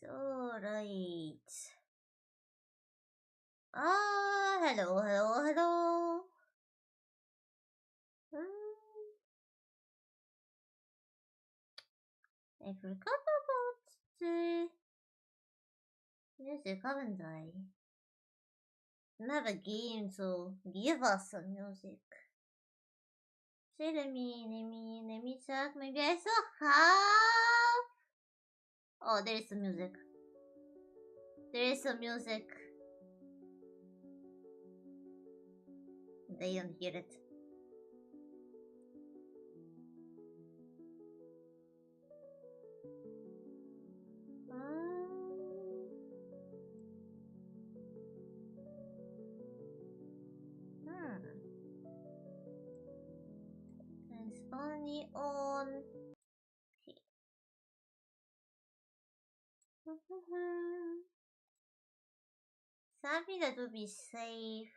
Alright. Hello. I forgot about the music, haven't I? Don't have a game, so give us some music. So let me check. Maybe I saw half. Oh, there is some music. They don't hear it. It's only on. Okay. Something that would be safe.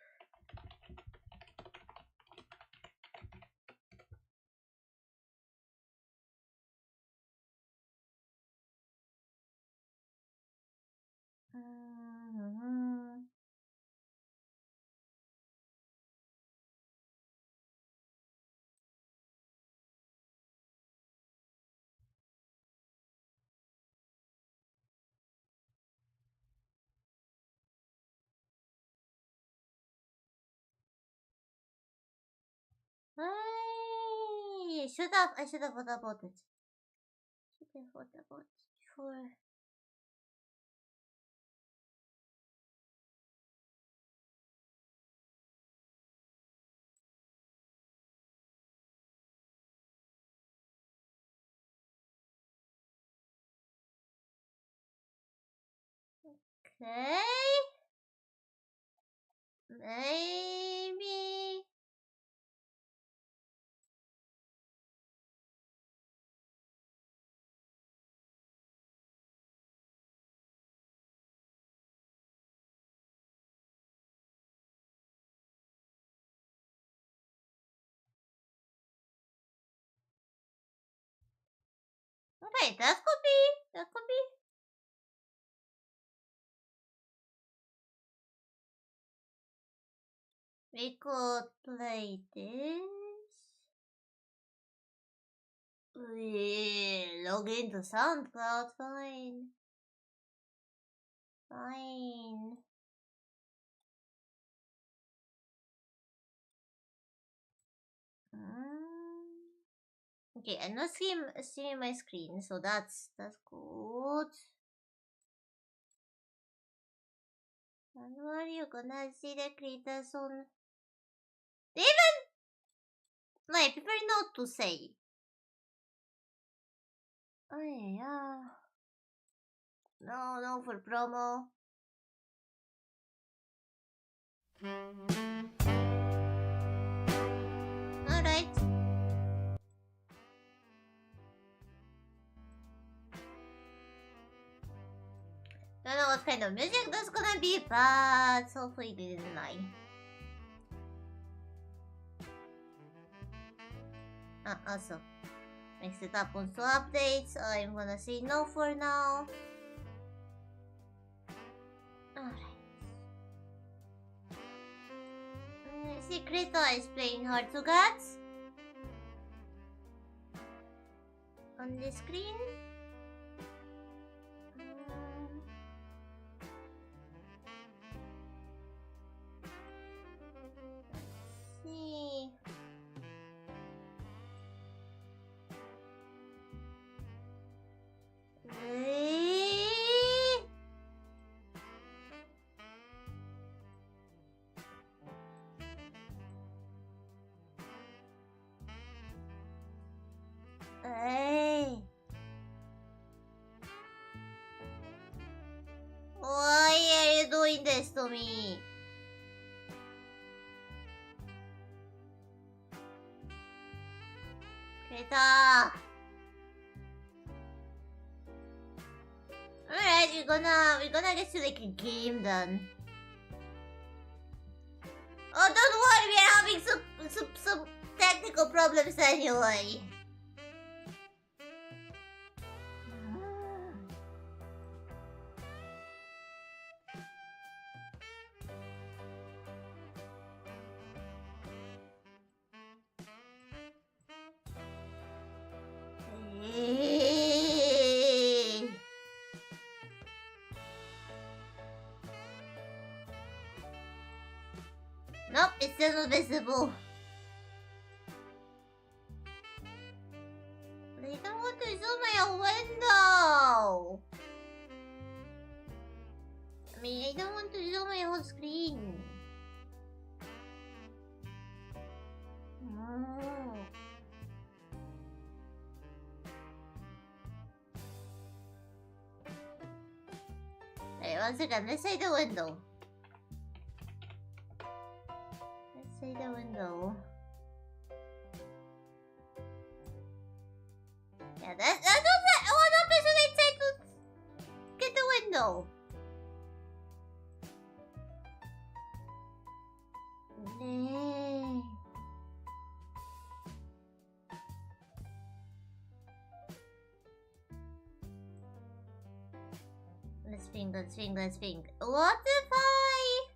I should have thought about it. Before. Okay. Maybe. Okay, that could be. We could play this. We log into SoundCloud, fine. Okay, I'm not seeing my screen, so that's good. And what are you gonna see the creators on? Even I prefer not to say. Oh yeah. No for promo. Alright. Don't know what kind of music that's gonna be, but hopefully they didn't lie. Also, next it up on to updates. I'm gonna say no for now. Alright. Secreto is playing hard to get on the screen. Let's see. Hey. Why are you doing this to me? Krita. Alright, we're gonna get to like a game then. Oh, don't worry, we're having some technical problems anyway. Nope, it's still not visible. But I don't want to zoom my window. I mean, I don't want to zoom my whole screen. No. Hey, one second. Let's say the window. Let's say the window. Yeah, that's what happens when I try to get the window. Nee. Let's think. What if I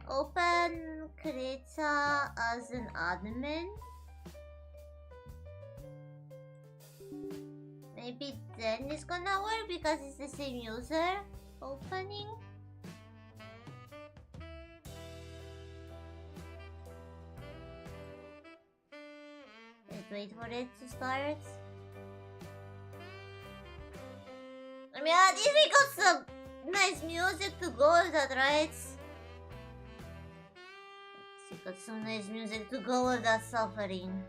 open Krita as an admin? Maybe then it's gonna work because it's the same user opening. Let's wait for it to start. I mean, at least we got some nice music to go with that, right? We got some nice music to go with that suffering.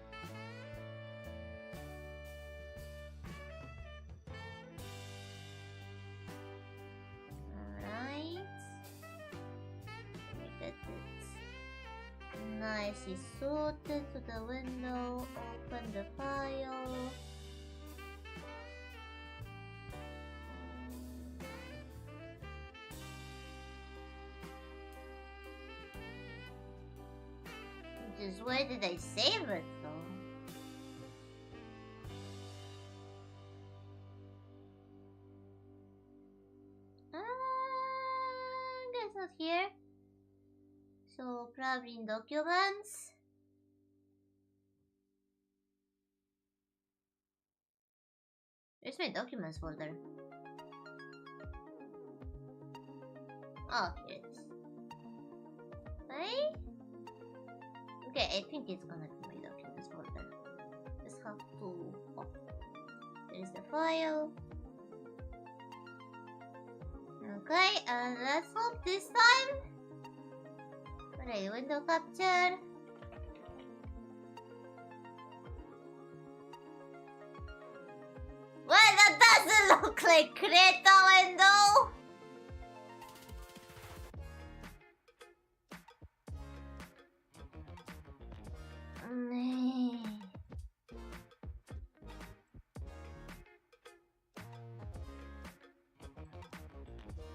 Alright. Let me get it nicely sorted to the window. Open the file. Just where did I save it though? Guess not here. So probably in documents. Where's my documents folder? Oh, here it is. Hey? Okay, I think it's gonna be my documents folder. Just have to... Oh. There's the file. Okay, and let's hope this time... Alright, window capture. Well, that doesn't look like Krita window!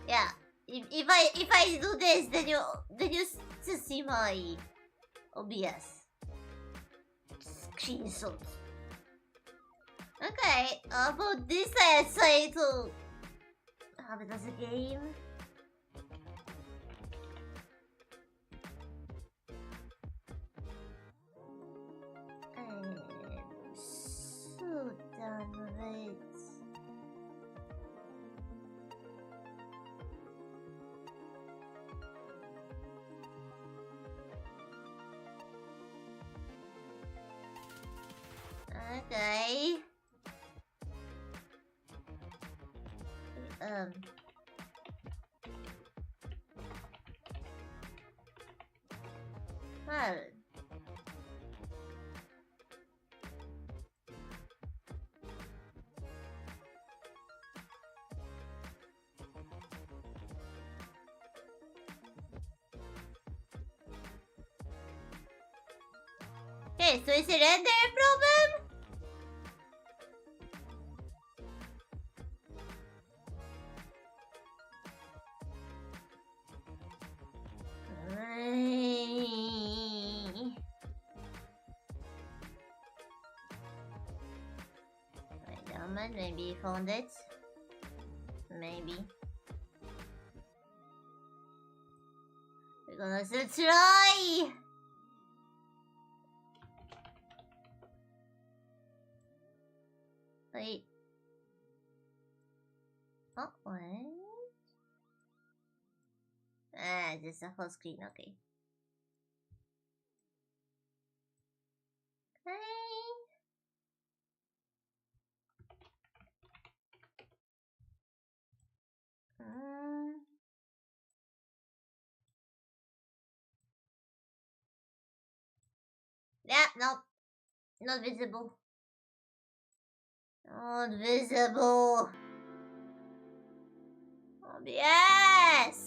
Yeah, if I do this, then you just see my OBS screenshot. Okay, about this I try to have it as a game. I'm so done with it. Okay. Well. Okay, so is it render problem? Wait a moment, maybe you found it. Maybe. We're gonna still try! Wait. Oh, what? Ah, just a whole screen, okay. Hi. Yeah, nope. Not visible. Not visible. OBS.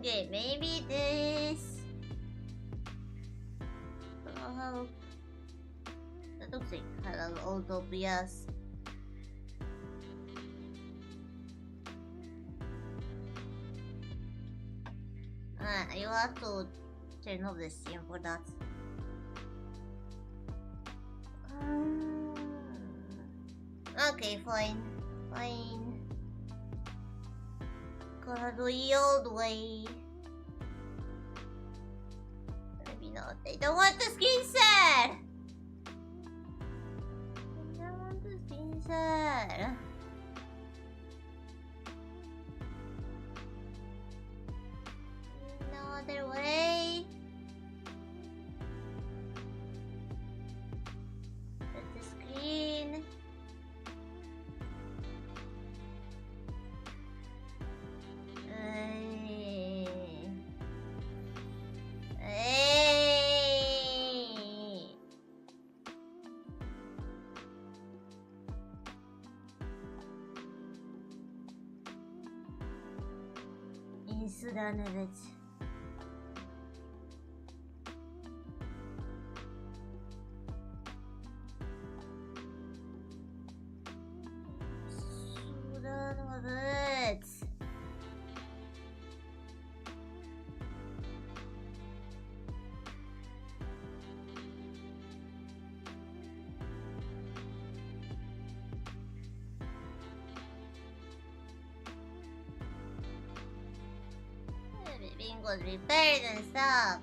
Okay, maybe this. Oh, that looks like hello old OBS. You have to turn off the stream for that. Okay, fine. Fine. Gonna do the old way. Maybe not. I don't want the screen share! I don't want the screen share. No other way. That's the screen. İnsan evet. Sudan evet. Everything was repaired and stuff.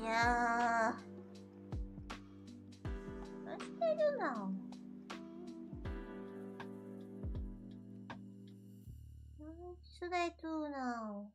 Yeah. What should I do now? What should I do now?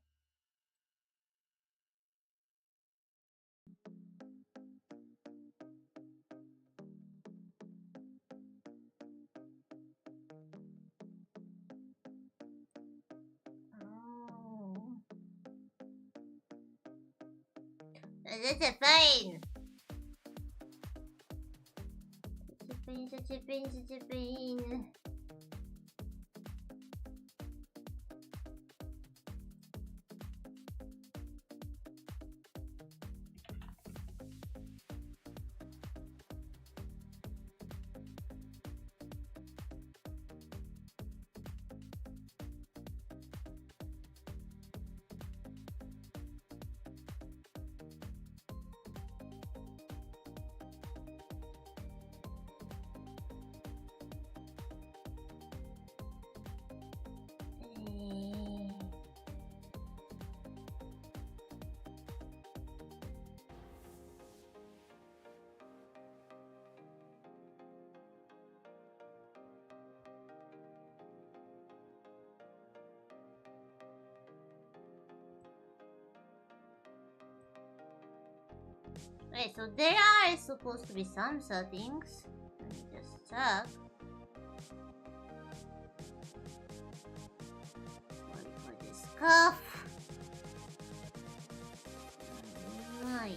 That's a fine. Such a pain. Wait, so there are supposed to be some settings. Let me just check. off. My.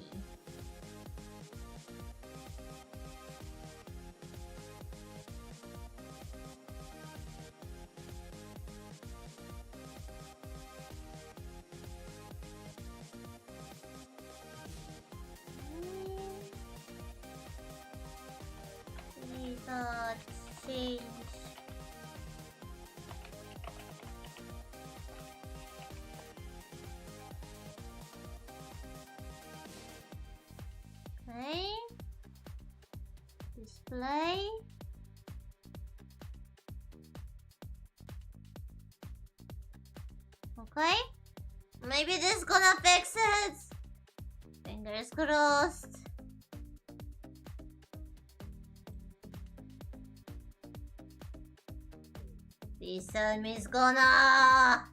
Change. Okay. Display. Okay. Maybe this is gonna fix it. Fingers crossed. This time is gonna.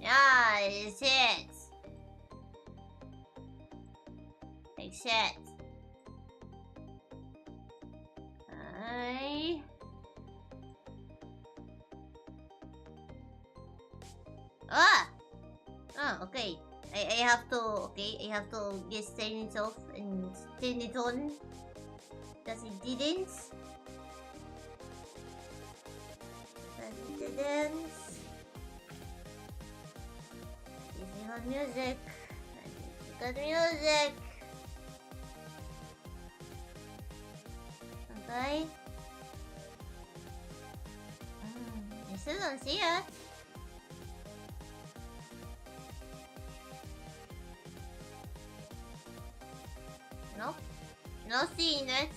Yeah, it's it. Fix it. Ah! Oh, okay. I have to, okay, I have to just turn it off and turn it on. Because it didn't. Using on music. Got music. Okay. I still don't see it. Nope. No seeing it.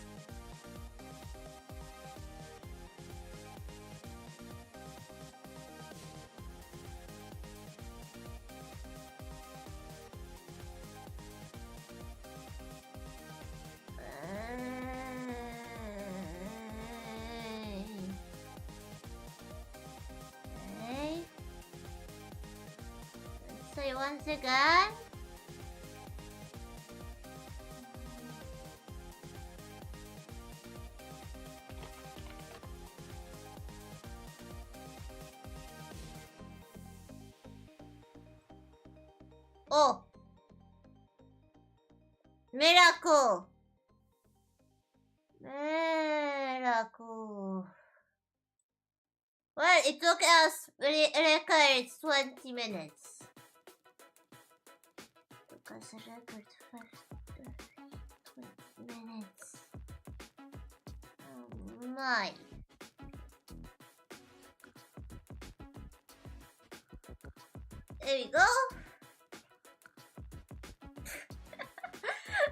Okay. Let's say once again. Oh! Miracle! Miracle. Well, it took us records 20 minutes. Took us a record 20 minutes. Oh my. There we go.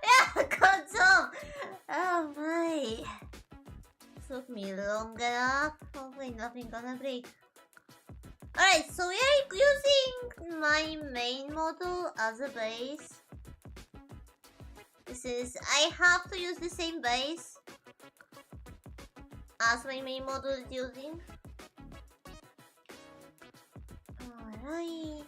Yeah, console. Oh my. Took me long enough. Hopefully nothing gonna break. Alright, so we are using my main model as a base. This is, I have to use the same base as my main model is using. Alright.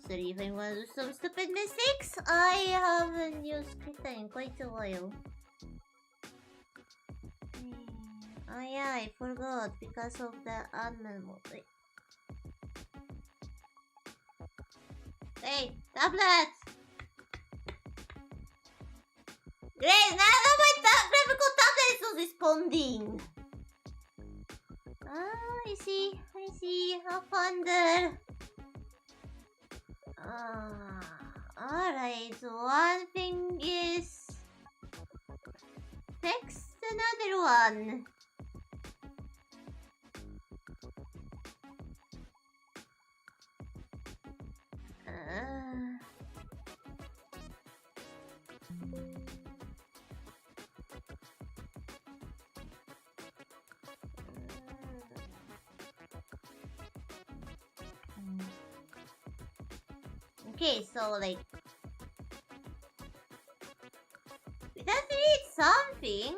Sorry if I'm gonna do some stupid mistakes. I haven't used Krita in quite a while. Oh yeah, I forgot because of the admin mode. Hey, tablet! Great, now my graphical tablet is not responding! Ah, I see, how fun there. Alright, one thing is fix another one. Okay, so like we definitely need something.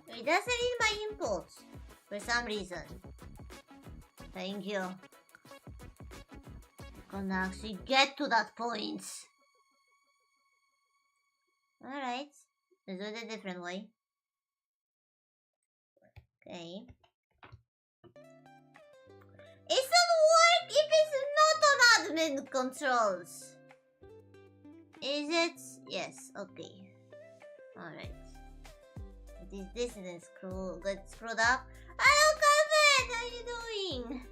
It doesn't need my inputs. For some reason. Thank you. Gonna actually get to that point. Alright. Let's do it a different way. Okay. It doesn't work if it's not on admin controls. Is it? Yes, okay. Alright. It is this and then get screwed up. Hello, Carmen! How are you doing?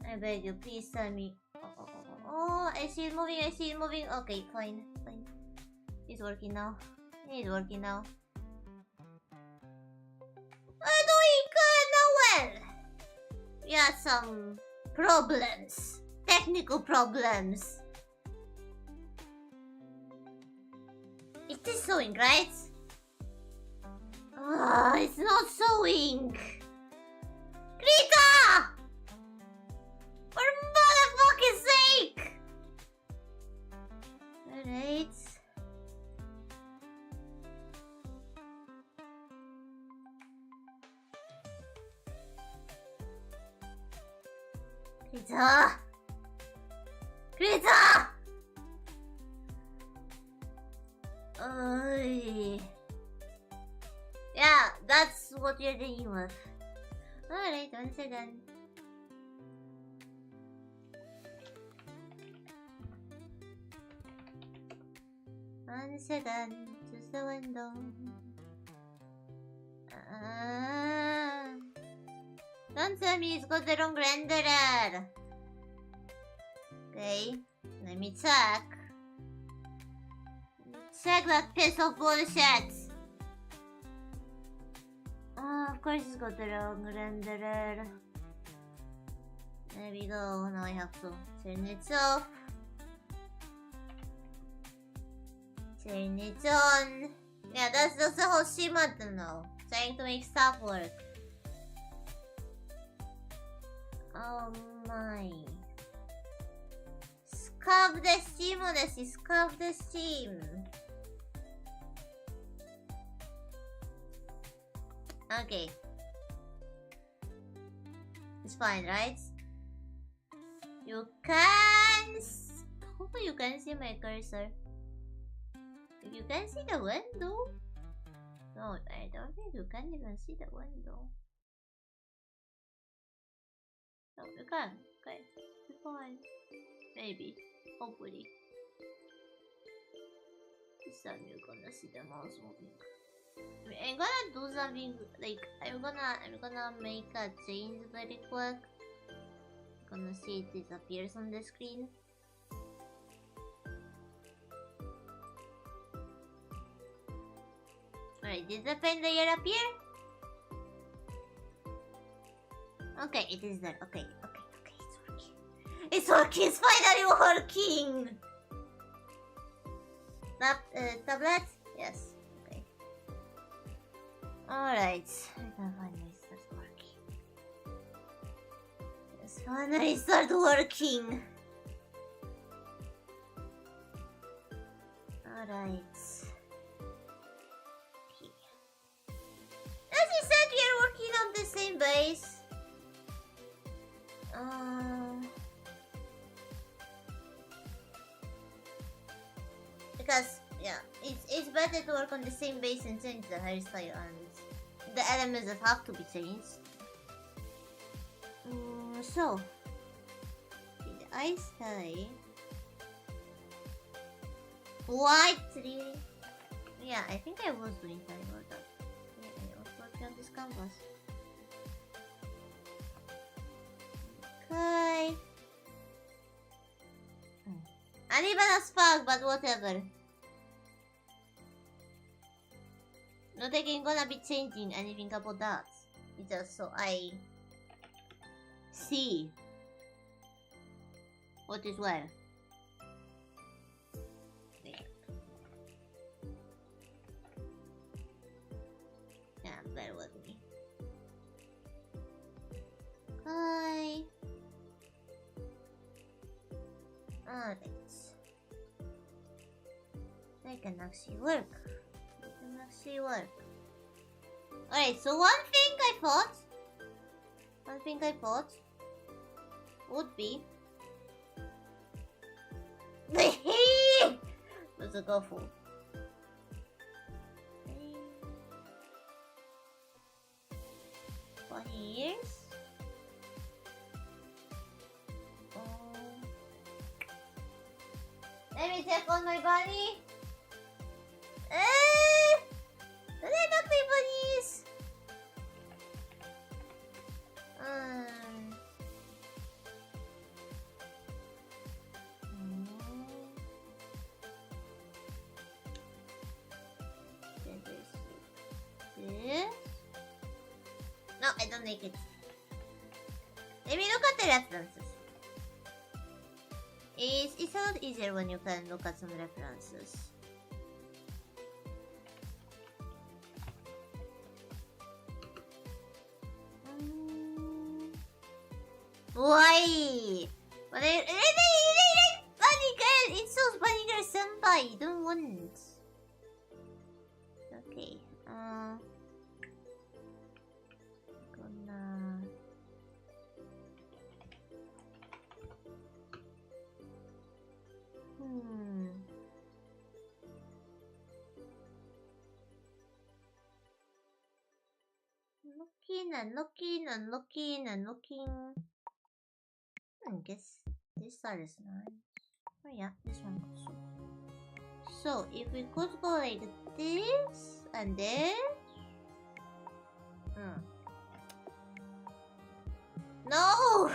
I beg you, please tell me. Oh, I see it moving, I see it moving. Okay, fine, fine. It's working now. It's working now. I'm doing good now. Well, we had some problems. Technical problems. It is sewing, right? It's not sewing. Krita! For motherfucking sake! Alright. Krita! Krita! Yeah, that's what you're dealing with. Alright, 1 second. One second, just the window. Don't tell me it's got the wrong renderer. Okay, let me check. Check that piece of bullshit. Of course it's got the wrong renderer. There we go. Now I have to turn it off. Turn it on. Yeah, that's just the whole shima now. Trying to make stuff work. Oh my. Scarf the steam on this. Scarf the steam. Okay. It's fine, right? You can... Hopefully you can see my cursor. You can see the window? No, I don't think you can even see the window. No, you can. Okay. It's fine. Maybe. Hopefully. This time you're gonna see the mouse moving. I'm gonna do something like I'm gonna make a change very quick. I'm gonna see it disappears on the screen. Alright, did the pen layer appear? Okay, it is there. Okay, it's working. It's working! It's finally working! Tablet? Yes. Okay. Alright. I can finally start working. Yes, finally start working! Alright. As you said, we are working on the same base. Because, yeah, it's better to work on the same base and change the hairstyle and the elements that have to be changed. So, did I say white really? Yeah, I think I was doing something about that. I was working on this canvas. Okay. Uneven as fuck, but whatever. Not like I'm gonna be changing anything about that. It's just so I see what is where. Yeah, bear with me. Okay. Alright. They can actually work. Alright, so one thing I thought I think I bought would be was a go for. Bunny ears. Let me check on my bunny. They're not my bunnies. This. No, I don't like it. Let me look at the references. It's a lot easier when you can look at some references. Why? But Bunny Girl! It's so Bunny Girl Senpai! Don't want. Okay. Gonna... Looking and looking. Guess this side is nice. Oh yeah, this one also. So if we could go like this and this. No! No!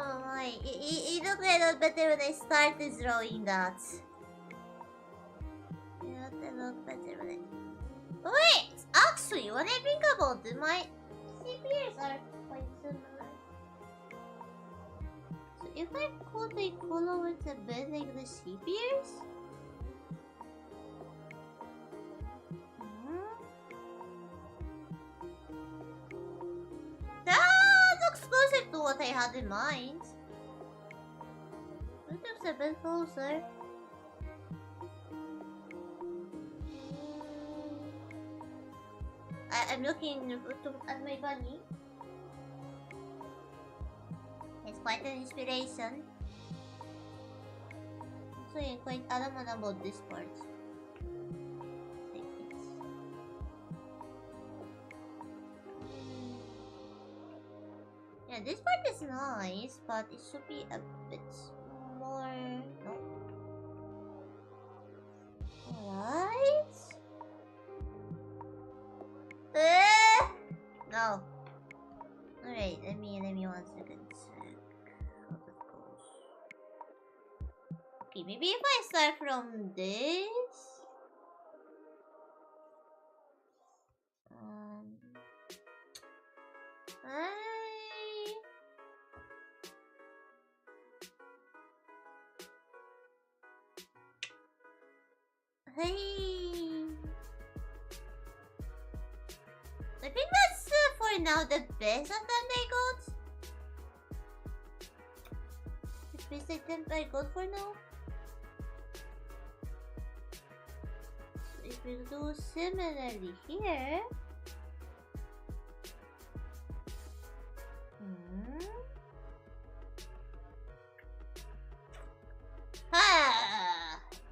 Oh my, it looked a lot better when I started drawing that. It looked better when I... Wait! Actually, when I think about it, my CPUs are quite similar. So if I put a color with a bit like the CPUs... Looks closer to what I had in mind. It looks a bit closer. I'm looking at my bunny. It's quite an inspiration. So I'm quite adamant about this part. Yeah, this part is nice, but it should be a bit more... No? Alright? No. Alright, let me 1 second check how that goes. Okay, maybe if I start from this... Hey! I think that's for now the best attempt I got. The best attempt I got for now. So if we do similarly here.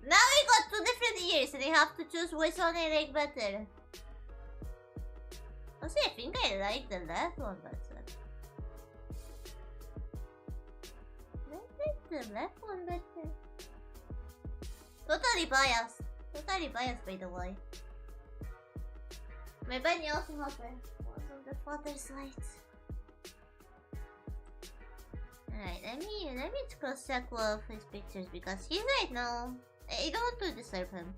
Now we got 2 different ears and I have to choose which one I like better. Honestly, I think I like the left one better. I like the left one better. Totally biased. Totally biased, by the way. My bunny also has one on the father's side. Alright, let me cross check all of his pictures because he's right now. I don't want to disturb him.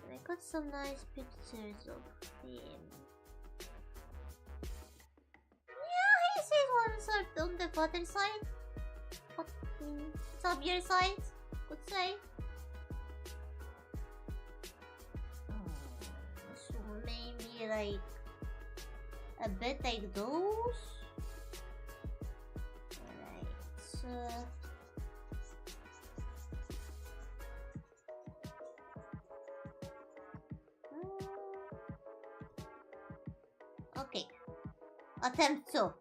I got some nice pictures of him. Yeah, he says one sort on the father's side. Top your side, could say. So maybe like a bit like those. Alright, so Okay. Attempt to.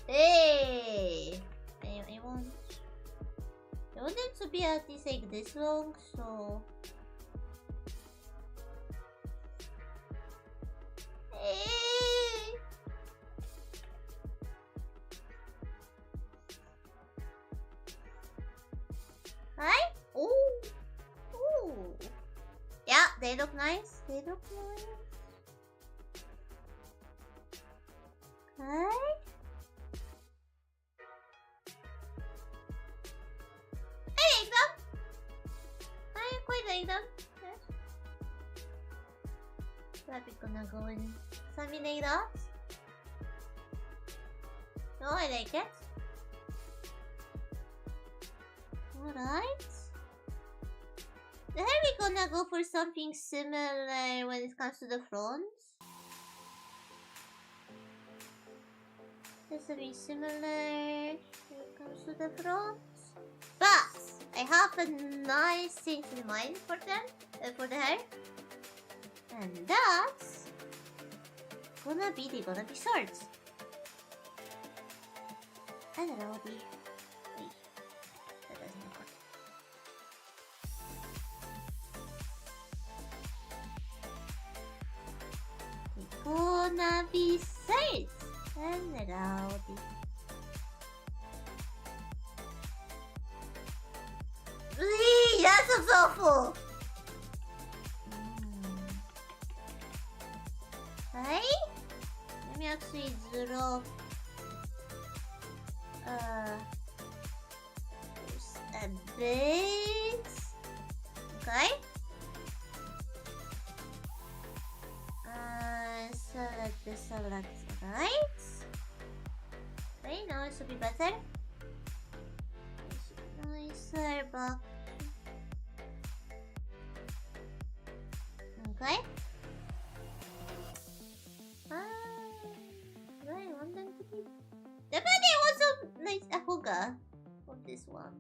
Hey! I want it to be at least like this long, so... Hey! Hi? Ooh! Ooh! Yeah, they look nice. They look nice. Hi? I like them. I quite like them. Yes. Probably gonna go in something like that. No, I like it. Alright. Then we gonna go for something similar when it comes to the fronts. This will be similar when it comes to the fronts. But I have a nice thing in mind for them, for the hair. And that's gonna be short. And that will be... Wait, that doesn't work. It's gonna be straight. And that will be... That looks awful! Hi? Let me actually draw just a bit. Okay. Select, right? Okay, now it should be better. It should be nicer, but okay. I want them to be... Definitely want some nice ahoga of this one.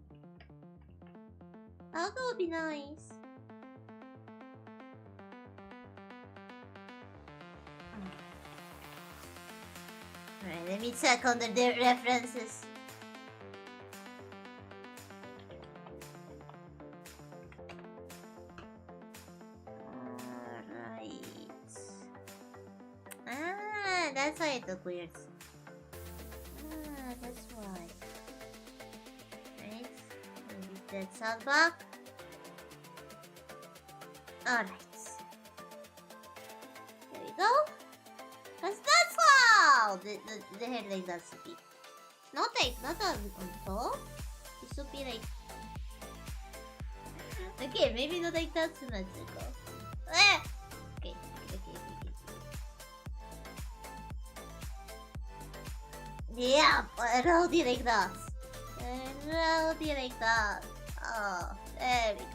Ahoga would be nice. Alright, let me check on the references. That's why it looked weird. That's why. Right. Maybe that's out back. Alright. There we go. Cause that's how the hair like that should be. Not on top. It should be like... Okay, maybe not like that symmetrical. Okay. Yeah, around it like that. Around it like that. Oh, there we go.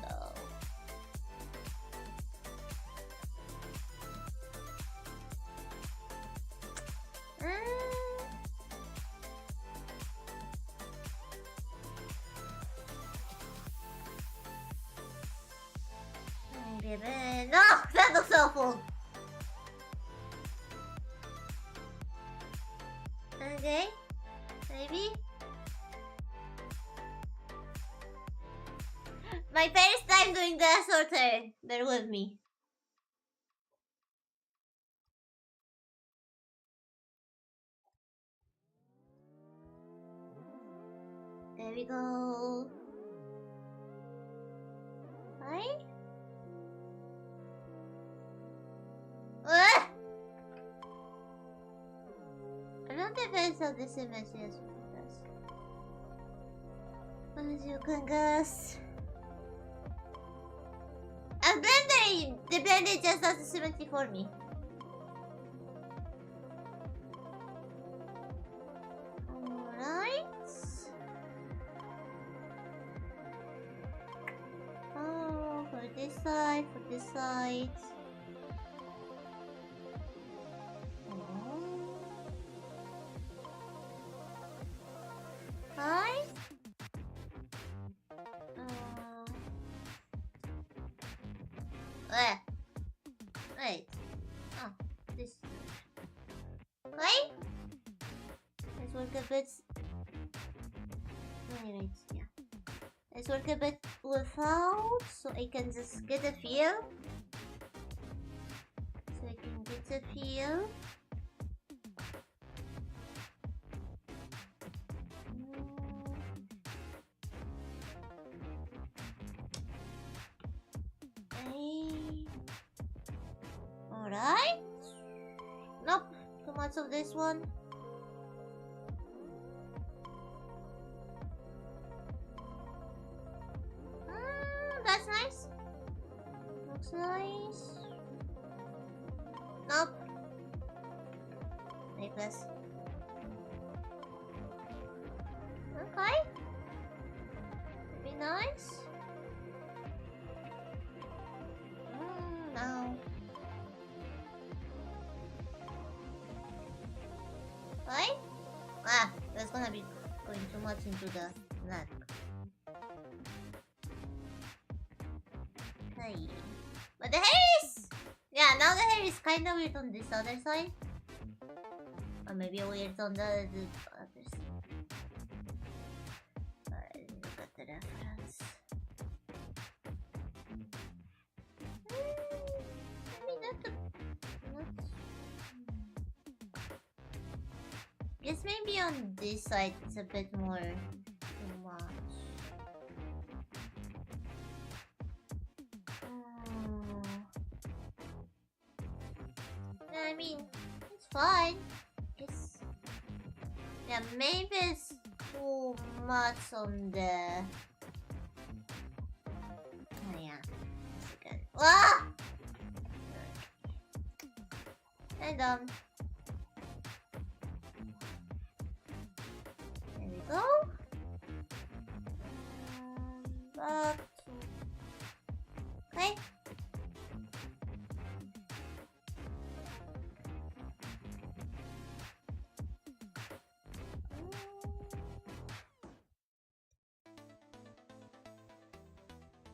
No, that looks awful. Okay, maybe. My first time doing the sorter. Bear with me. There we go. Hi. I'm not defense of this image as you can guess. And then the blender just does the symmetry for me. Alright. Oh, for this side. Hi. Wait. Oh, this. Okay. Let's work a bit. Wait, yeah. Let's work a bit without, so I can just get a feel. So I can get a feel. Alright. Nope. Too much of this one. That's nice. Looks nice. Nope. A plus. Okay. Be nice. No. Right? Ah, that's gonna be going too much into the nut. Okay. But the hair is... Yeah, now the hair is kinda weird on this other side. Or maybe weird on the other side. Alright, look at the reference. Maybe not the... Guess maybe on this side it's a bit more too much. I mean, it's fine. It's... Yeah, maybe it's too much on the... Oh yeah. Good. Ah! And There we go. Back to... Okay.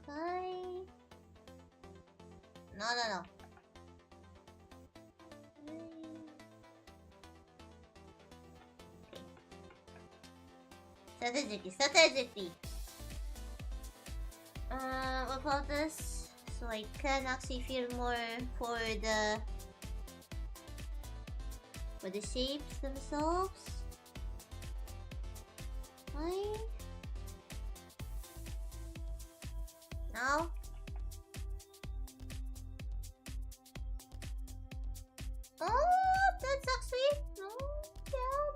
Okay. No. Strategically. What about this? So I can actually feel more for the shapes themselves. Right? Now? Oh, that's actually... No, yeah,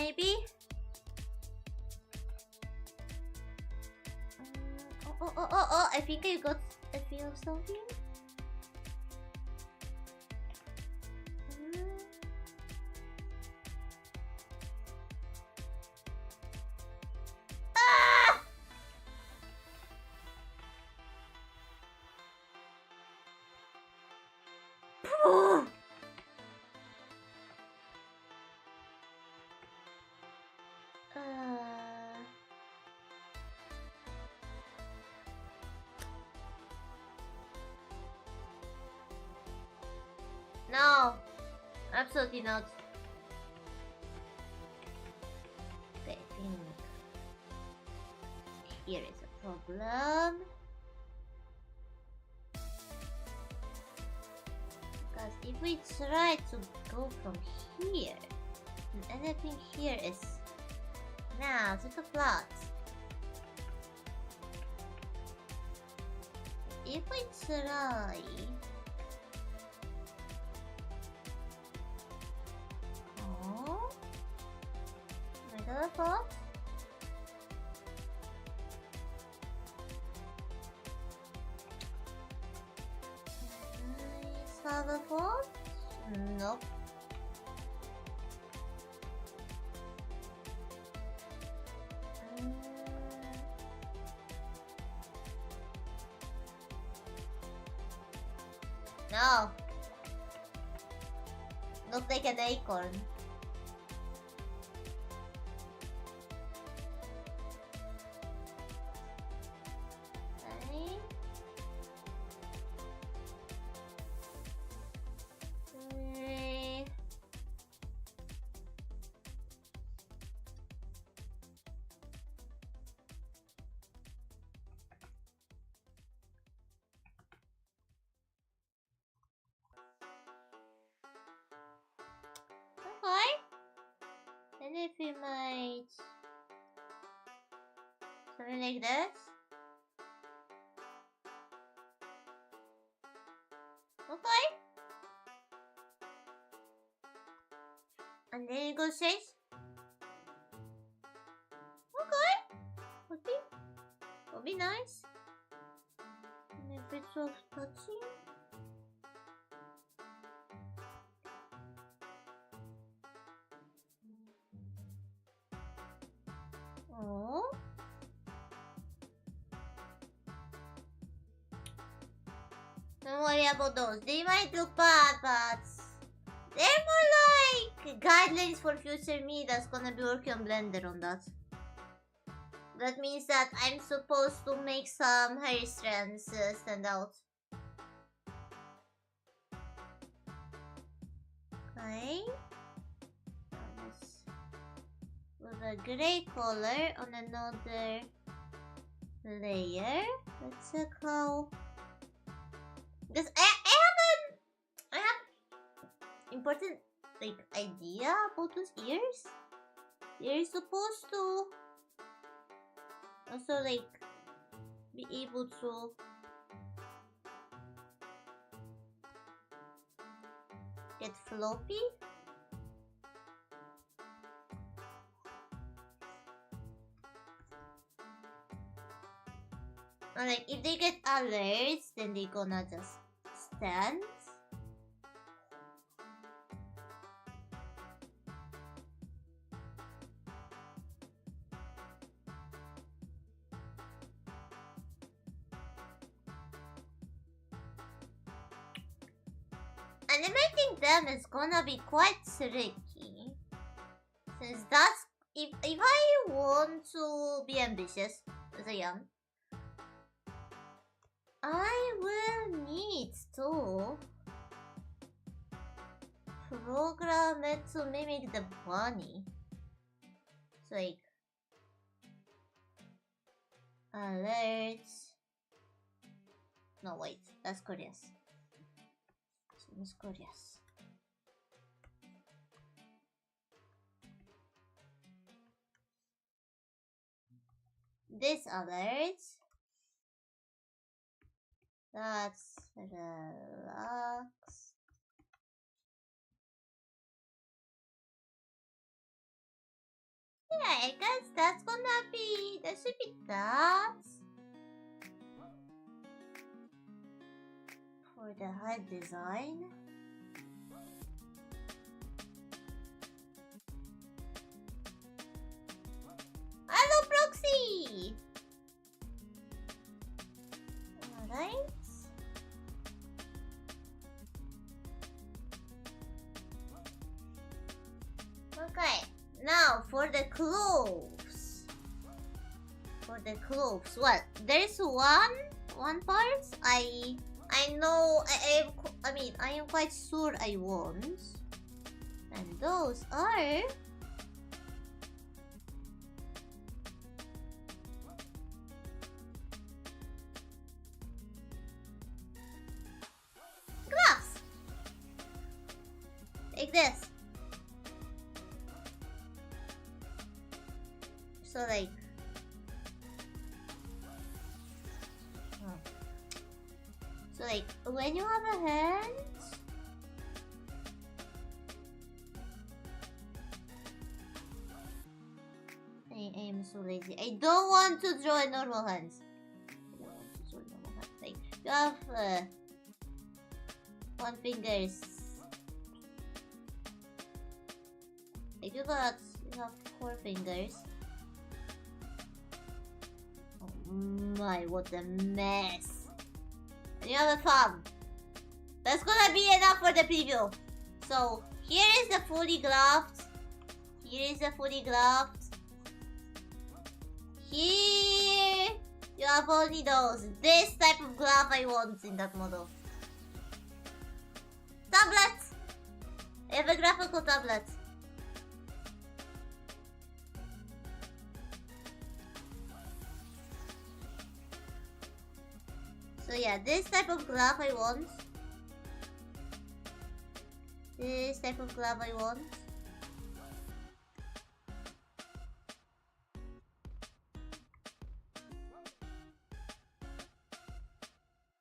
maybe. Oh, I think I got a feel of something. Ah! No, absolutely not. Okay, I think here is a problem. Because if we try to go from here, and anything here is now to the plot. If we try... Teleport? Teleport? Nope. No. Look like an acorn. And if we might something like this. Okay. And then it goes says. Okay. Would be nice. And a bit of touching. Oh. Don't worry about those. They might look bad, but they're more like guidelines for future me that's gonna be working on Blender on that. That means that I'm supposed to make some hair strands stand out. Okay. Let's put a gray color on another layer. Let's check how. Because I have important like idea about those ears. They're supposed to also like be able to get floppy. And like if they get alerts, then they gonna just stand. Animating them is gonna be quite tricky. Since that's if I want to be ambitious as I am, I will need to program it to mimic the bunny. So like alerts. No wait, that's curious. It's curious. This alerts. That's relax. Yeah, I guess that should be that. For the head design. Hello, Proxy! Alright. Okay, now for the clothes. Well, there's one part I know, I am quite sure I want. And those are gloves. Like this. So like So like when you have a hand, I am so lazy. I don't want to draw normal hands. Like you have one fingers. Like you have 4 fingers. Oh my, what a mess. And you have a thumb. That's gonna be enough for the preview. So here is the fully gloved. Here you have only those. This type of glove I want in that model. Tablet. I have a graphical tablet. So yeah, this type of glove I want.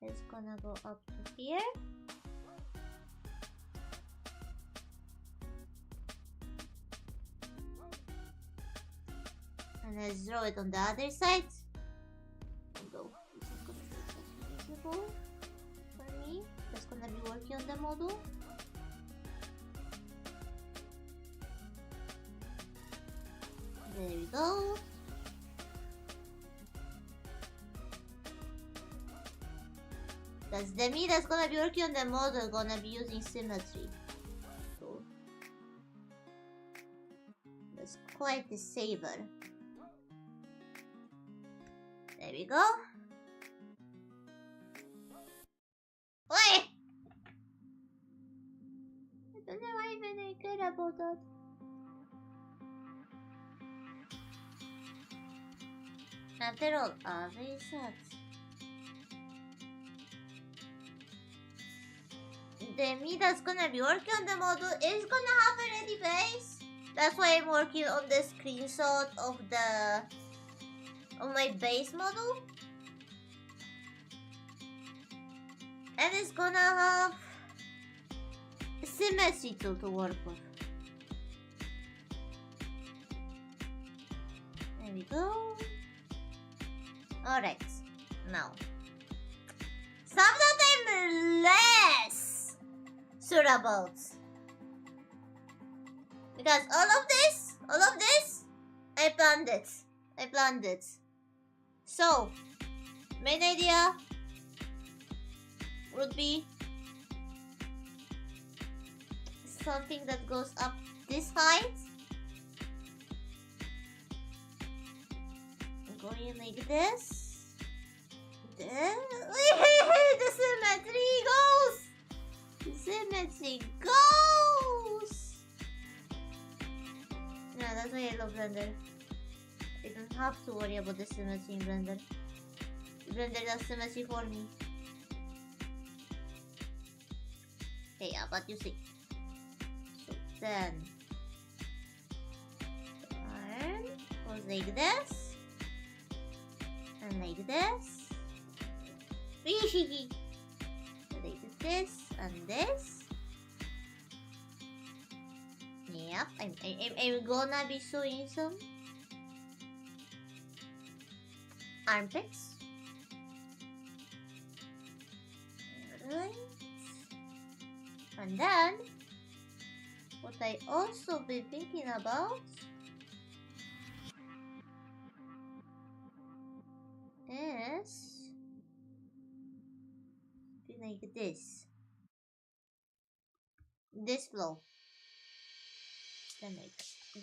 It's gonna go up to here. And let's draw it on the other side. Although this is gonna be visible for me. That's gonna be working on the model. There we go. That's the me that's gonna be working on the model, gonna be using symmetry. So that's quite the saver. There we go. Oi! I don't know why even I care about that. After all, very sad. The me that's gonna be working on the model is gonna have a ready base. That's why I'm working on the screenshot of my base model. And it's gonna have symmetry tool to work with. There we go. Alright, now some that I'm less sure about, because all of this, I planned it. So, main idea would be something that goes up this height, going like this. The symmetry goes! The symmetry goes! Yeah, that's why I love Blender. I don't have to worry about the symmetry in Blender. Blender does symmetry for me. Okay, yeah, but you see. So then, the arm goes like this. And like this. Like this and this. Yep, I'm gonna be showing some armpits. Alright. And then, what I also been thinking about is like this. This flow. Then like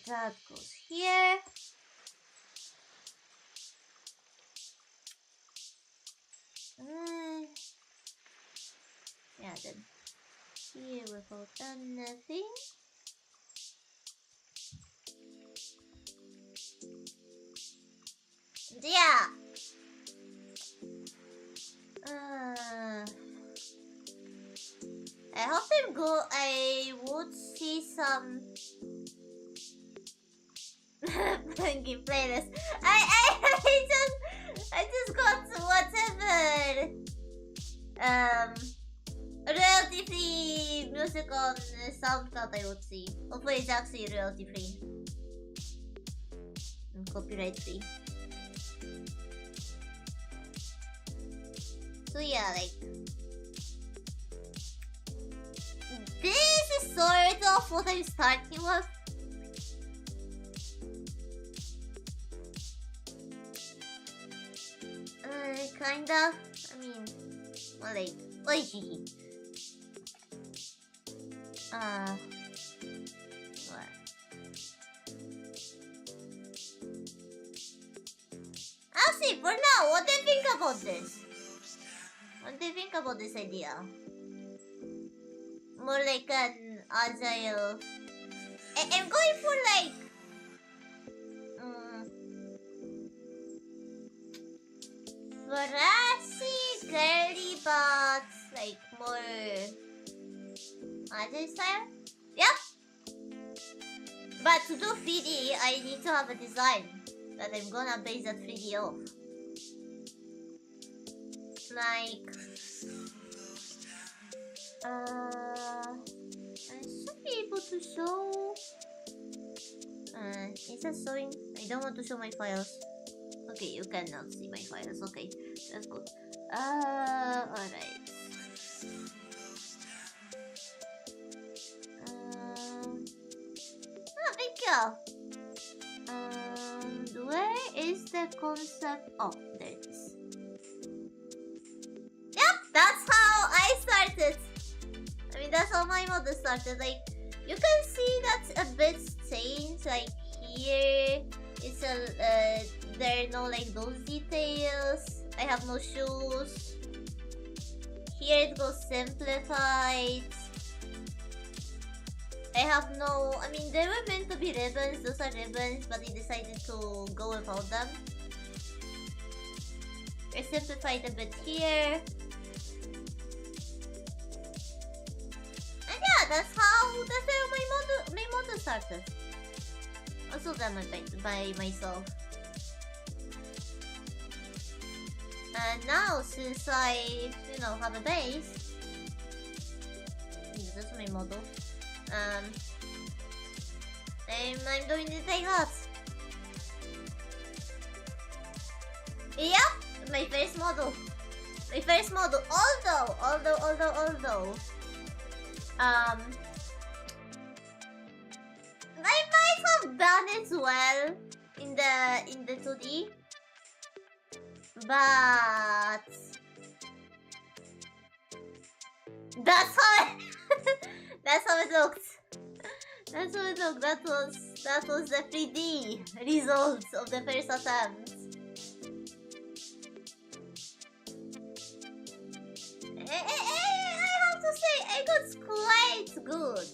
that goes here. Yeah, then here without anything. Yeah. I hope I would see some game playlist. I just got whatever royalty free music on SoundCloud I would see. Hopefully it's actually royalty free and copyright free. So yeah, like this is sort of what I'm starting with. Kinda. I mean, well, like, what? I'll see. For now, what do you think about this? What do you think about this idea? More like an agile. I'm going for like brassy, girly, but like more agile style. Yep. But to do 3D, I need to have a design that I'm gonna base that 3D off. like I should be able to show. Is that showing? I don't want to show my files. Okay, you cannot see my files. Okay, that's good. Alright. Thank you. Where is the concept? Oh, there it is. Yep, that's how I started. I mean, that's how my model started. Like, you can see that's a bit stained. Like here, it's a there are no like those details. I have no shoes. Here it goes simplified. I have no. I mean, they were meant to be ribbons. Those are ribbons, but I decided to go without them. I simplified a bit here. And yeah, that's where my model started. Also done by myself. And now, since I, have a base, this is my model. I'm doing it like that. Yep, my first model. Although, I might have done it well in the 2D, but that's how that's how it looked. That's how it looked. That was the 3D results of the first attempt. I have to say, it was quite good.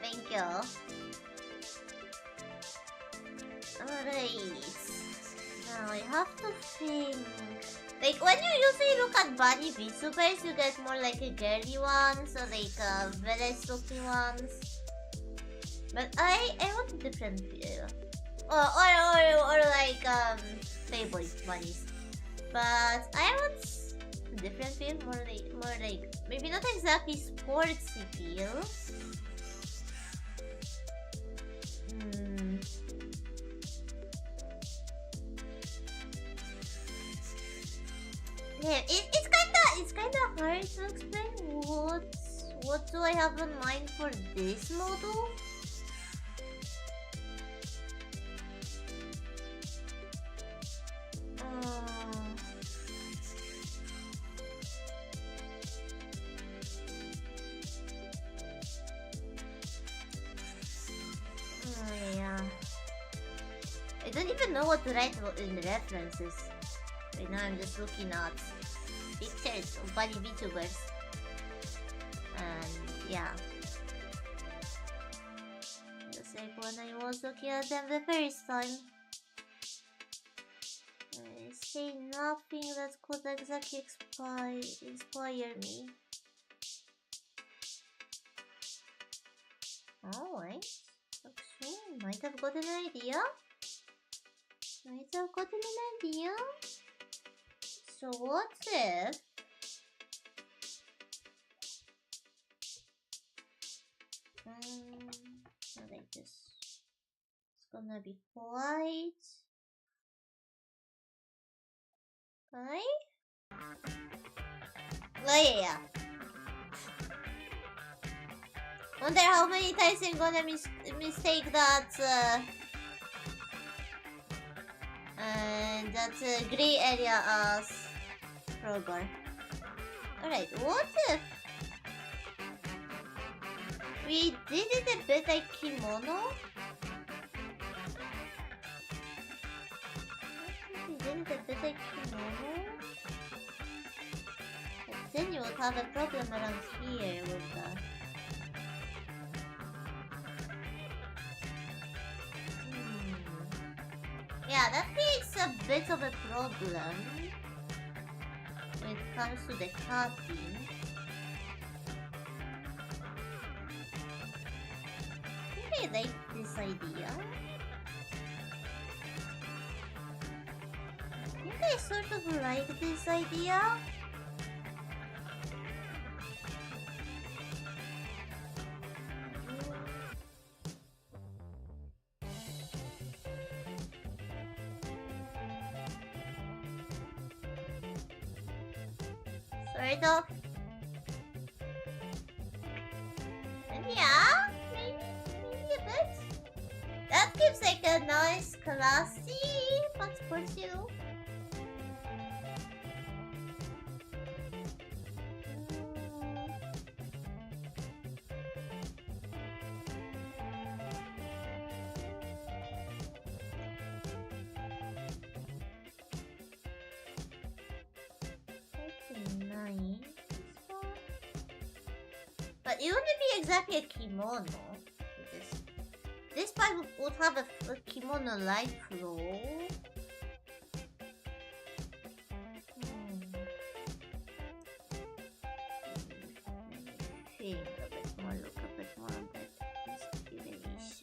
Thank you. Alright. Now I have to think. Like, when you usually look at bunny VTubers, you get more like a girly ones or like village looking ones. But I want a different feel. Or like Playboy bunnies. But I want a different feel, more like maybe not exactly sportsy feel. Yeah, it's kinda hard to explain what do I have in mind for this model. Yeah. I don't even know what to write in the references. Right now I'm just looking at pictures of bunny VTubers. And yeah. Just like when I was looking at them the first time. I say nothing that could exactly inspire me. Alright. Okay, might have gotten an idea. So what if like this? It's gonna be white. Okay. Oh yeah. Wonder how many times I'm gonna mistake that gray area as Rogar. Alright, what if we did it a bit like kimono? But then you would have a problem around here with the... Yeah, that creates a bit of a problem when it comes to the cutting. I think I like this idea. I think I sort of like this idea. Sort of. And yeah, maybe a bit. That gives like a nice classy passport too. But it wouldn't be exactly a kimono. Because this part would have a kimono-like flow. Think a bit more, look a bit more on that inspirations.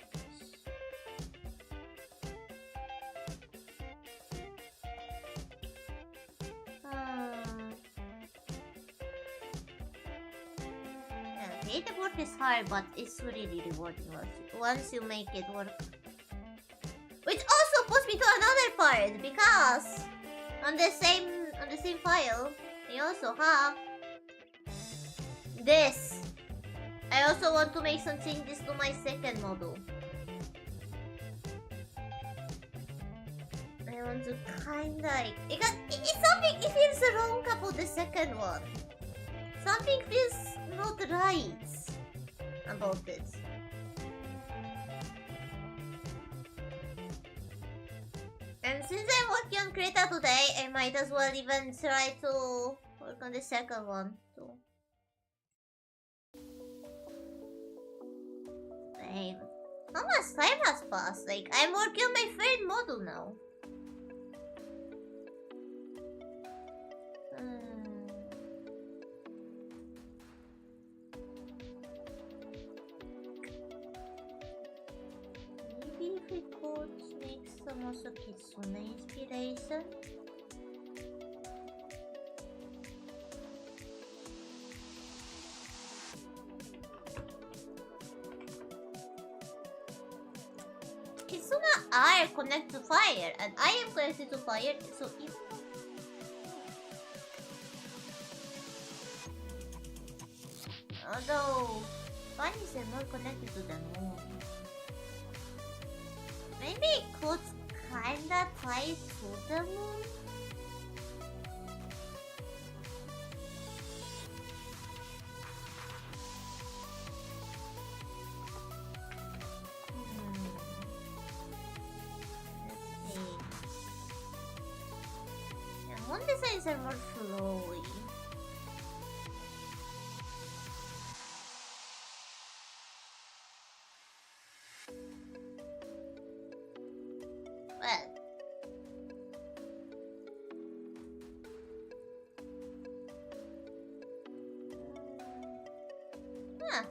Creative work is hard, but it's really rewarding once you make it work. Which also puts me to another part, because on the same file, we also have this. I also want to make some changes to my second model. I want to kinda like it's something. It feels wrong about the second one. Something feels not right about it. And since I'm working on Krita today, I might as well even try to work on the second one too. Damn. How much time has passed? Like, I'm working on my third model now. Maybe if we could make some also Kitsune inspiration. Kitsune are connected to fire, and I am connected to fire, so even although bunnies are more connected to the moon. Maybe it could kinda tie to the moon? Let's see. Yeah, moon designs are more flowy. Well,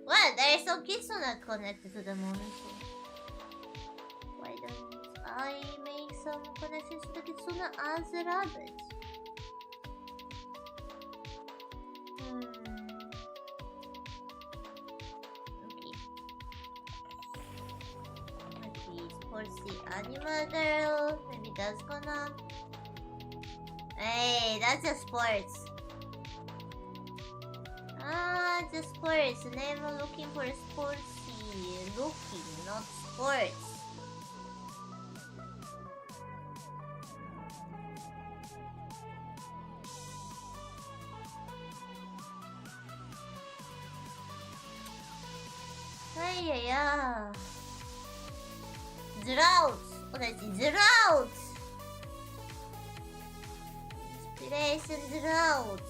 well, there is some Kitsune connected to the moon, so why don't I make some connections to the Kitsune as a rabbit? Sports the animal girl. Maybe that's gonna. Hey, that's just sports. Just sports. And I'm looking for sportsy looking, not sports. Yeah. Drought. Okay, drought. Inspiration drought.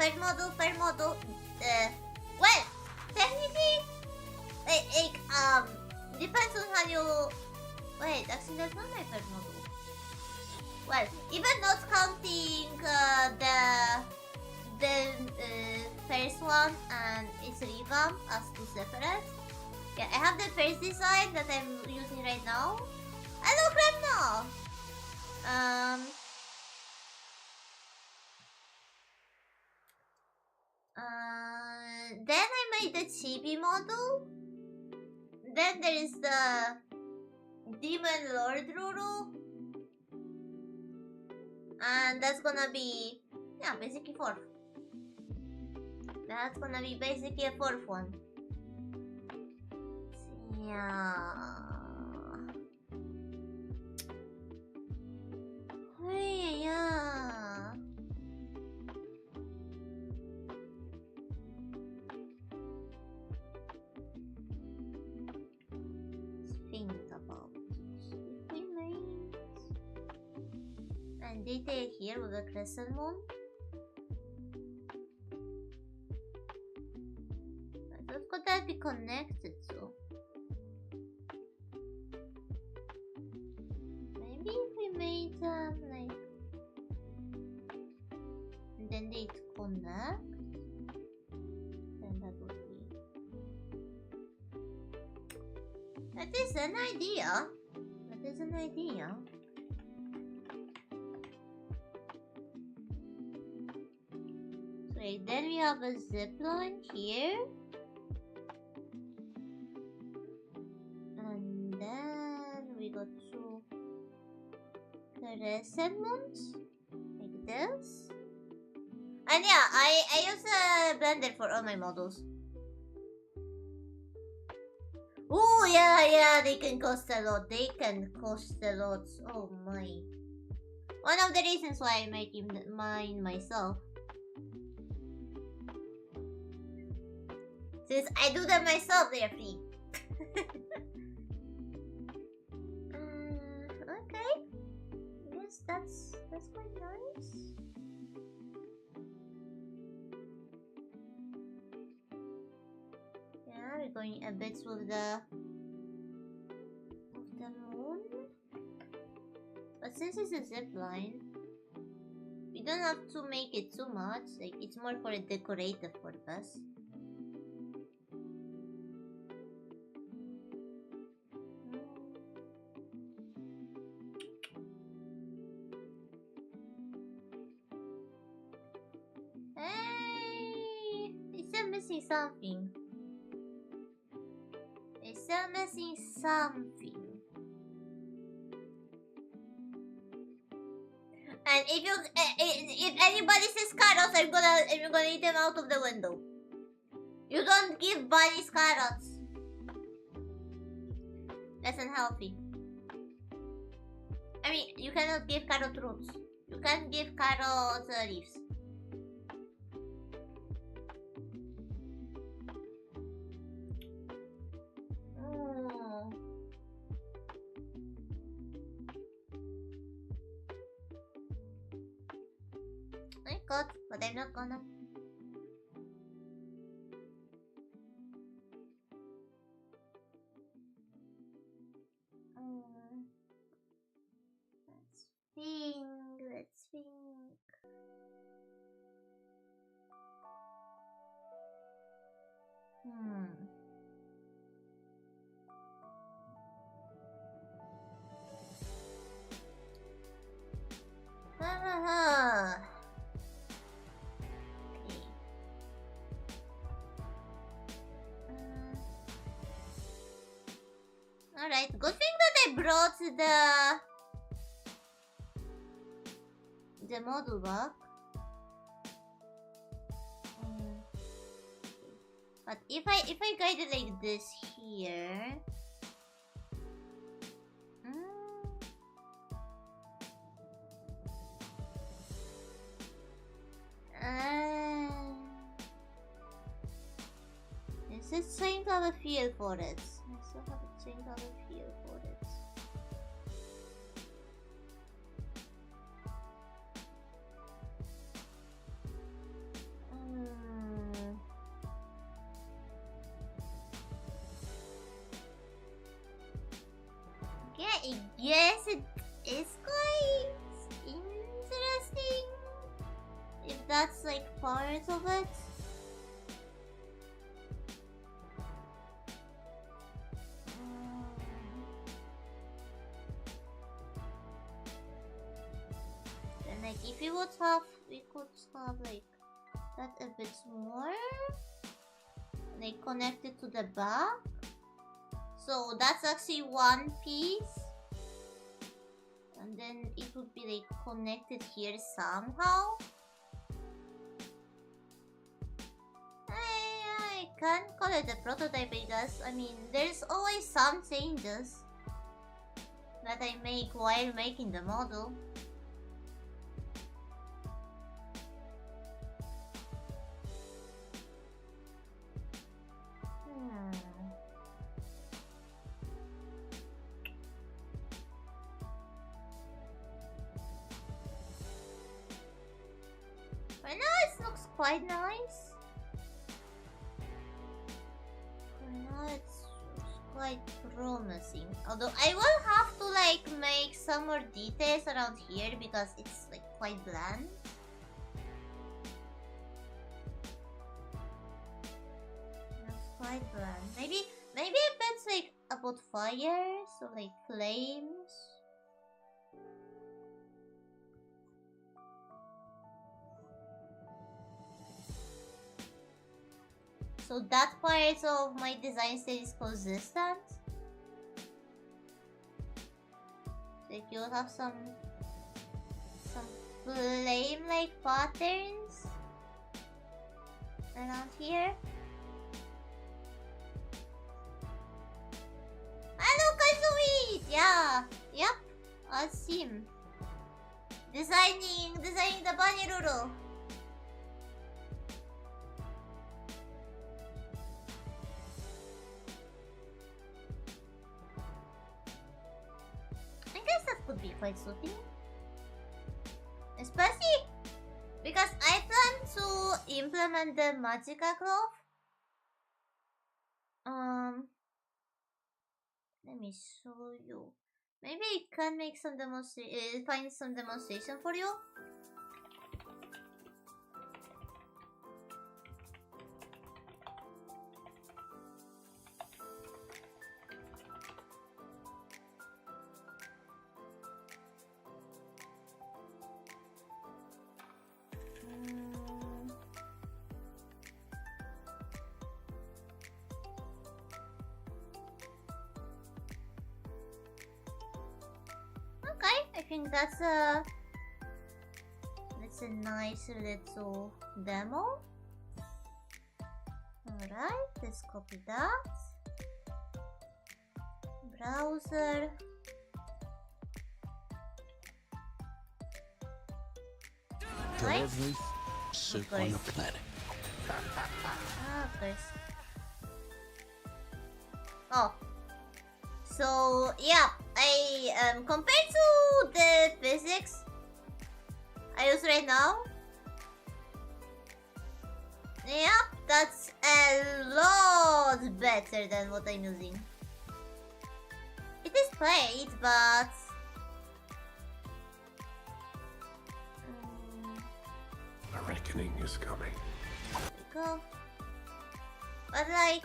first model. Well, technically, depends on how you. Wait, actually, that's not my first model. Well, even not counting the first one and its revamp as two separate. Yeah, I have the first design that I'm using right now. Hello, Kremno! Then I made the chibi model. Then there is the Demon Lord Rurue. And that's gonna be, yeah, basically fourth. That's gonna be basically a fourth one. Yeah. Hey, yeah. Think about it. We made and detail here with a crescent moon. What could that be connected to? Maybe if we made like, and then they connect, then that would be. That is an idea. That is an idea. So then we have a zip line here. And then we got two crescent moons like this. And yeah, I use a blender for all my models. Oh yeah, they can cost a lot. They can cost a lot. Oh my. One of the reasons why I'm making mine myself. Since I do them myself, they are free. Okay. Yes, that's quite nice. Yeah, we're going a bit with the moon. But since it's a zip line, we don't have to make it too much. Like, it's more for a decorative purpose. Hey! It's still missing something. It's still missing something. And if anybody says carrots, I'm gonna eat them out of the window. You don't give bunnies carrots. That's unhealthy. I mean, you cannot give carrot roots. You can't give carrot leaves. Oh. I could, but I'm not gonna. Let's think. Okay. Alright, good thing that I brought the model back. But if I guide it like this here, it's the same color feel for it. I still have the same color feel for it. Yes, it is quite interesting. If that's like part of it. Then like if we could have like that a bit more. Like connected to the back. So that's actually one piece. And then it would be like connected here somehow. I can't call it a prototype, I guess. I mean, there's always some changes that I make while making the model. Right now it looks quite nice. Right now it looks quite promising. Although I will have to like make some more details around here because it's like quite bland. It's quite bland. Maybe if it's like about fires or like flames. So that part of my design stays consistent. Like you'll have some flame-like patterns around here. Hello, Kazui! Yeah, yep. That's him. Designing the bunny Rurue. I guess that could be quite suiting. Especially because I plan to implement the Magica Glove. Let me show you. Maybe I can make some find some demonstration for you. I think that's a nice little demo. Alright, let's copy that. Browser. For every soup on the planet. Of course. Oh. So yeah, I compared to the physics I use right now, yeah, that's a lot better than what I'm using. It is great, but a reckoning is coming. There we go. But like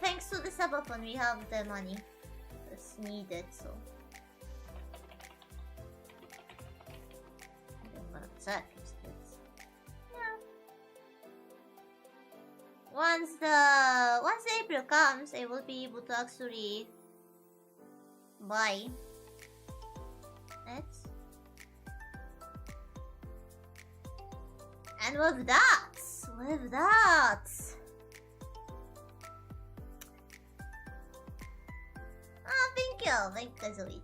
thanks to the subathon, we have the money that's needed, so I'm gonna check instead. Yeah. Once April comes, I will be able to actually buy it. And with that, thank you, Zoe.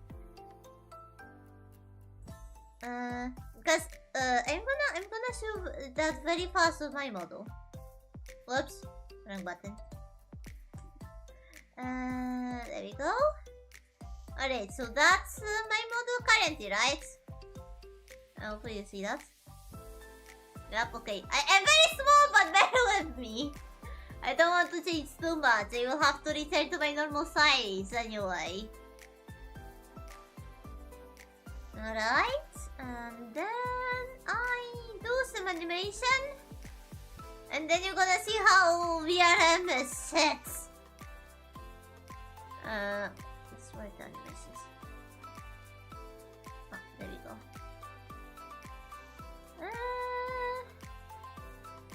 Because I'm gonna show that very fast with my model. Whoops, wrong button. There we go. Alright, so that's my model currently, right? Hopefully you see that. Yep, okay. I am very small, but bear with me. I don't want to change too much. I will have to return to my normal size anyway. Alright, and then I do some animation. And then you're gonna see how VRM sets. That's where the animations. Oh, there we go.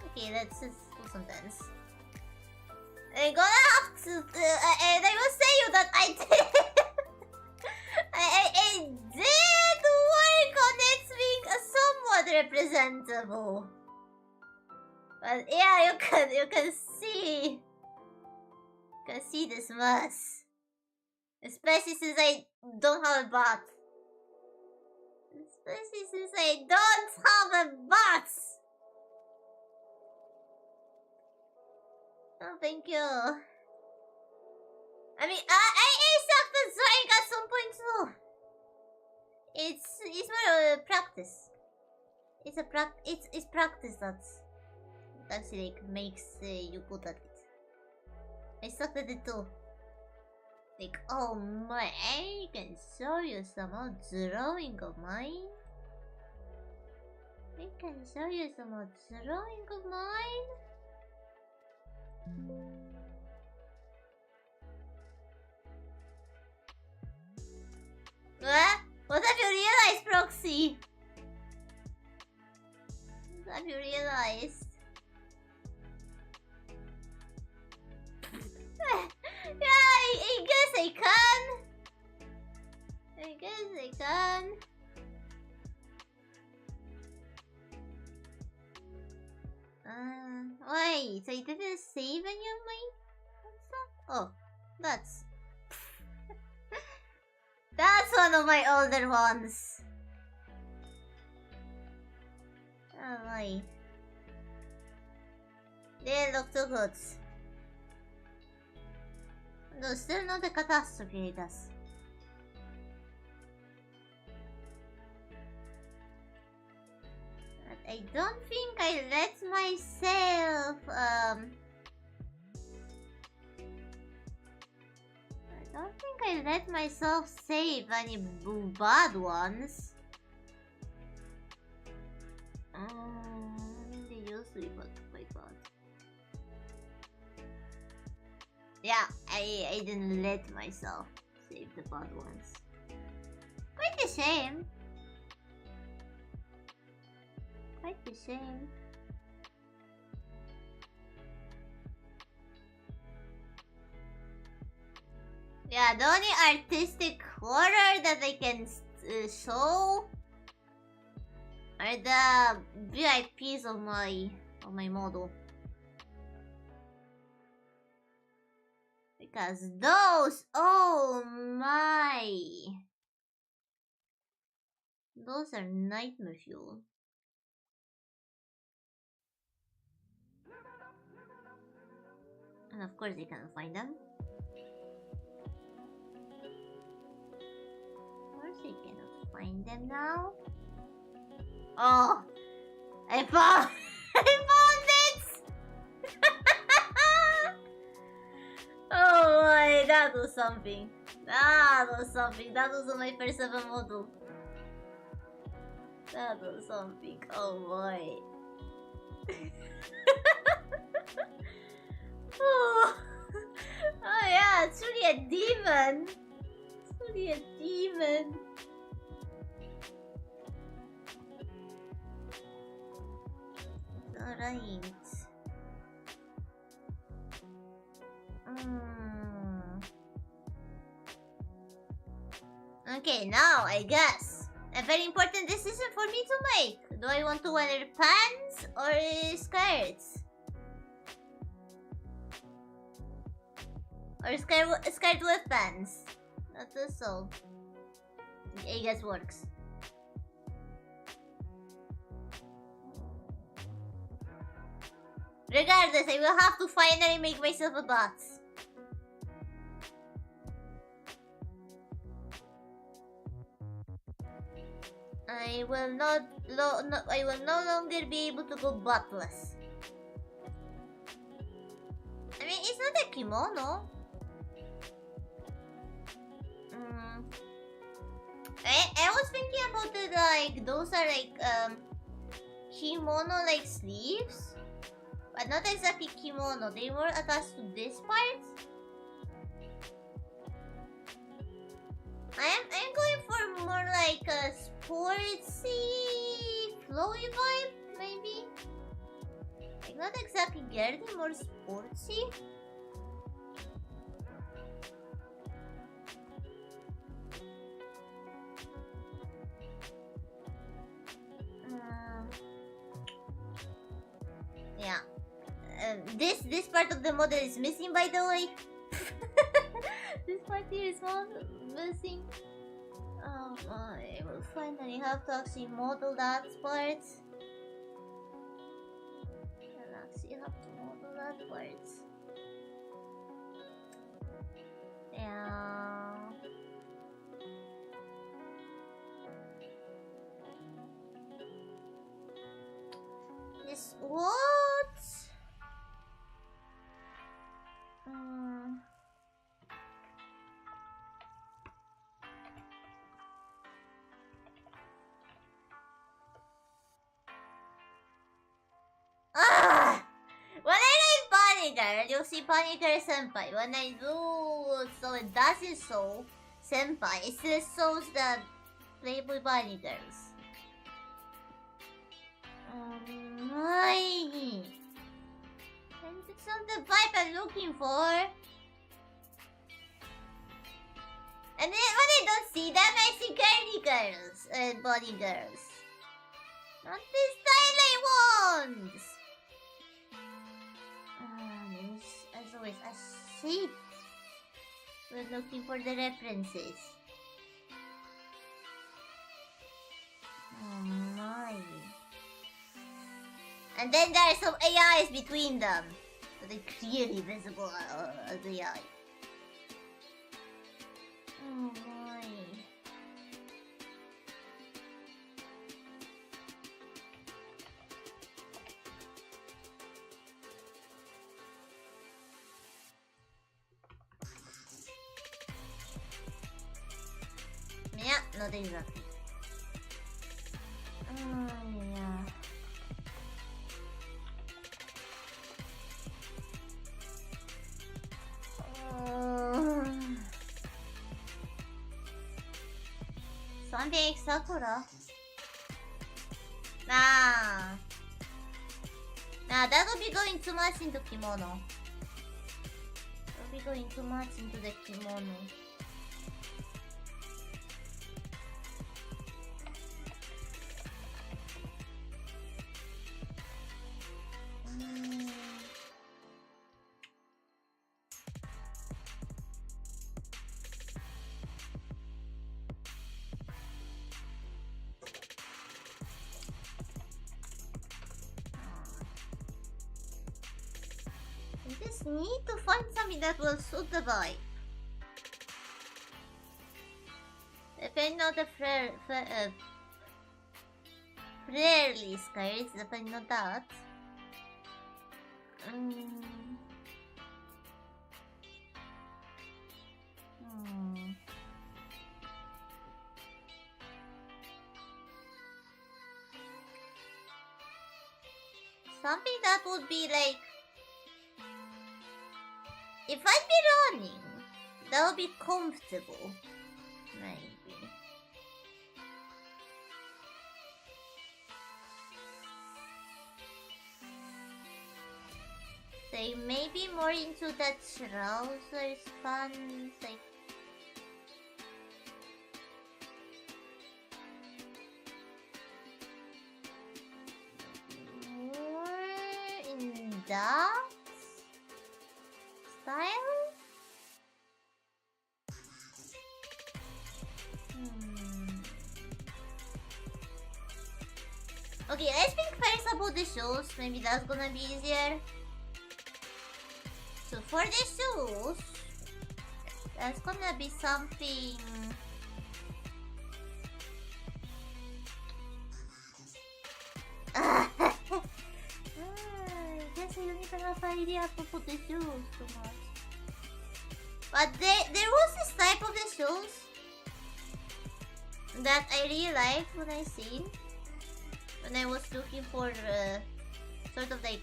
Okay, let's just do some dance. I'm gonna have to, and I will say you that I did, I did work on it being somewhat representable. But yeah, you can see this mess, especially since I don't have a butt. Especially since I don't have a butt. Oh, thank you. I mean, I sucked at drawing at some point too. It's more of a practice. It's practice that actually like, makes you good at it. I sucked at it too. Like, oh my, I can show you some more drawing of mine. I can show you some more drawing of mine. What? What have you realized, Proxy? What have you realized? Yeah, I guess I can. I guess I can. Wait, so you didn't save any of my stuff? Oh, that's... That's one of my older ones. Oh my. They look too good. No, still not a catastrophe, I guess. But I don't think I let myself, I don't think I let myself save any bad ones. They used to be quite bad. Yeah, I didn't let myself save the bad ones. Quite a shame. Quite a shame. Yeah, the only artistic horror that I can show are the VIPs of my model. Because those, oh my, those are nightmare fuel. And of course, you can't find them. Of course, I cannot find them now. Oh, I found, I found it! Oh my, that was something. That was something. That was my first ever model. That was something. Oh boy. Oh. Oh yeah, it's really a demon. It's really a demon. Alright. Okay, now I guess a very important decision for me to make. Do I want to wear pants or skirts? Or skirt with pants? That is so. I guess works. Regardless, I will have to finally make myself a butt. I will I will no longer be able to go buttless. it's not a kimono. I was thinking about it like those are like kimono like sleeves, but not exactly kimono. They were attached to this part. I'm going for more like a sportsy, flowy vibe, maybe. Like not exactly girly, more sportsy. Yeah. This part of the model is missing, by the way. This part here is not missing. I will finally have to actually model that part. I'll actually have to model that part. Yeah. This what? When I write Bunny Girl, you'll see Bunny Girl Senpai. When I do so it doesn't show Senpai, it still shows the Playboy Bunny Girls. My. And it's not the vibe I'm looking for. And then when I don't see them, I see girly girls and body girls. Not this style I want! As always, a sheet. We're looking for the references. Oh my. And then there are some AIs between them. So they're clearly visible as AI. Oh my. Yeah, not exactly. Oh yeah. Sunday Sakura. Nah, that would be going too much into kimono. That would be going too much into the kimono. I just need to find something that will suit the vibe. Depending on the fairly skirts, depending on that. Something that would be like, if I'd be running, that would be comfortable. Maybe. They may be more into the trousers pants, like. More in that style? Okay, let's think first about the shoes. Maybe that's gonna be easier. So for the shoes, that's gonna be something. I guess I don't even enough idea to put the shoes too much. But there was this type of the shoes that I really liked when I seen. When I was looking for sort of like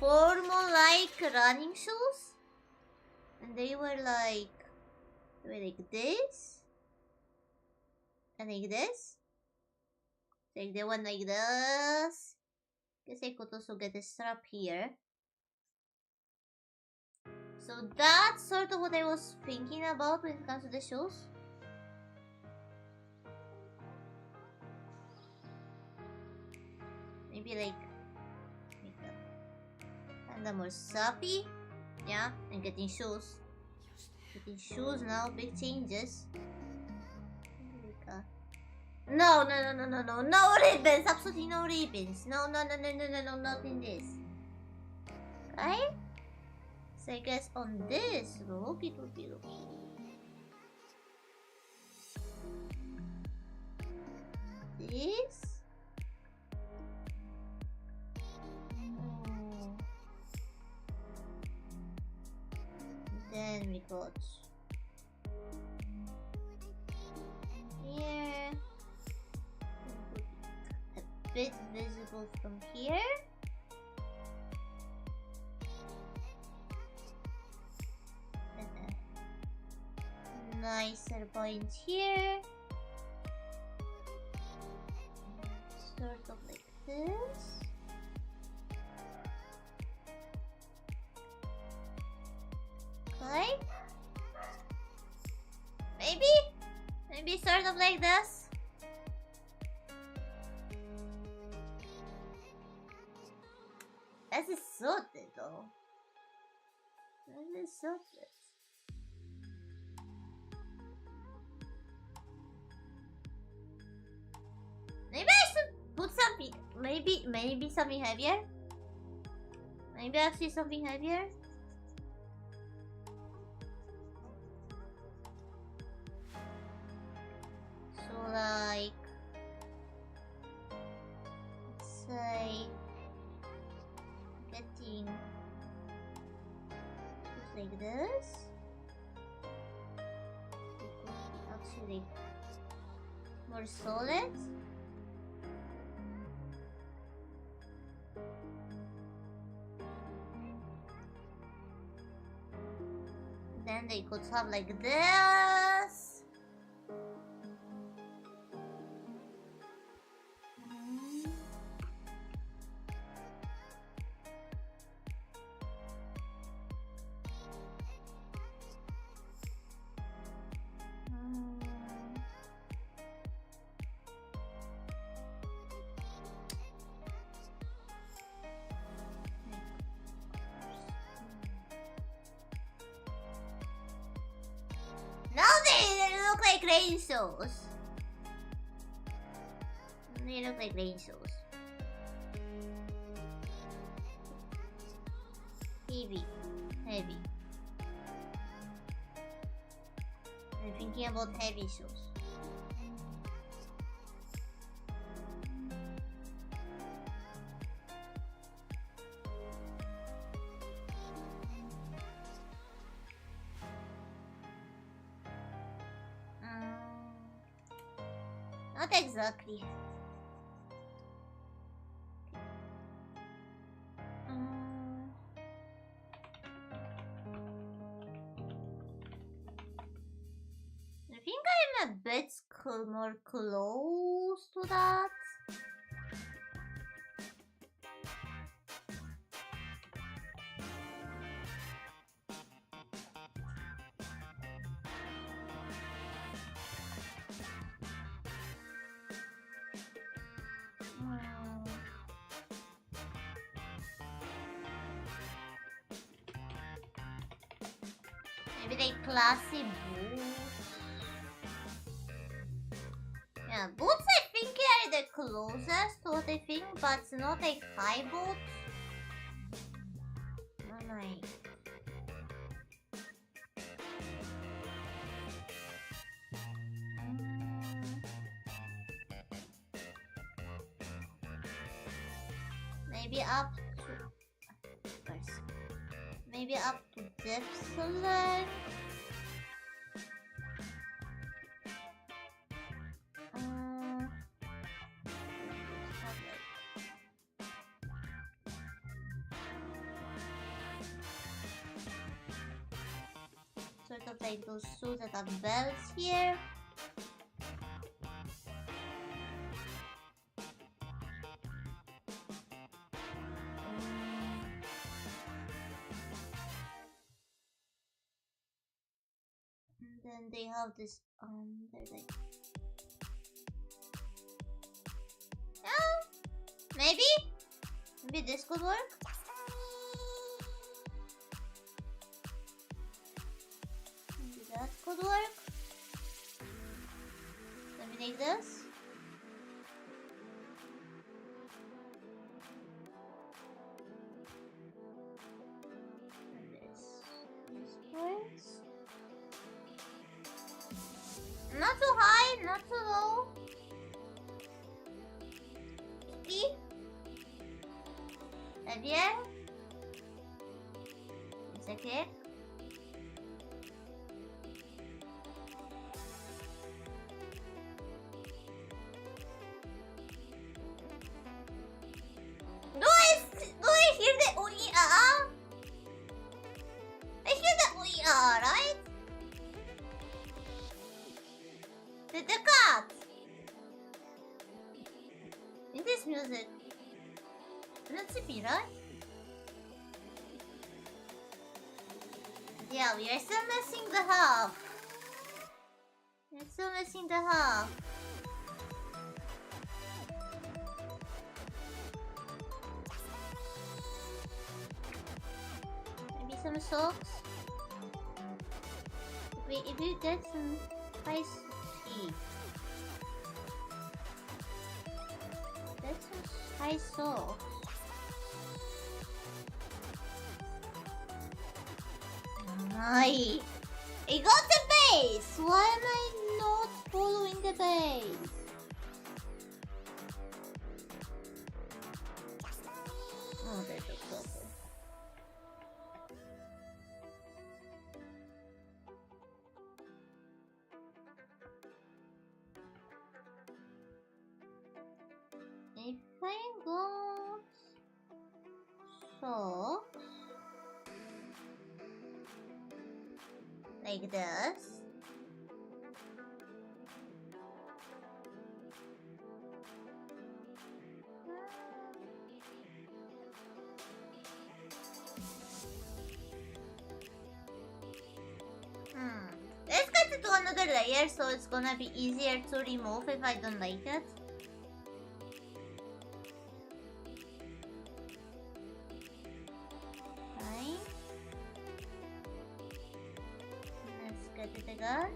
formal-like running shoes. And they were like this. And like this. Like the one like this. Guess I could also get a strap here. So that's sort of what I was thinking about when it comes to the shoes. Maybe like that. And the more soppy. Yeah, and getting shoes. Getting shoes now, big changes. No, no ribbons, absolutely no ribbons. No, not in this. Okay? So I guess on this, looky. This. Then we got here. A bit visible from here. And a nicer point here. Sort of like this. Okay. Maybe sort of like this. This is sorted though. This is sorted. Maybe I should put something. Maybe something heavier. Maybe actually something heavier. So like, let's say, getting just like this. Actually, more solid. Then they could have like this. Like rain shoes. They look like rain shoes. Heavy. I'm thinking about heavy shoes. Not exactly. I think I'm a bit more close to that. Maybe like classy boots. Yeah, boots I think are the closest to what I think, but not like high boots. Not like. Maybe up to maybe up to depth select. Sort of like those shoes that have belts here. And then they have this they're like, oh, maybe this could work. Maybe that could work. Let me take this. And this works. Not too high, not too low. Sticky. Heavier. It's okay. Do I hear the ooey-ah? I hear the ooey-ah, right? The cat! In this music. Let's see, right? Yeah, we are still missing the half. We're still missing the half. Maybe some socks. If we get some spice tea. Get some spice socks. I got the base! Why am I not following the base? Oh, there's a purple. If I go so like this. Let's get it to another layer so it's gonna be easier to remove if I don't like it. Fine. Let's get it again.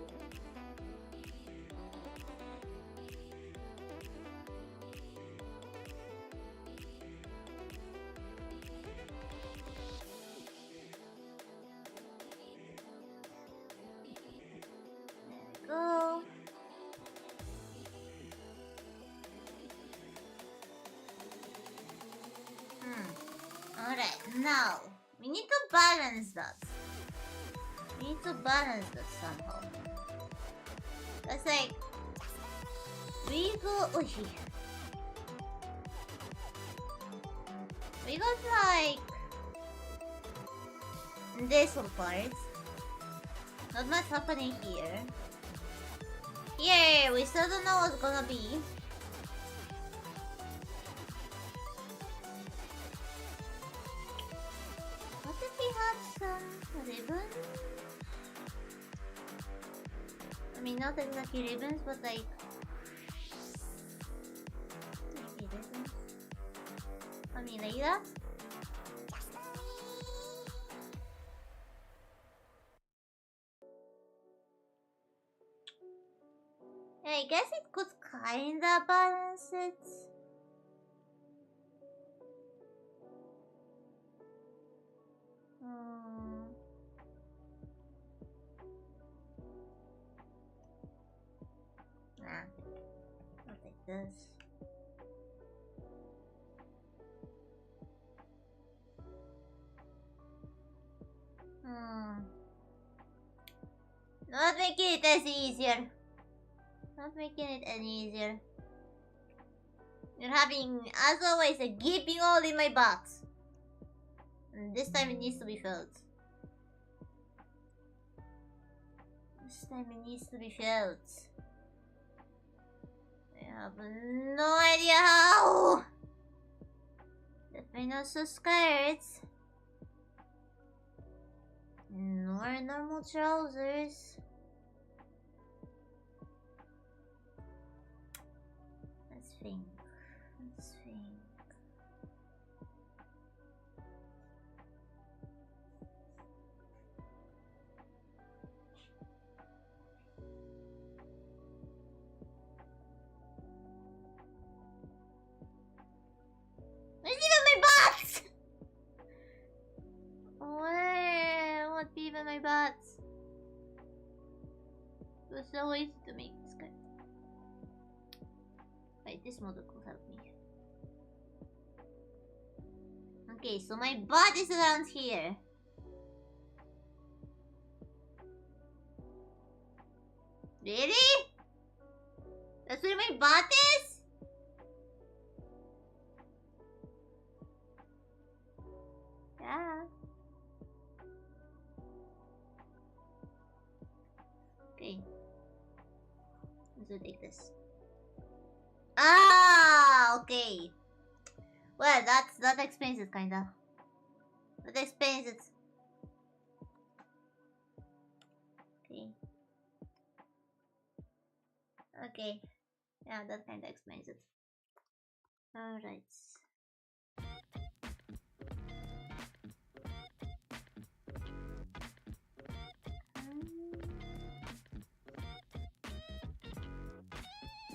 Go. Alright, now we need to balance that. We need to balance that somehow. That's like we go. Oh, we got like this whole part. Not much happening here. Here, we still don't know what's gonna be. What if we had some ribbons? I mean, not exactly ribbons, but like maybe ribbons. I mean, like that. I guess it could kinda balance it. Nah, not like this. Hmm. Not making it as easier. Not making it any easier. You're having, as always, a gaping hole in my box. And this time it needs to be filled. This time it needs to be filled. I have no idea how! Definitely not so skirts. Nor normal trousers. Let's think. Let's think. Where's even my box? Where? What even my box? It was so easy to make this guy. Wait, this model could help me. Okay, so my butt is around here. Really? That's where my butt is? Yeah. Okay. Let's take this. Ah, okay. Well, that explains it, kinda. That explains it. Okay. Okay. Yeah, that kinda explains it. Alright.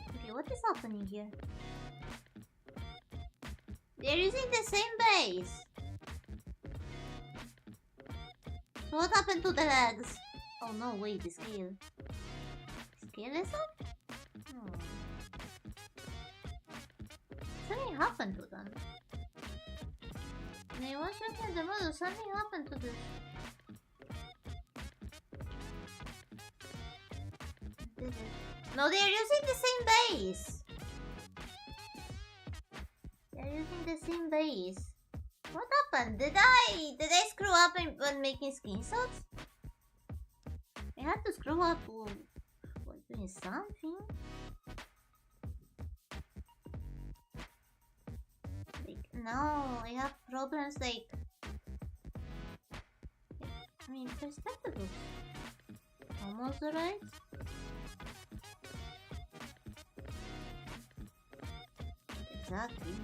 Okay, what is happening here? They're using the same base. So what happened to the legs? Oh no, wait, the scale. Scale is up? Oh. Something happened to them. When I was looking at the model, something happened to this. No, they're using the same base. They're using the same base. What happened? Did I screw up when making screenshots? I had to screw up while doing something. Like, no, I have problems like I mean, perspective looks almost right. Exactly.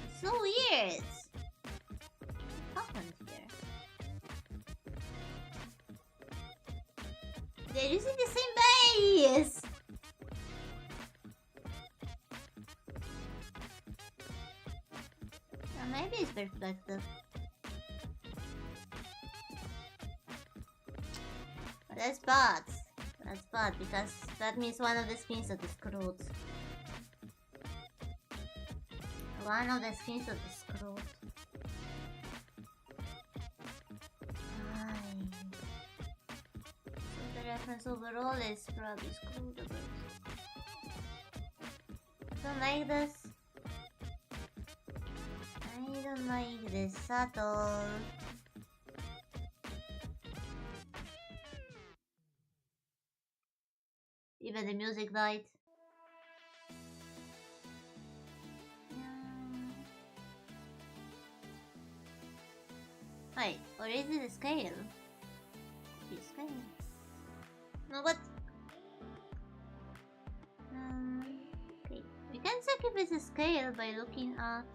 It's so weird. What happened here? They're using the same base! Maybe it's perspective. But that's bad. That's bad because that means one of the skins that is screwed. One of the skins that is screwed. So the reference overall is probably screwed a bit. I don't like this. I don't like this at all. Even the music died. Wait, or is it a scale? Could be a scale. No, but... okay, we can check if it's a scale by looking at...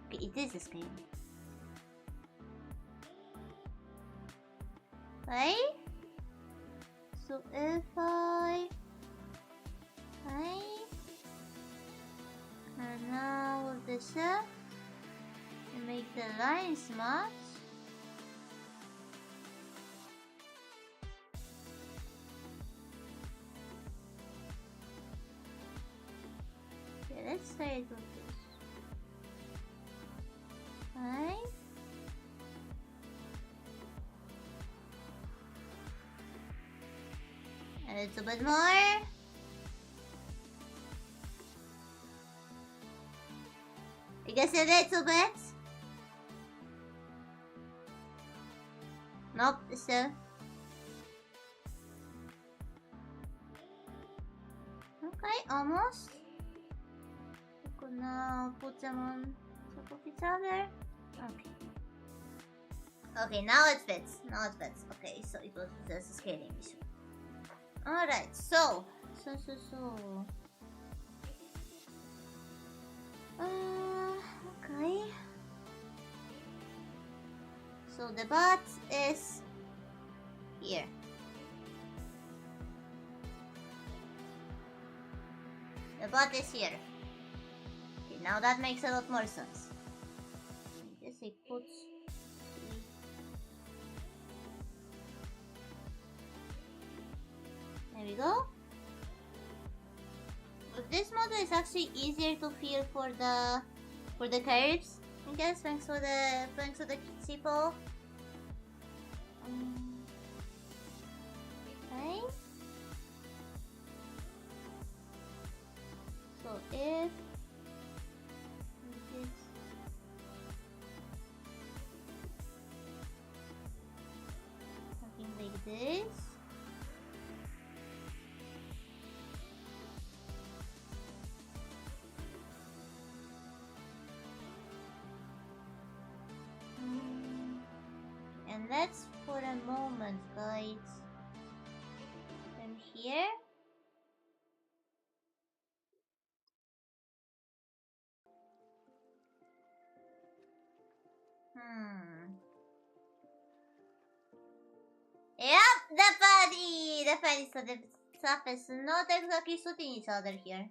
Okay, it is a scale. Right? So if I and now with the shaft and make the lines match. Okay, let's try it with this. Right? A little bit more. I guess a little bit. Nope, still. Okay, almost. We could now put them on top of each other. Okay. Okay, now it fits. Now it fits. Okay, so it was just a scaling issue. Alright, so. Okay. So the butt is here. The butt is here. Okay, now that makes a lot more sense. I guess it puts. There we go. With this model, it's actually easier to feel for the curves. I guess thanks to the Sipo. Okay. So if this something like this. And let's for a moment, guys. From here. Yep, the funny. So the stuff is not exactly suiting each other here.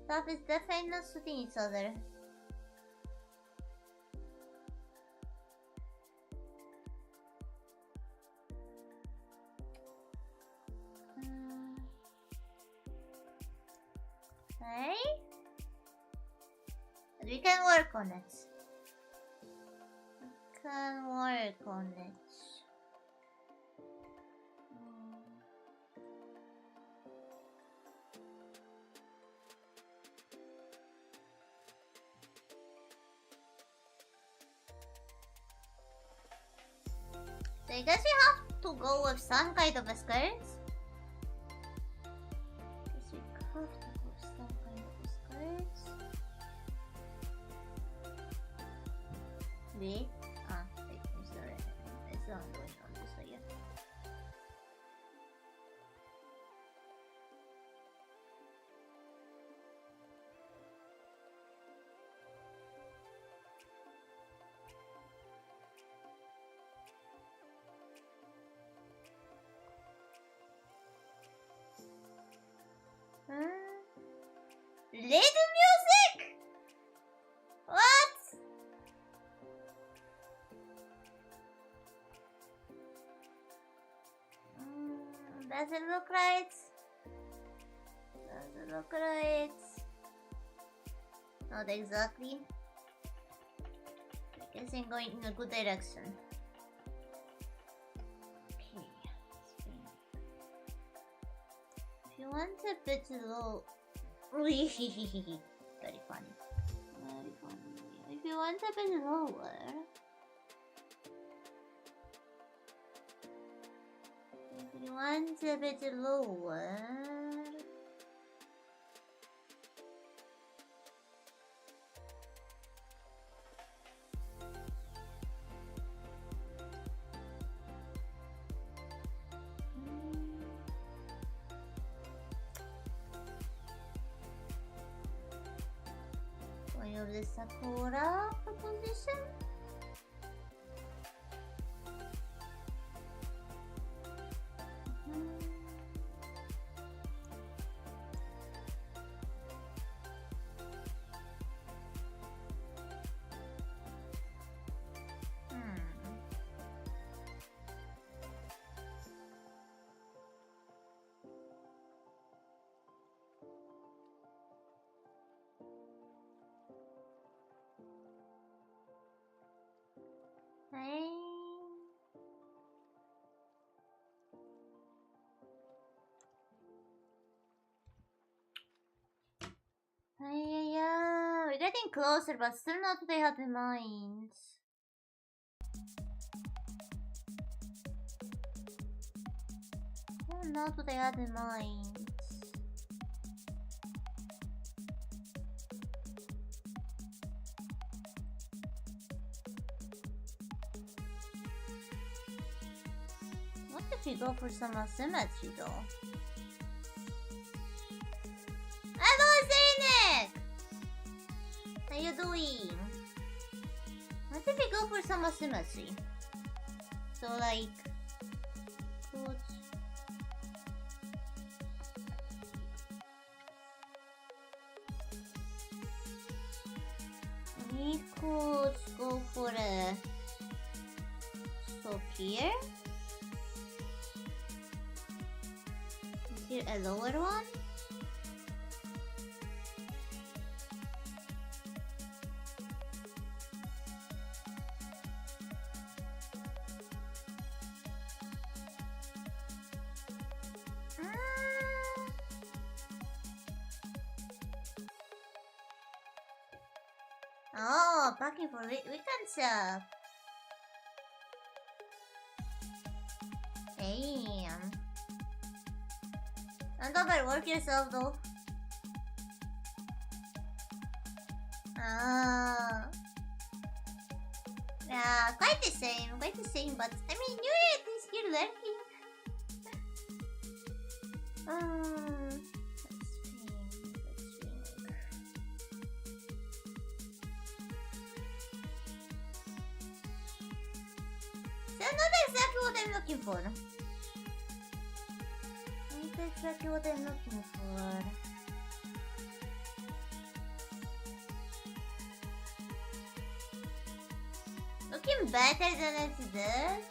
Stuff is definitely not suiting each other. Okay. But we can work on it. So I guess we have to go with some kind of a skirt. Wait. Wait, I'm sorry. It's not going on this way yet. Lady music? What? Doesn't look right. Doesn't look right. Not exactly. I guess I'm going in a good direction. Okay. If you want a bit low. Very funny. Very funny. If you want a bit lower. If you want a bit lower. Going over the Sakura position. Yeah, we're getting closer, but still not they have in mind. Still not what they had in mind. What if we go for some asymmetry though? Hello, Zaynek! How you doing? What if we go for some asymmetry? So like, put we could go for a stop here. Is here a lower one? Oh, packing for weekend shop. Damn. Don't overwork yourself though. Ah. Yeah, quite the same, but I mean, you're at least here lurking. Let's think. That's not exactly what I'm looking for. Not exactly what I'm looking for. Looking better than it does.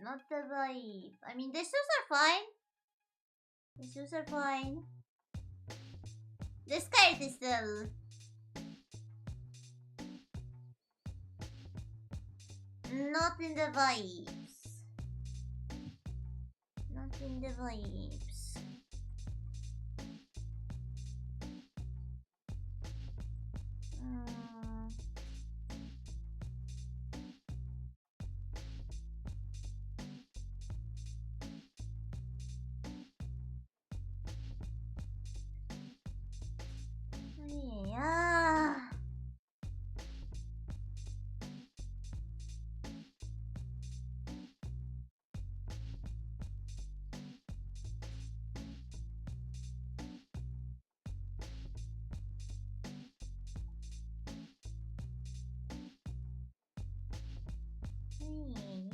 Not the vibe. I mean, the shoes are fine. The shoes are fine. The skirt is still not in the vibes. Not in the vibes. Yeah.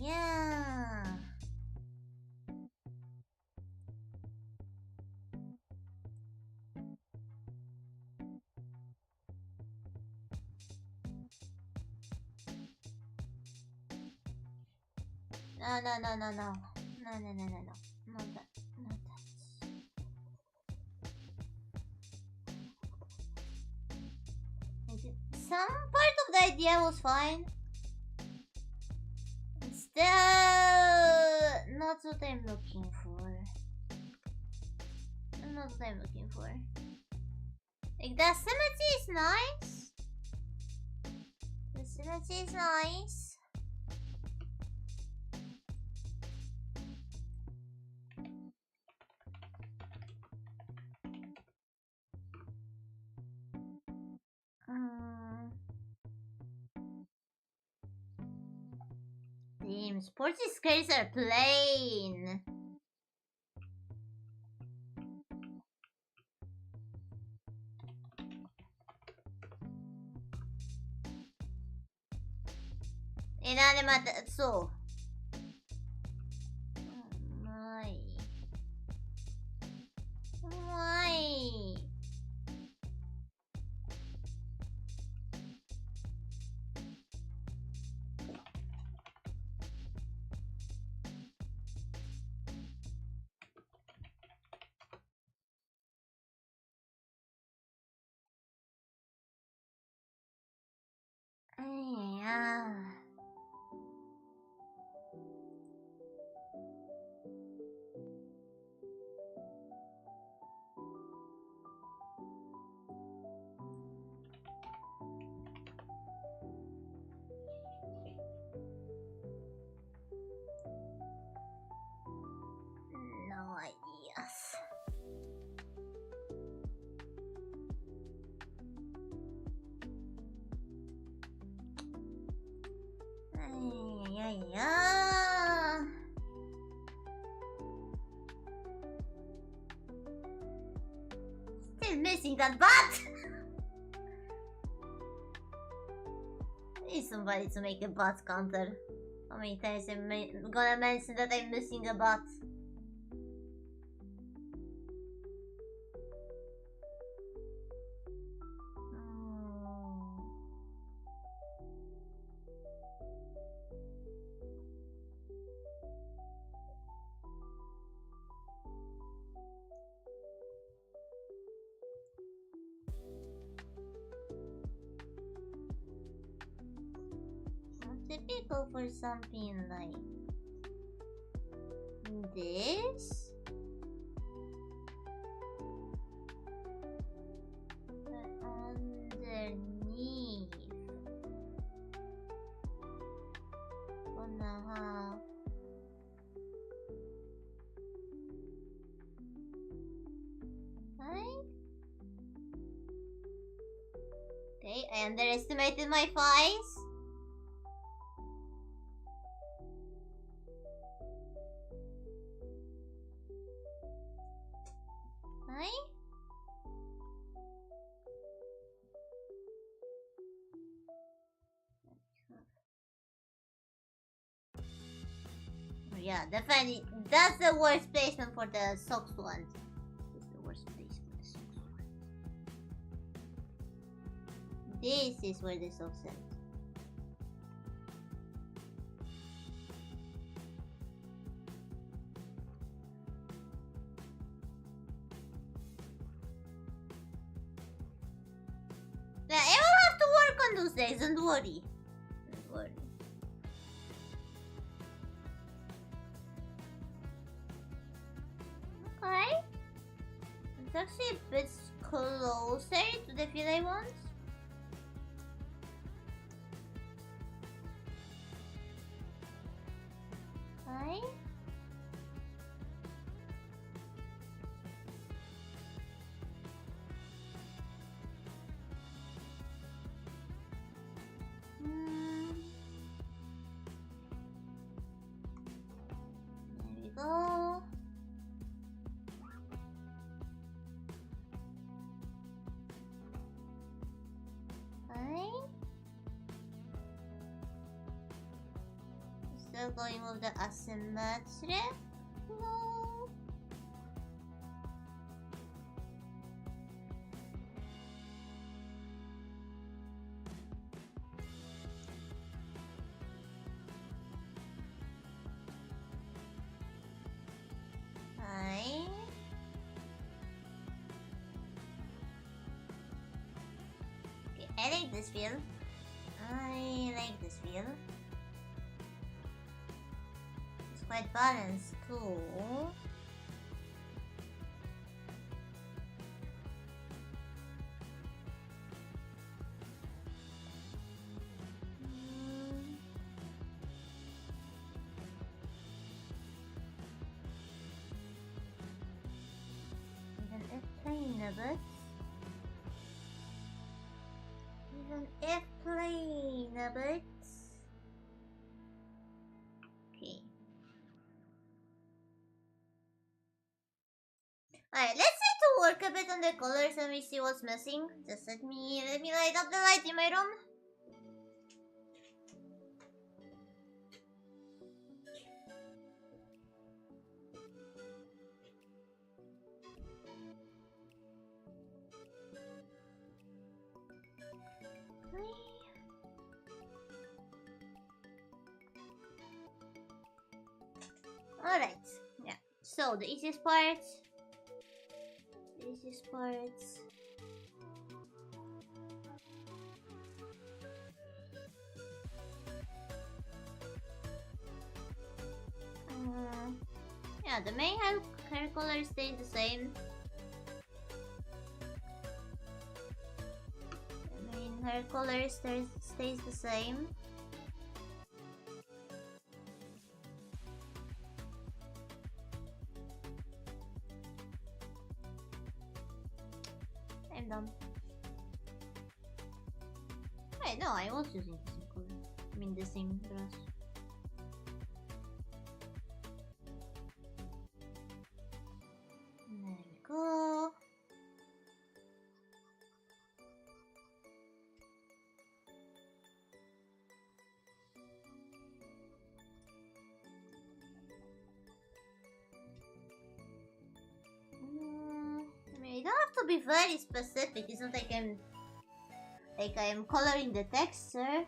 Yeah. No. No. Not that. Some part of the idea was fine. Still not what I'm looking for. Not what I'm looking for. Like, the symmetry is nice. The symmetry is nice. Damn, sporty skirts are plain. Inanimate, so. Oh my. Why? Yeah. No ideas. Yeah. Still missing that bot. I need somebody to make a bot counter. How many times I'm gonna mention that I'm missing a bot? Maybe go for something like this. But underneath, gonna have right? Okay, I underestimated my thighs. Yeah, definitely. That's the worst placement for the socks one. That's the worst place for the socks one. This is where the socks end. Yeah, I will have to work on those days, don't worry. Don't worry. Okay. It's actually a bit closer to the fillet ones. Okay. There we go. Okay. Still going with the asymmetry. No. Okay. Okay, I like this feel. I like this feel. It's quite balanced too. Even if playing a bit. Even if playing a bit. Okay. Alright, let's try to work a bit on the colors and we see what's missing. Just let me light up the light in my room. Alright, yeah. So the easiest part. Yeah, the main hair color stays the same. The main hair color stays the same. I'm done. Wait, no, I was using the same color. I mean the same brush. There we go. I mean, you don't have to be very specific. It's not like I'm coloring the texture.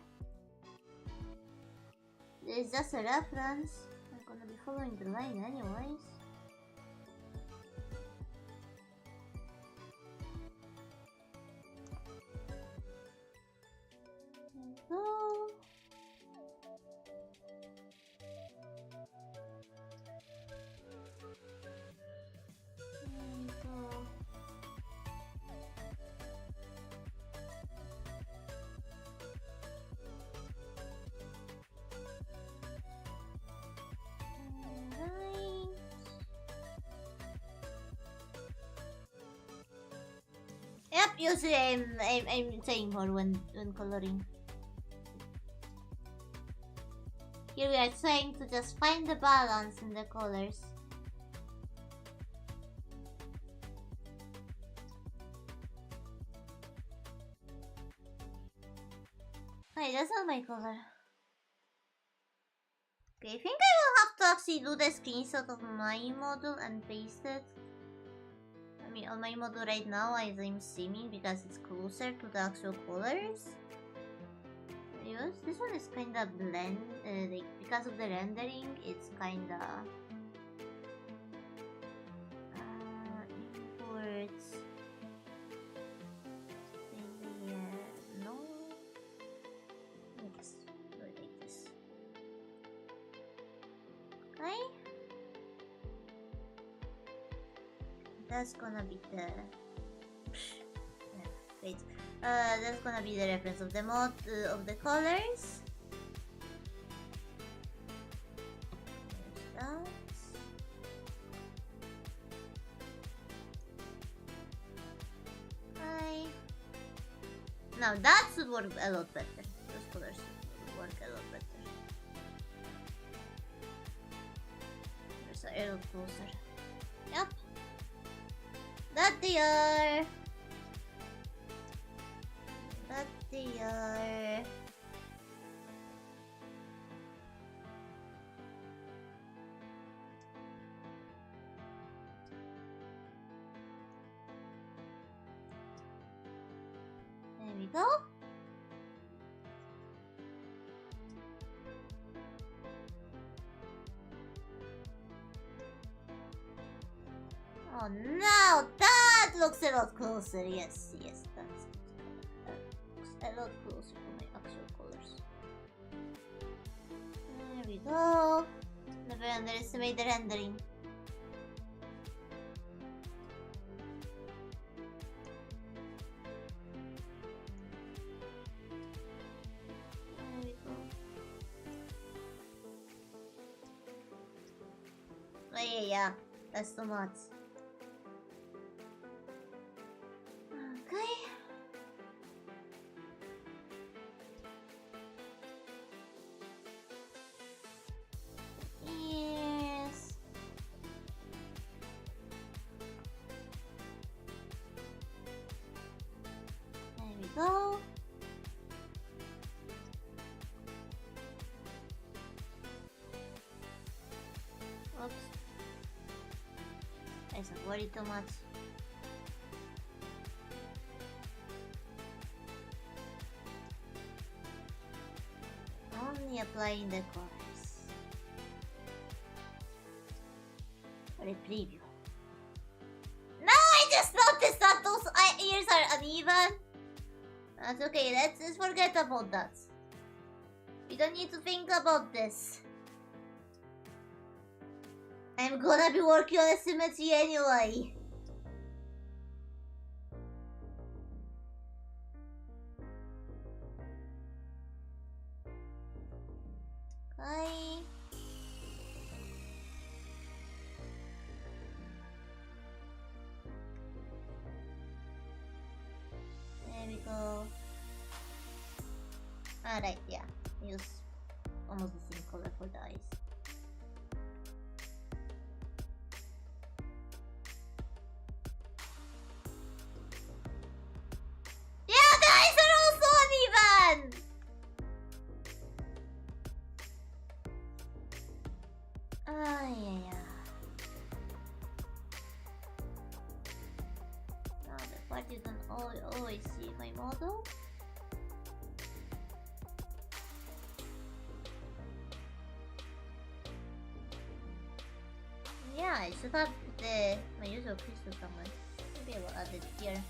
It's just a reference. I'm gonna be following the line anyways. There we go. There we go. Alright. Yep, usually I'm saying more when coloring. Here we are trying to just find the balance in the colors. Wait, that's not my color. Okay, I think I will have to actually do the screenshot of my model and paste it. I mean, on my model right now as I'm streaming because it's closer to the actual colors. Yes, this one is kinda blend, like because of the rendering, it's kinda imports. No, yes, like this. Okay, that's gonna be the. Wait. That's gonna be the reference of the mod of the colors. There's that. Okay. Now that should work a lot better. Those colors should work a lot better. There's a lot closer. Yep. That they are. That they are. There we go. Oh, now that looks a lot closer. Yes, yes, that's a lot closer to my actual colors. There we go. Never underestimate the rendering. There we go. Oh yeah, that's too much. Okay. Yes. There we go. Oops. I don't worry too much. Only applying the colors. For a preview. No, I just noticed that those ears are uneven. That's okay, let's just forget about that. We don't need to think about this. I'm gonna be working on a symmetry anyway. Okay. There we go. Alright, yeah. Use almost the same color for the eyes. Yeah, the eyes are also uneven! Yeah. Now the part you don't always see my model. Yeah, I should have my usual crystal somewhere. Maybe I will add it here.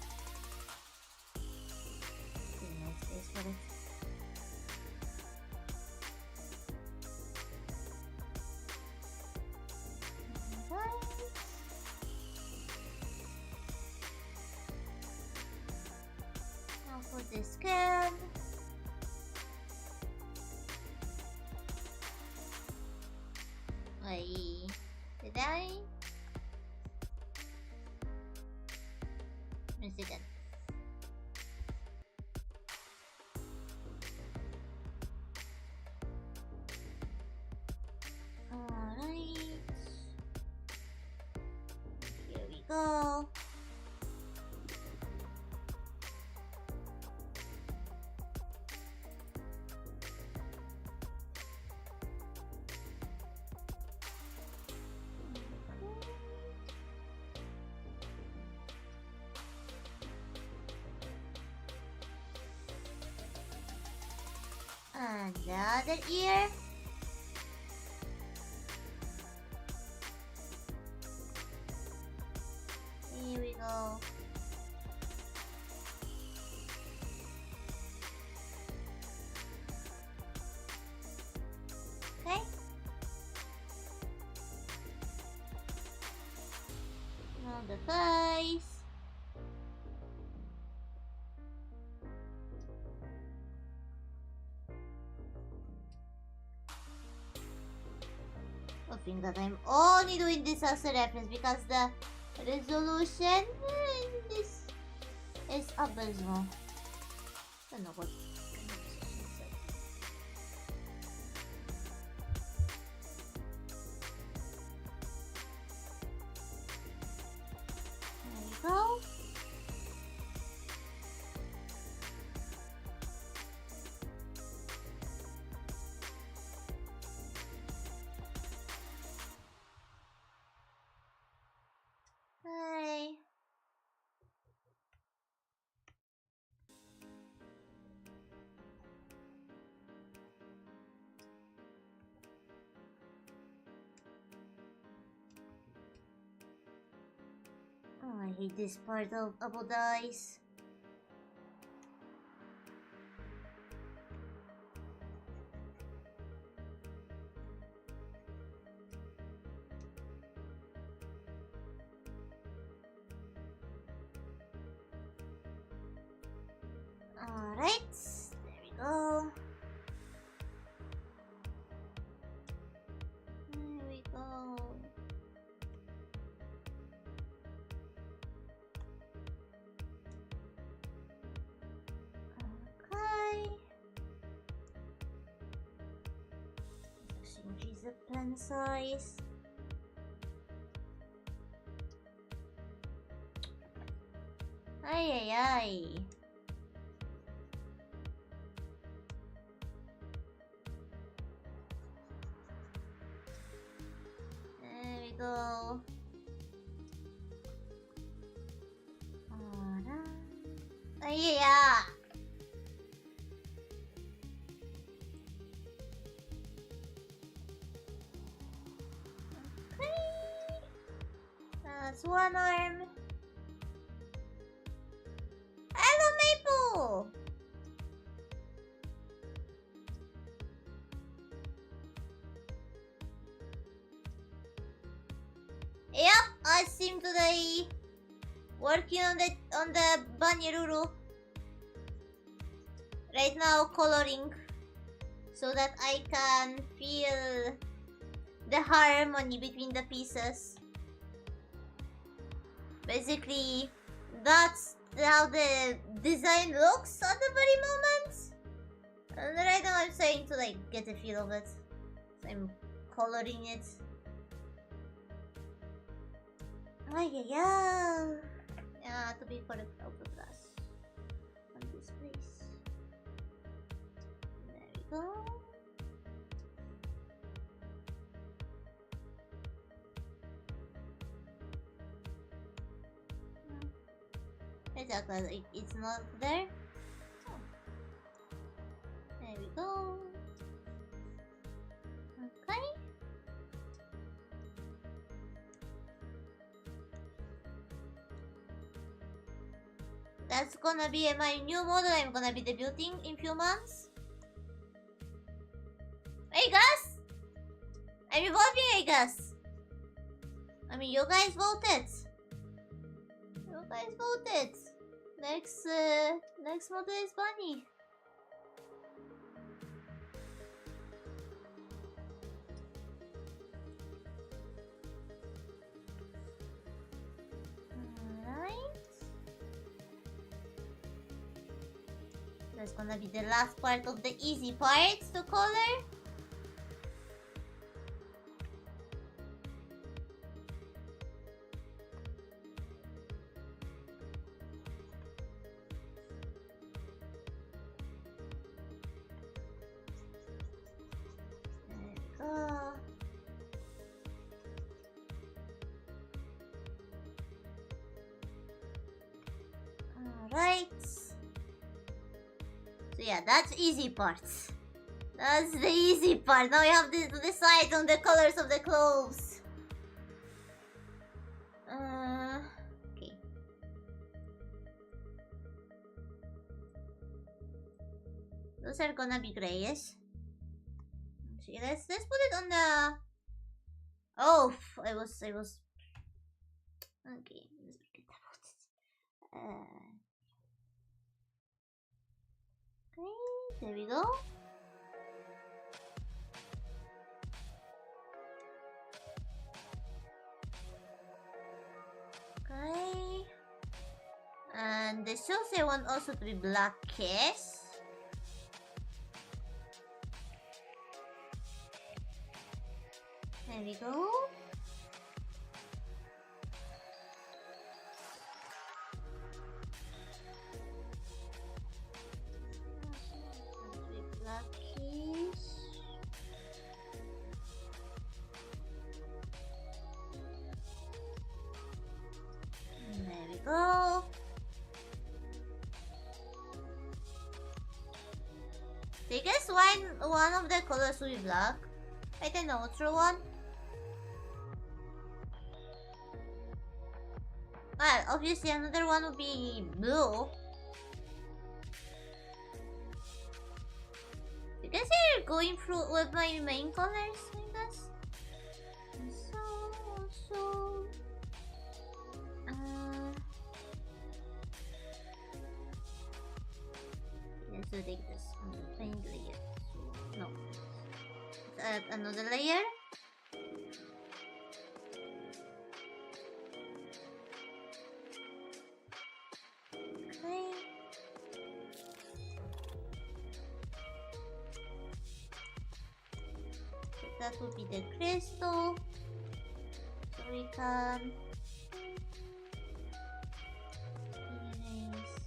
Nice space for it. Now for this scan. Did I? One second. Alright. Here we go. And the other ear. Here we go. Okay. Now the thighs. I think that I'm only doing this as a reference because the resolution in this is abysmal. I don't know what kind of resolution is it. There we go. Hi. Oh, I hate this part of about the eyes. Alright, there we go. There we go. Okay. Change the pen size. Ay. There we go. Ay. Okay. That's one arm. Hello, Maple! I seem today working on the bunny Rurue. Right now coloring so that I can feel the harmony between the pieces. Basically, that's how the design looks at the very moment. And right now I'm trying to like get a feel of it. So I'm coloring it. Ay, ay, ay. Yeah, to be for the glass on this place. There we go. It's not there. Oh. There we go. Okay. That's gonna be my new model I'm gonna be debuting in few months. Hey guys! I'm evolving, I guess. I mean, you guys voted. You guys voted. Next model is Bunny. Alright. That's gonna be the last part of the easy parts to color. Alright. So yeah, that's easy part. That's the easy part. Now you have to decide on the colors of the clothes. Okay. Those are gonna be grayish. See, let's put it on the. Oh, I was. Okay, let's forget about it. Okay, there we go. Okay. And the shoes I want also to be blackish. There we go. Blackish. There we go. I guess one of the colors will be black. I don't know, neutral one. Well, obviously another one would be blue. You guys are going through with my main colors, I guess. So let's do take this on the paint layer. No. Let's add another layer. Okay. So that would be the crystal. So we can erase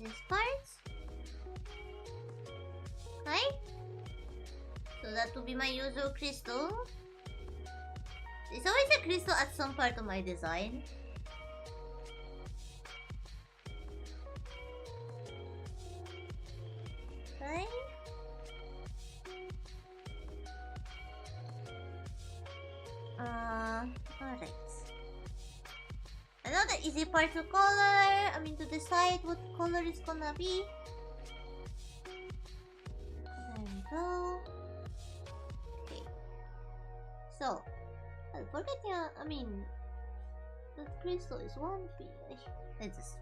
this part. Okay. So that would be my usual crystal. There's always a crystal at some part of my design. Okay. Alright. Another easy part to color. I mean to decide what color it's gonna be. There we go. Okay. So Forget I mean, that crystal is one thing. Let's just...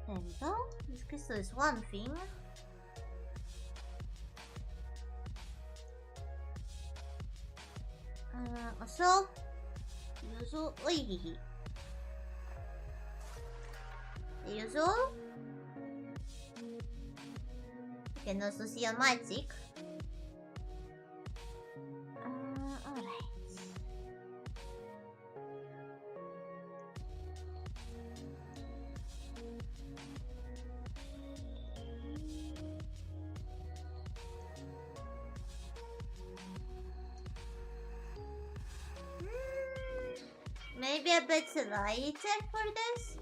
There we go. This crystal is one thing. Also, usual. Oihihi. The usual. You can also see on my cheek. Alright. Maybe a bit lighter for this.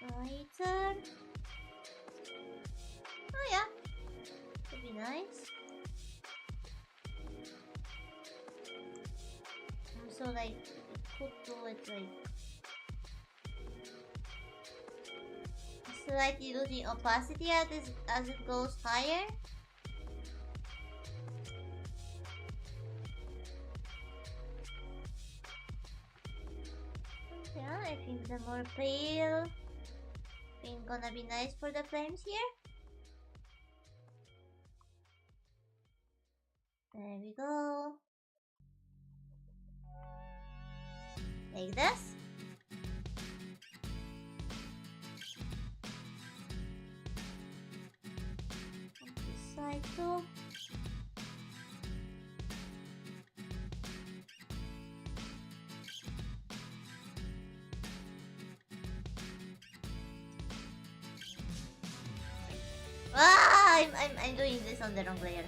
Lighter. Oh yeah, could be nice. So like, could do it like slightly losing opacity as it goes higher. Yeah, I think the more pale pink gonna be nice for the flames here. There we go. Like this. On this side too. Ah, I'm doing this on the wrong layer.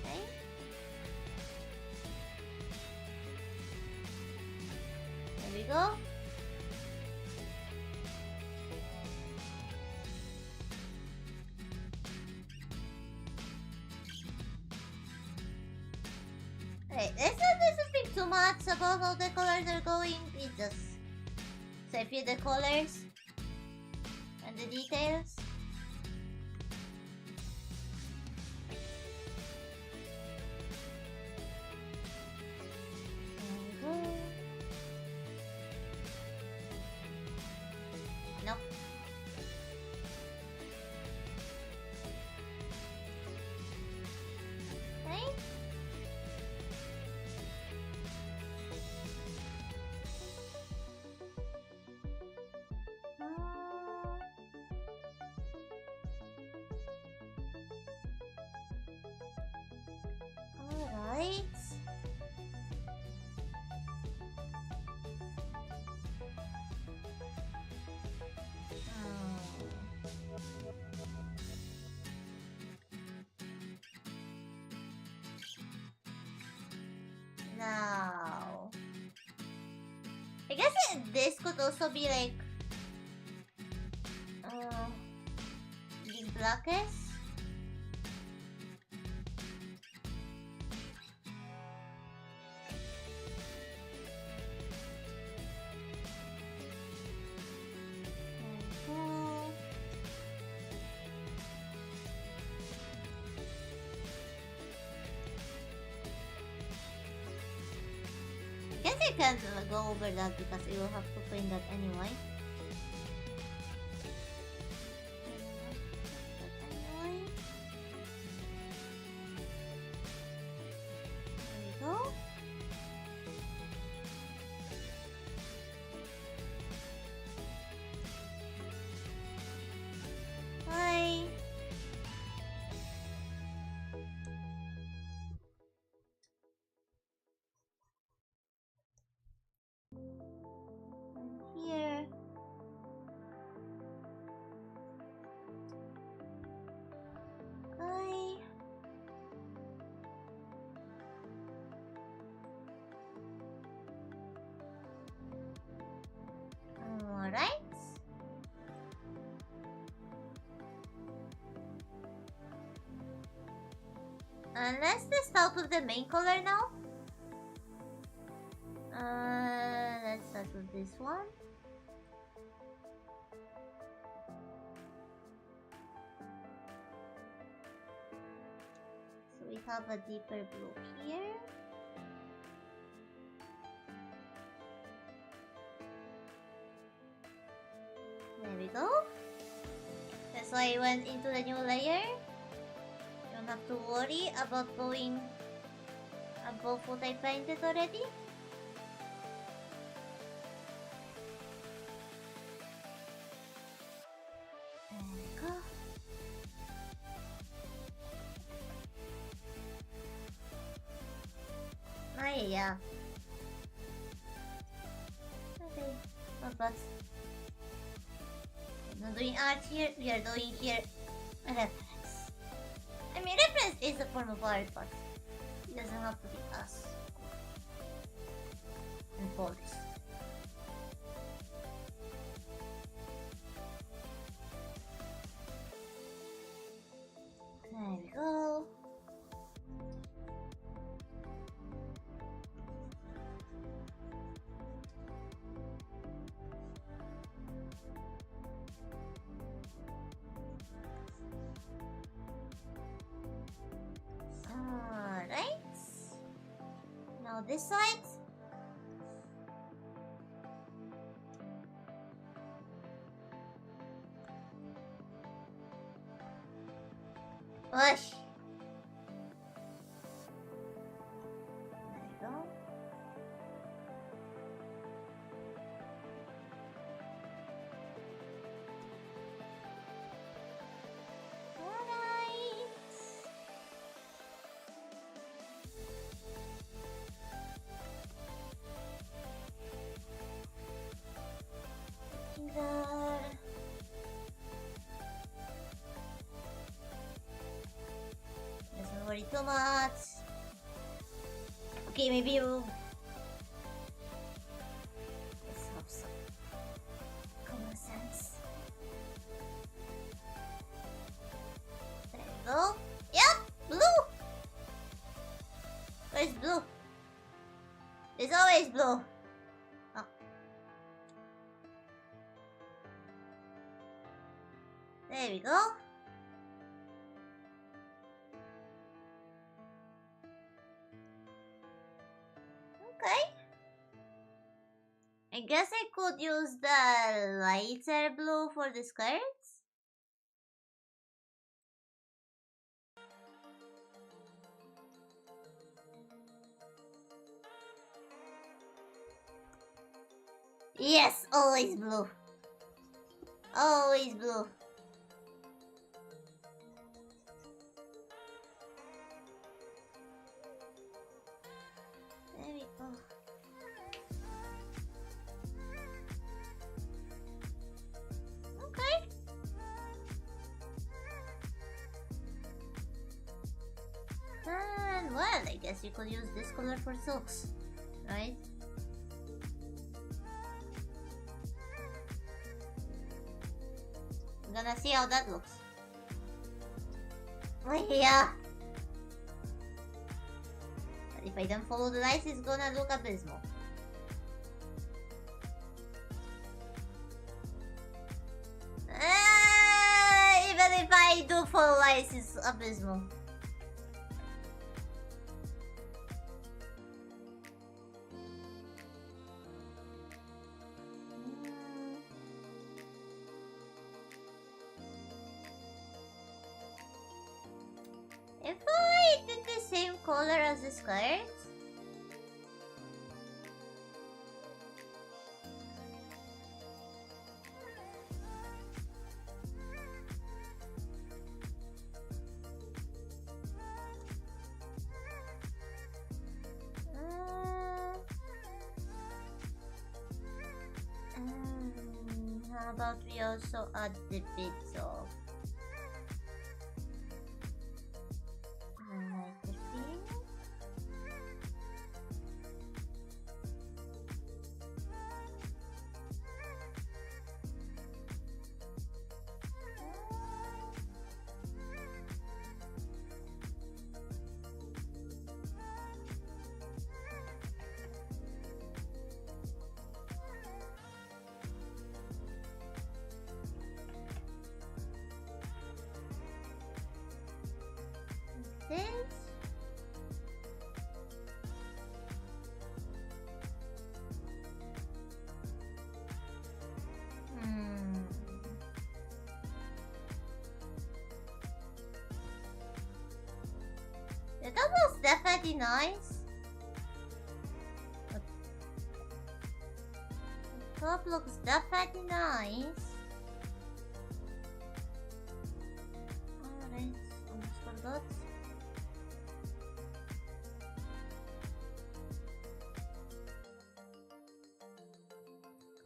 Okay. There we go. Alright, let's not think too much about how the colors are going. We just separate the colors and the details. There we go. Nope. Okay. Alright. Now, I guess this could also be like these blackest. I guess I can't go over that because I will have to print that anyway. There we go. Hi. Here. Hi. Alright. Let's test out with the main color now. this one. So we have a deeper blue here. There we go. That's why I went into the new layer. You don't have to worry about going above what I painted already. There we go. Yeah. Okay, not bad. We're not doing art here, we are doing here a reference. I mean, reference is a form of art, but it doesn't have to be us. And polished. There we go. Alright. Now this side. Push. There we go. Alright. There. Doesn't worry too much. Okay, maybe you. Let's have some common sense. There we go. Yep, blue. Where's blue? There's always blue. Oh. There we go. Okay. I guess I could use the lighter blue for the skirts. Yes, always blue. Always blue. There we go. Okay. And well, I guess you could use this color for socks, right? I'm gonna see how that looks. Yeah. But if I don't follow the lights, it's gonna look abysmal. Even if I do follow lights, it's abysmal. If I did the same color as the skirts, how about we also add the bits of lighter pink? this? The top looks definitely nice. The top looks definitely nice. Alright, almost forgot.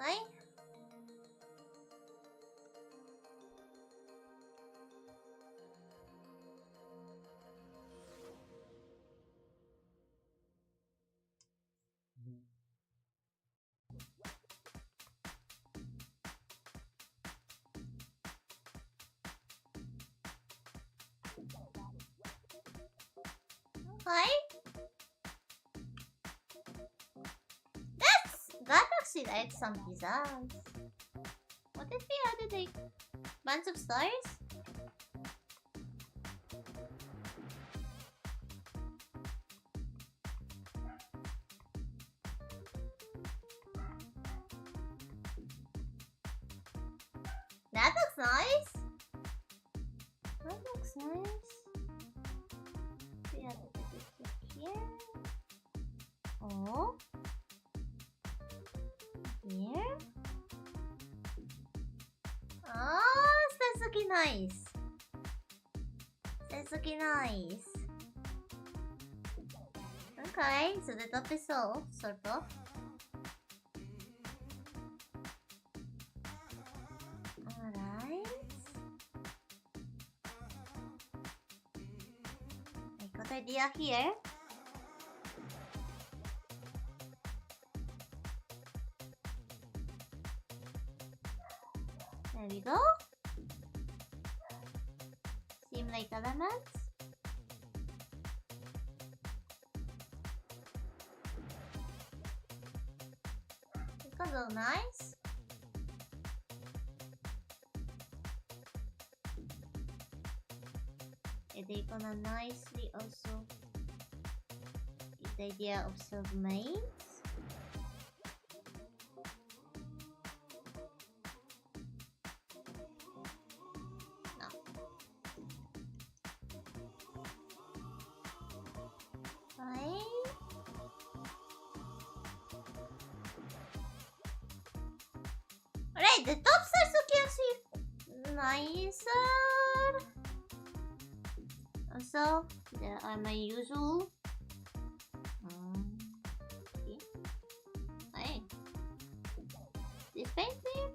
Okay. Okay. That actually likes some designs. What if we added like bunch of stars? That looks nice. That looks nice. We added it here. Oh. Here. Oh, that's looking nice. That's looking nice. Okay, so the top is all, sort of. Alright. I got idea here. There we go. Seem like elements. It could look nice. And they're gonna nicely also get the idea of submarines. Alright, the tops are looking actually nicer. Also, there are my usual. Okay. Hey. This paint here?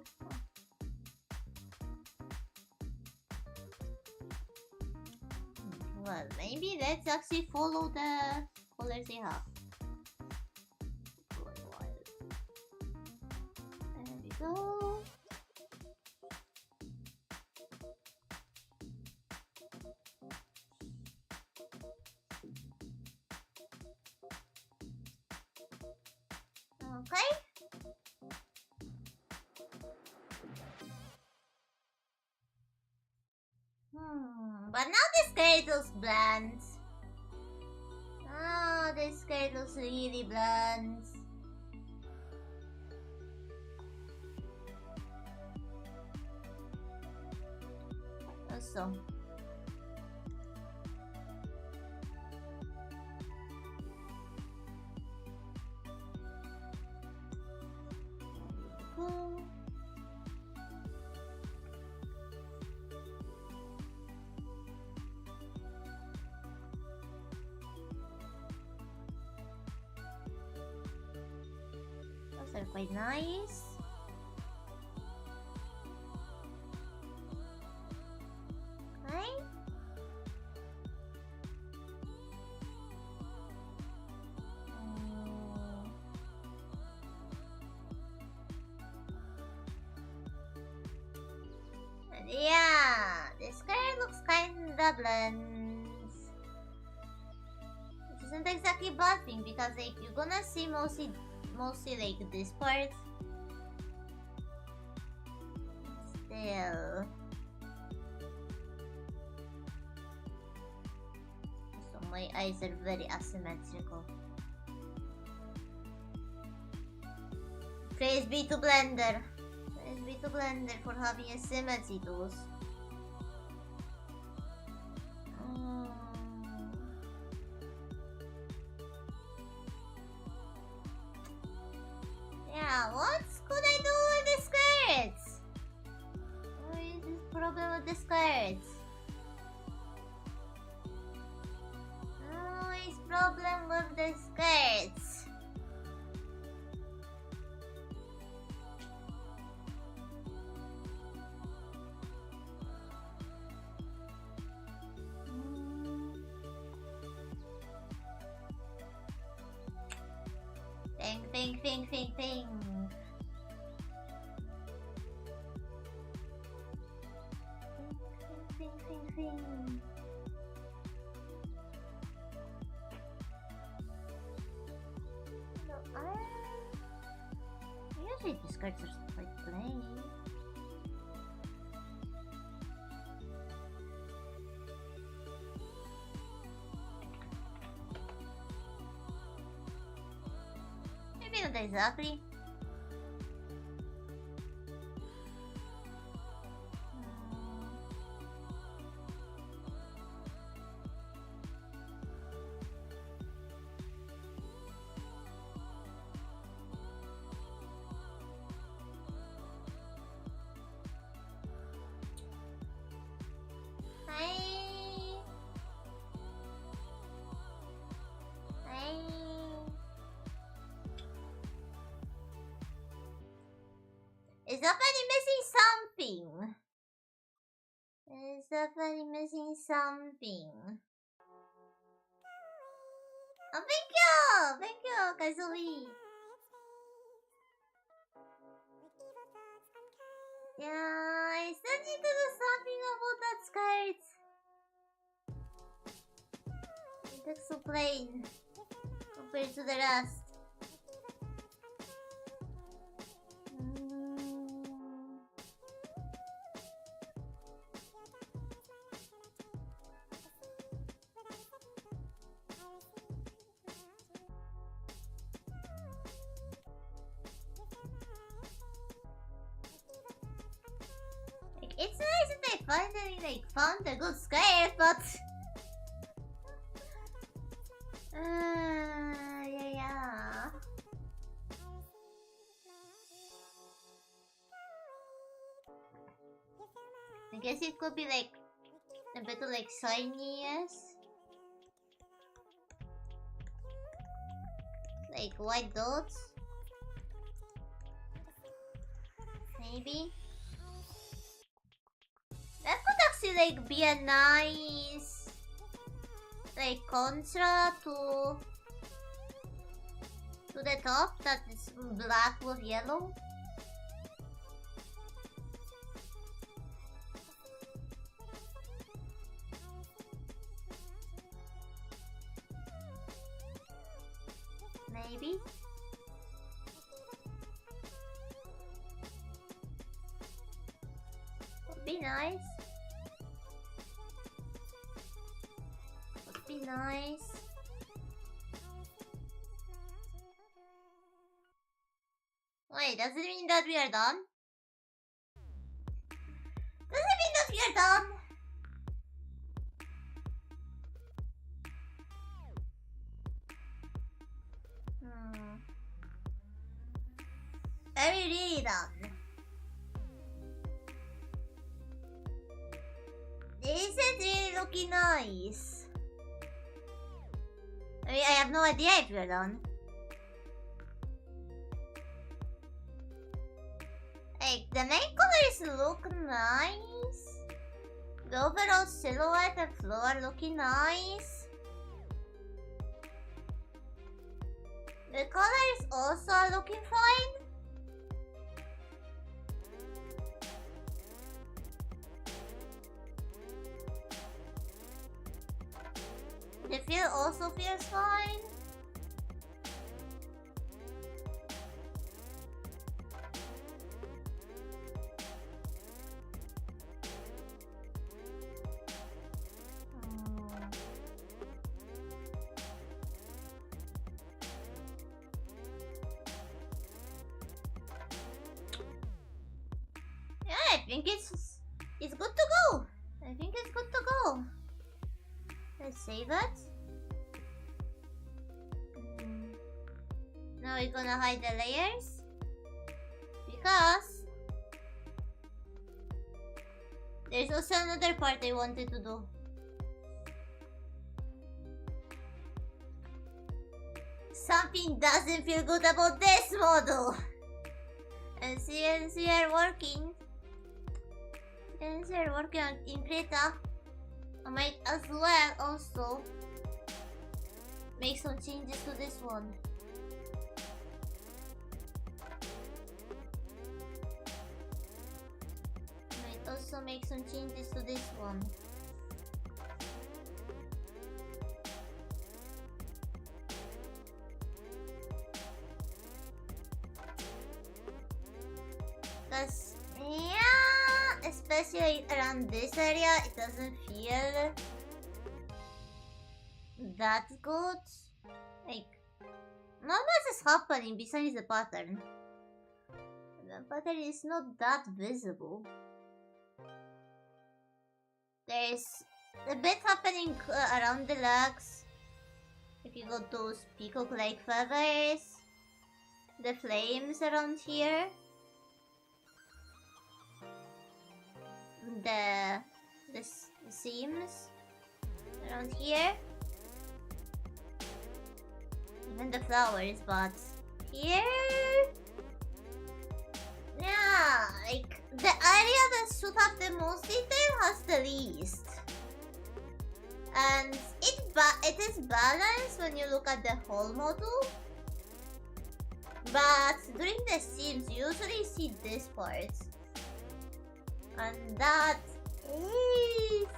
Well, maybe let's actually follow the colors they have. There we go. Okay. But now this skirt looks bland. Oh, this skirt looks really bland. Also. Cool. Those are quite nice. Okay. And yeah, this skirt looks kinda bland. Which isn't exactly a bad thing because like you're gonna see mostly like this part. Still. My eyes are very asymmetrical. Praise be to Blender. Praise be to Blender for having a symmetry tools. Yeah, what could I do with the skirts? What is this problem with the skirts? What is problem with the skirts? Think. Think. No, usually these cards are quite plain. Maybe not exactly. Is somebody missing something? Is somebody missing something? Oh, thank you, Kazui. Yeah, I still need to do something about that skirt. It looks so plain compared to the rest. It's nice that I finally found a good skirt, but yeah. I guess it could be like a bit of like shiny, yes. Like white dots. Maybe. That could actually like be a nice like contra to the top that is black with yellow. Maybe. Would be nice. Would be nice. Wait, does it mean that we are done? Does it mean that we are done? Are we really done? This is really looking nice. I mean, I have no idea if we're done. Like, the main colors look nice. The overall silhouette and floor looking nice. The colors also are looking fine. The feel also feels fine. think it's good to go. I think it's good to go. Let's save it. Now we're gonna hide the layers because there's also another part I wanted to do. Something doesn't feel good about this model. And since we are working in Krita, I might as well also make some changes to this one. Might also make some changes to this one. Cause yeah, especially around this area, it doesn't feel that good. Like, not much is happening besides the pattern. The pattern is not that visible. There's a bit happening around the legs. If you got those peacock-like feathers, the flames around here. The seams around here, even the flowers, but here, yeah, like the area that should have the most detail has the least, and it is balanced when you look at the whole model. But during the seams, you usually see this part. And that is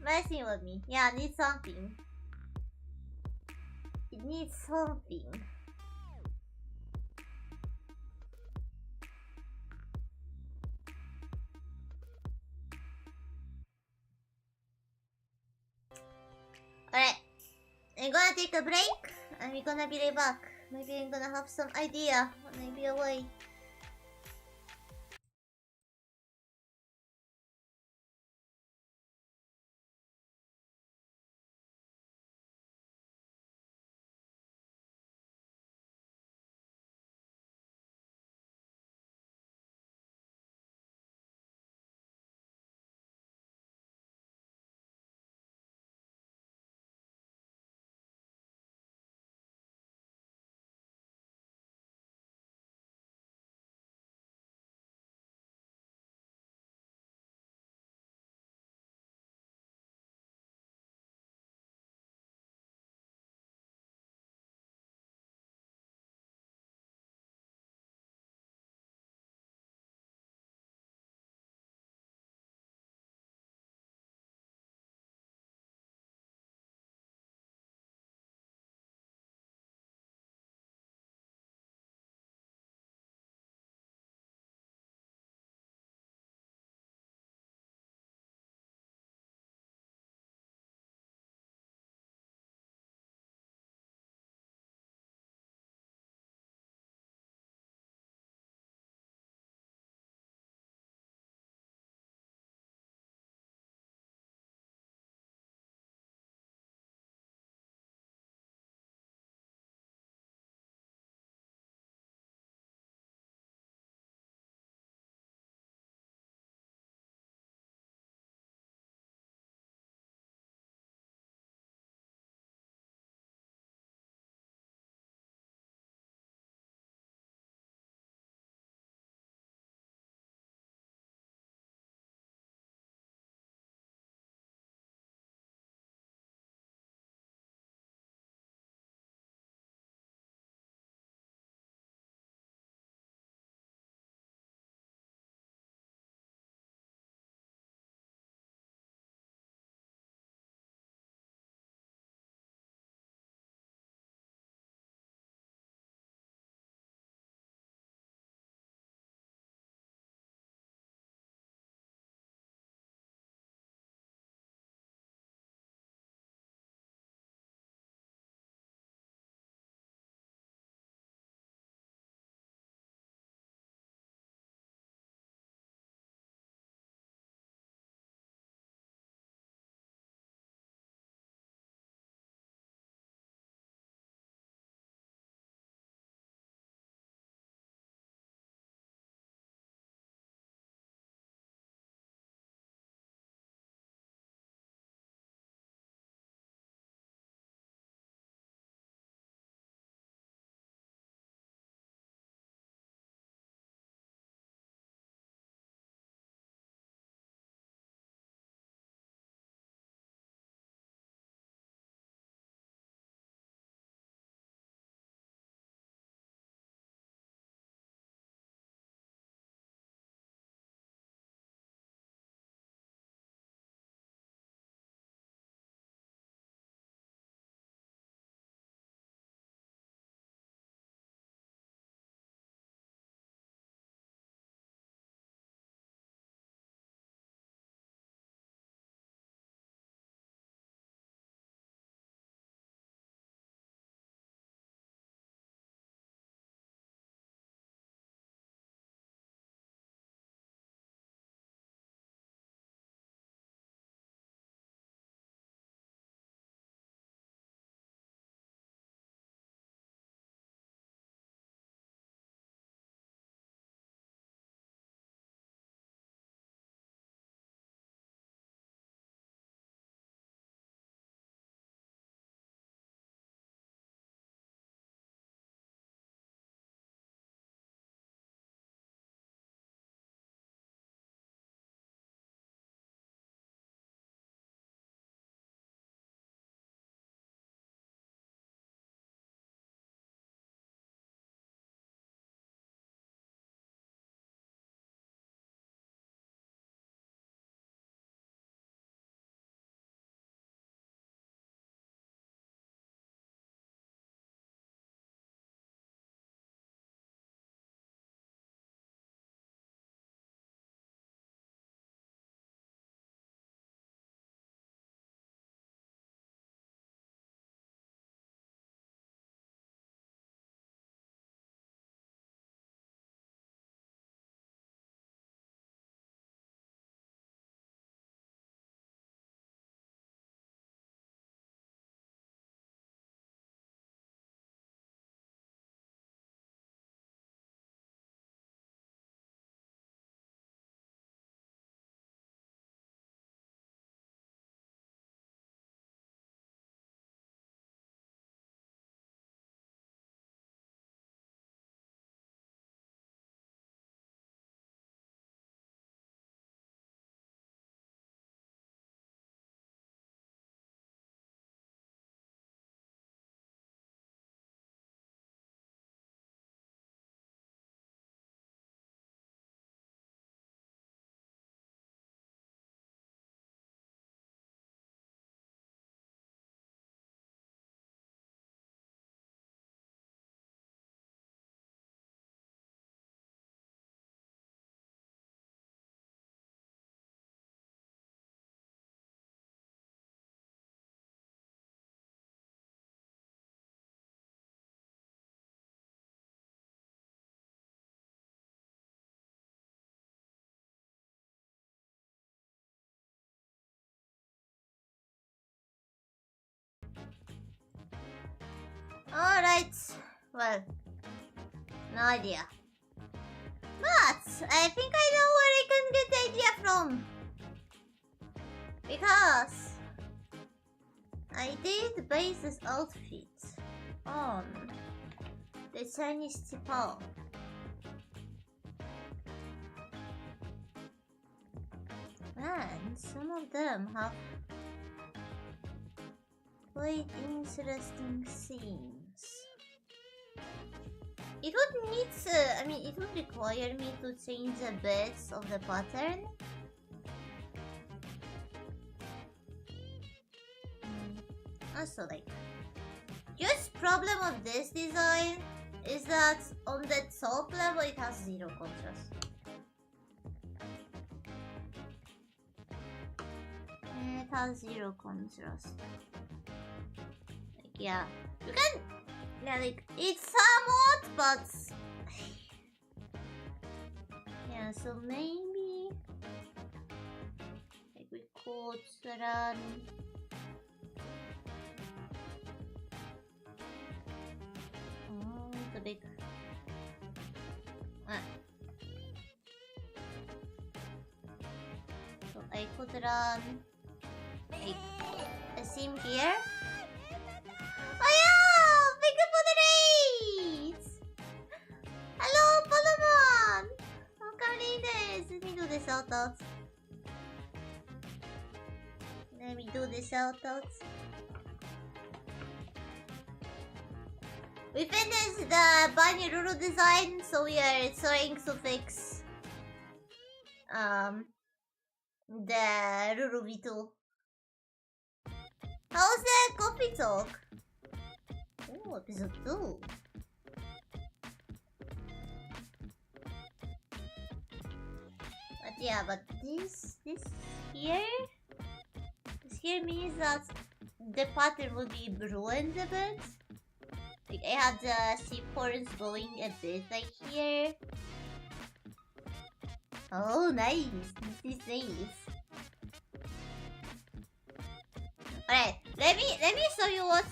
messing with me. Yeah, it needs something. It needs something. Alright. I'm gonna take a break and we're gonna be right back. Maybe I'm gonna have some idea when I be away. Alright. Well, no idea. But I think I know where I can get the idea from. Because I did base this outfit on the Chinese people. And some of them have quite interesting scenes. It would need to, it would require me to change the bits of the pattern. Also, like, just problem of this design is that on the top level it has zero contrast. It has zero contrast. Like, yeah, you can, yeah, like, it's somewhat, but yeah, so maybe like we could run the big so I could run like a sim here. Oh yeah! Thank you for the raids! Hello, Palomon! Welcome, Let me do the shoutouts. Let me do the shoutouts. We finished the Bunny Rurue design, so we are trying to fix the Rurue V2. How's the coffee talk? Oh, episode 2. But yeah, but this here means that the pattern will be ruined a bit. Like, I had the sheep horns going a bit like here. Oh, nice. This is nice. Alright, let me show you what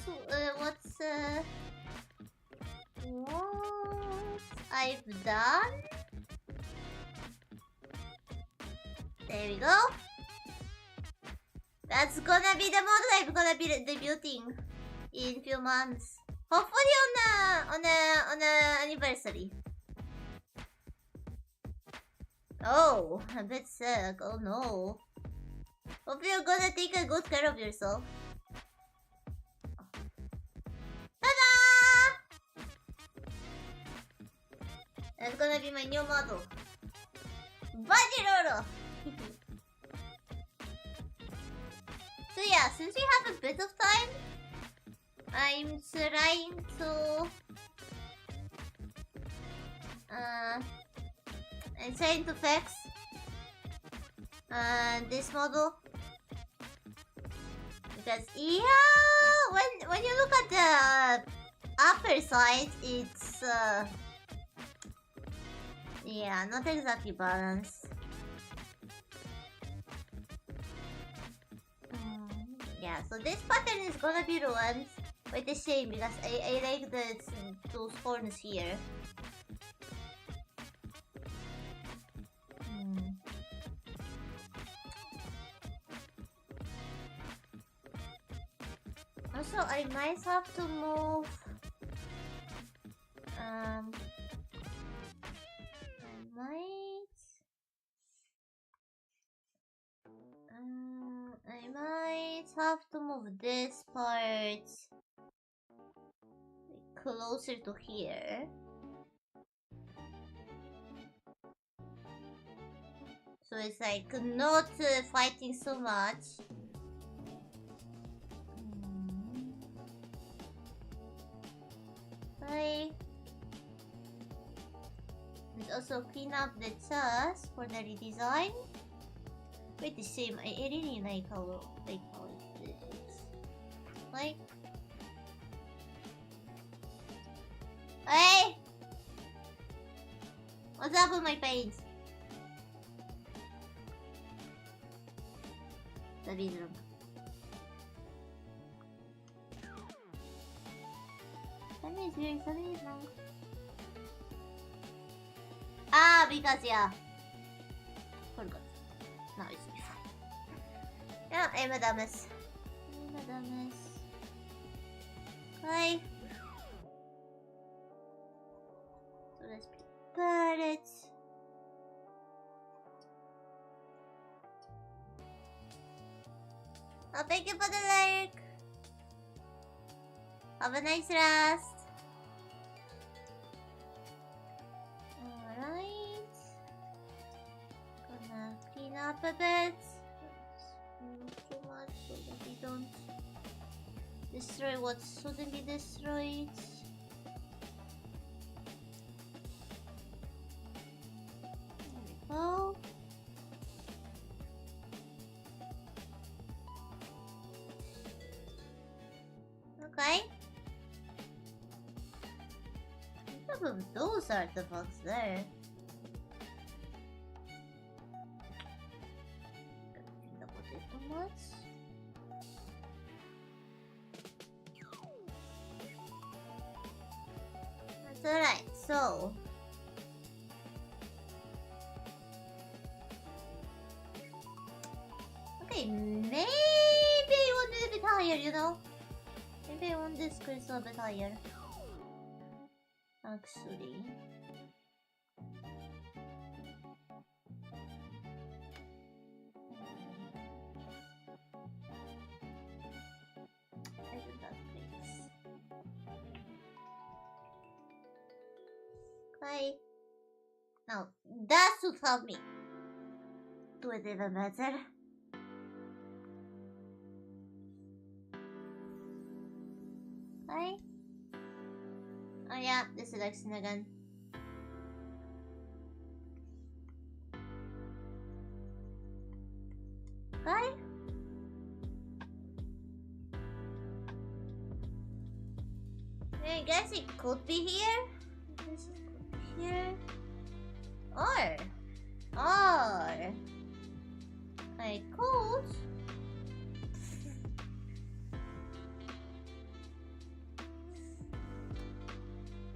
I've done. There we go. That's gonna be the model I'm gonna be debuting in few months. Hopefully on a anniversary. Oh, a bit sick. Oh no. Hope you're gonna take a good care of yourself. Ta-da! That's gonna be my new model. Bajiroro! So yeah, since we have a bit of time, I'm trying to fix this model, because yeah, when you look at the upper side, it's yeah, not exactly balanced. Yeah, so this pattern is gonna be ruined. Quite a shame, because I like those horns here. Also, I might have to move. I might have to move this part closer to here. So it's like not fighting so much. Okay. Let's also clean up the chest for the redesign. Quite the same. I really like how it is. Like, hey, what's up with my page? The bedroom. doing something wrong. Ah, because yeah. Forgot. No, it's fine. Yeah, I'm a dumbass. Okay. So let's prepare it. Oh, thank you for the like. Have a nice rest. Alright. Gonna clean up a bit. Not too much so that we don't destroy what shouldn't be destroyed. There we go. Okay. What of those artifacts there? Don't think about it too much. That's alright, so okay, maybe I want it a bit higher, you know? Maybe I want this crystal a bit higher. Actually. I do that place. Okay. Now, that should help me do it even better. Okay. Oh yeah, this is like again. Okay. I guess it could be here. This could be here. Or I could.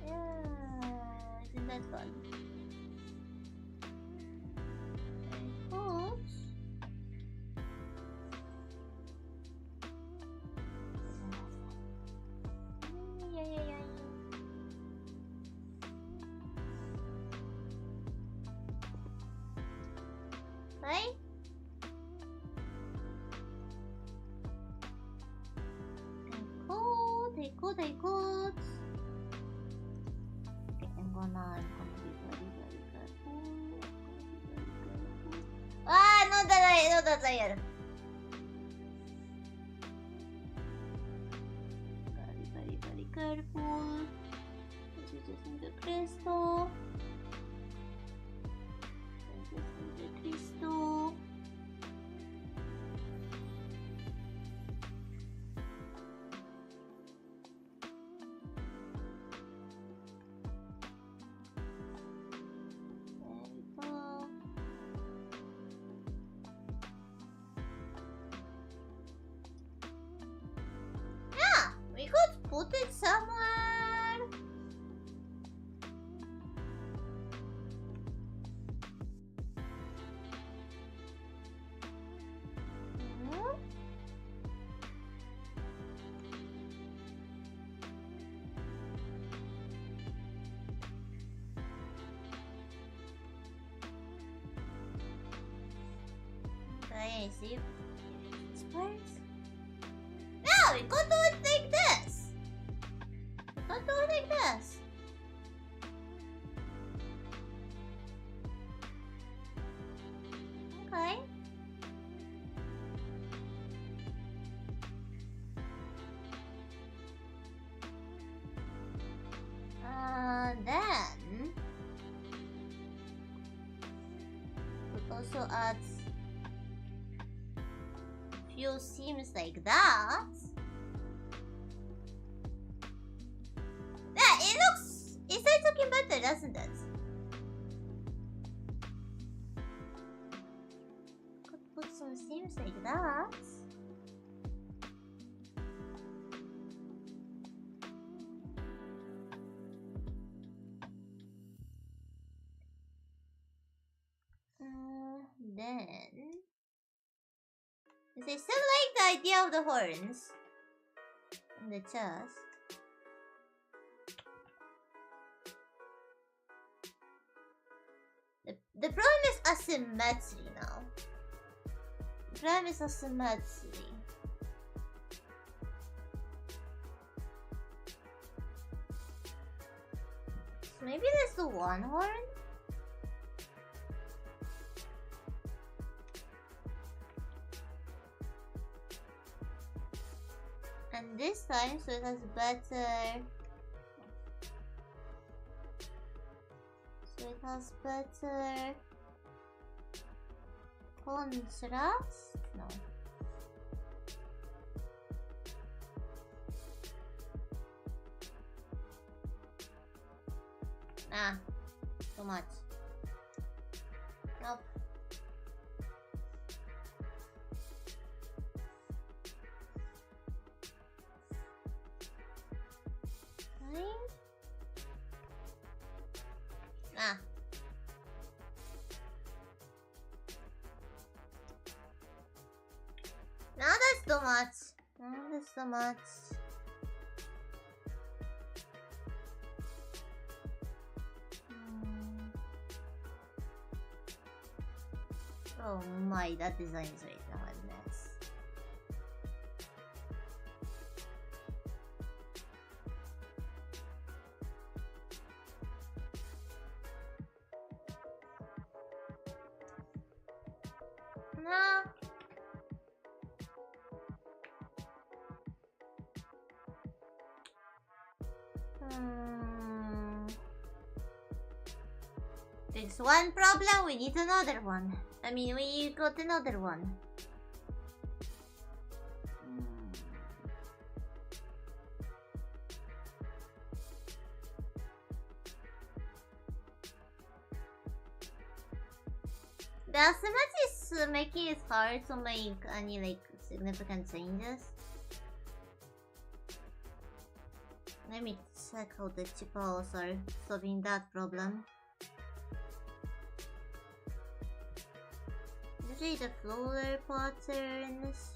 Yeah, isn't that fun? I could. Yeah. Okay. I could. Okay, I'm gonna be very careful. Ah, no, that's here. Very careful. This is just in the crystal. We could put it somewhere. Okay, I see. Sparks. No, we could do it like this. We could do it like this. Okay. Then we also add few seams like that. Yeah, it starts looking better, doesn't it? Could put some seams like that. then... I still like the idea of the horns. And the chest. The problem is asymmetry now. The problem is asymmetry. So maybe let's do one horn? And this time, so it has better... So it has better... contrast? No. Ah, too much. Nope. Fine. Ah. Now that's too much. Now that's too much. Oh my, that design is right now a mess. No. Fix one problem, we need another one. I mean, we got another one. The asymmetry is making it hard to make any like significant changes. Let me check how the chipos are solving that problem. Usually the flower patterns.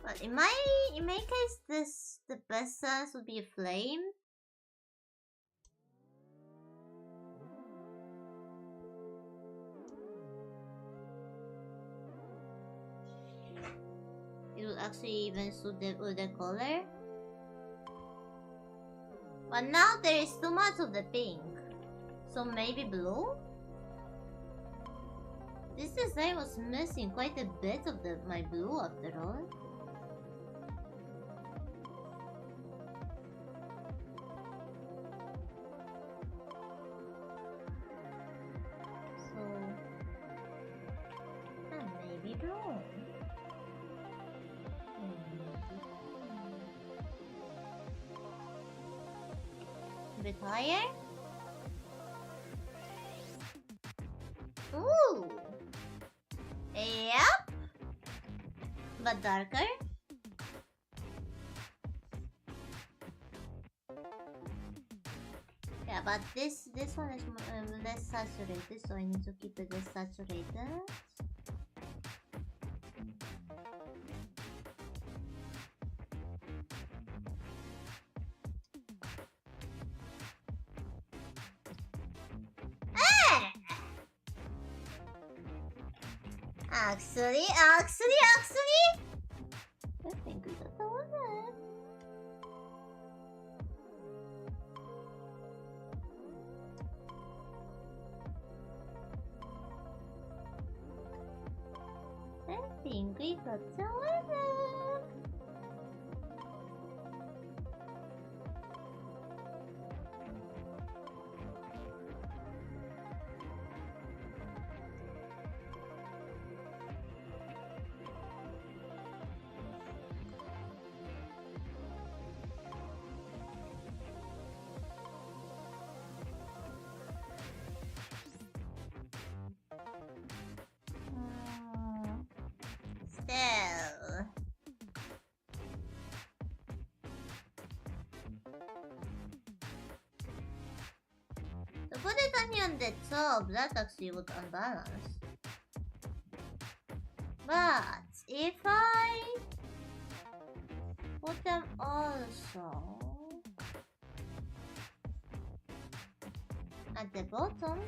But in my case, the best sense would be a flame. It will actually even suit the color. But now there is too much of the pink. So maybe blue? This design was missing quite a bit of my blue after all. So... maybe blue. A bit higher? Ooh! Yep! But darker? Yeah, but this one is less saturated, so I need to keep it less saturated. Actually, I think we got the one there. I think we got the one there. Still. money on the top, that actually would unbalance. But if I put them also at the bottom,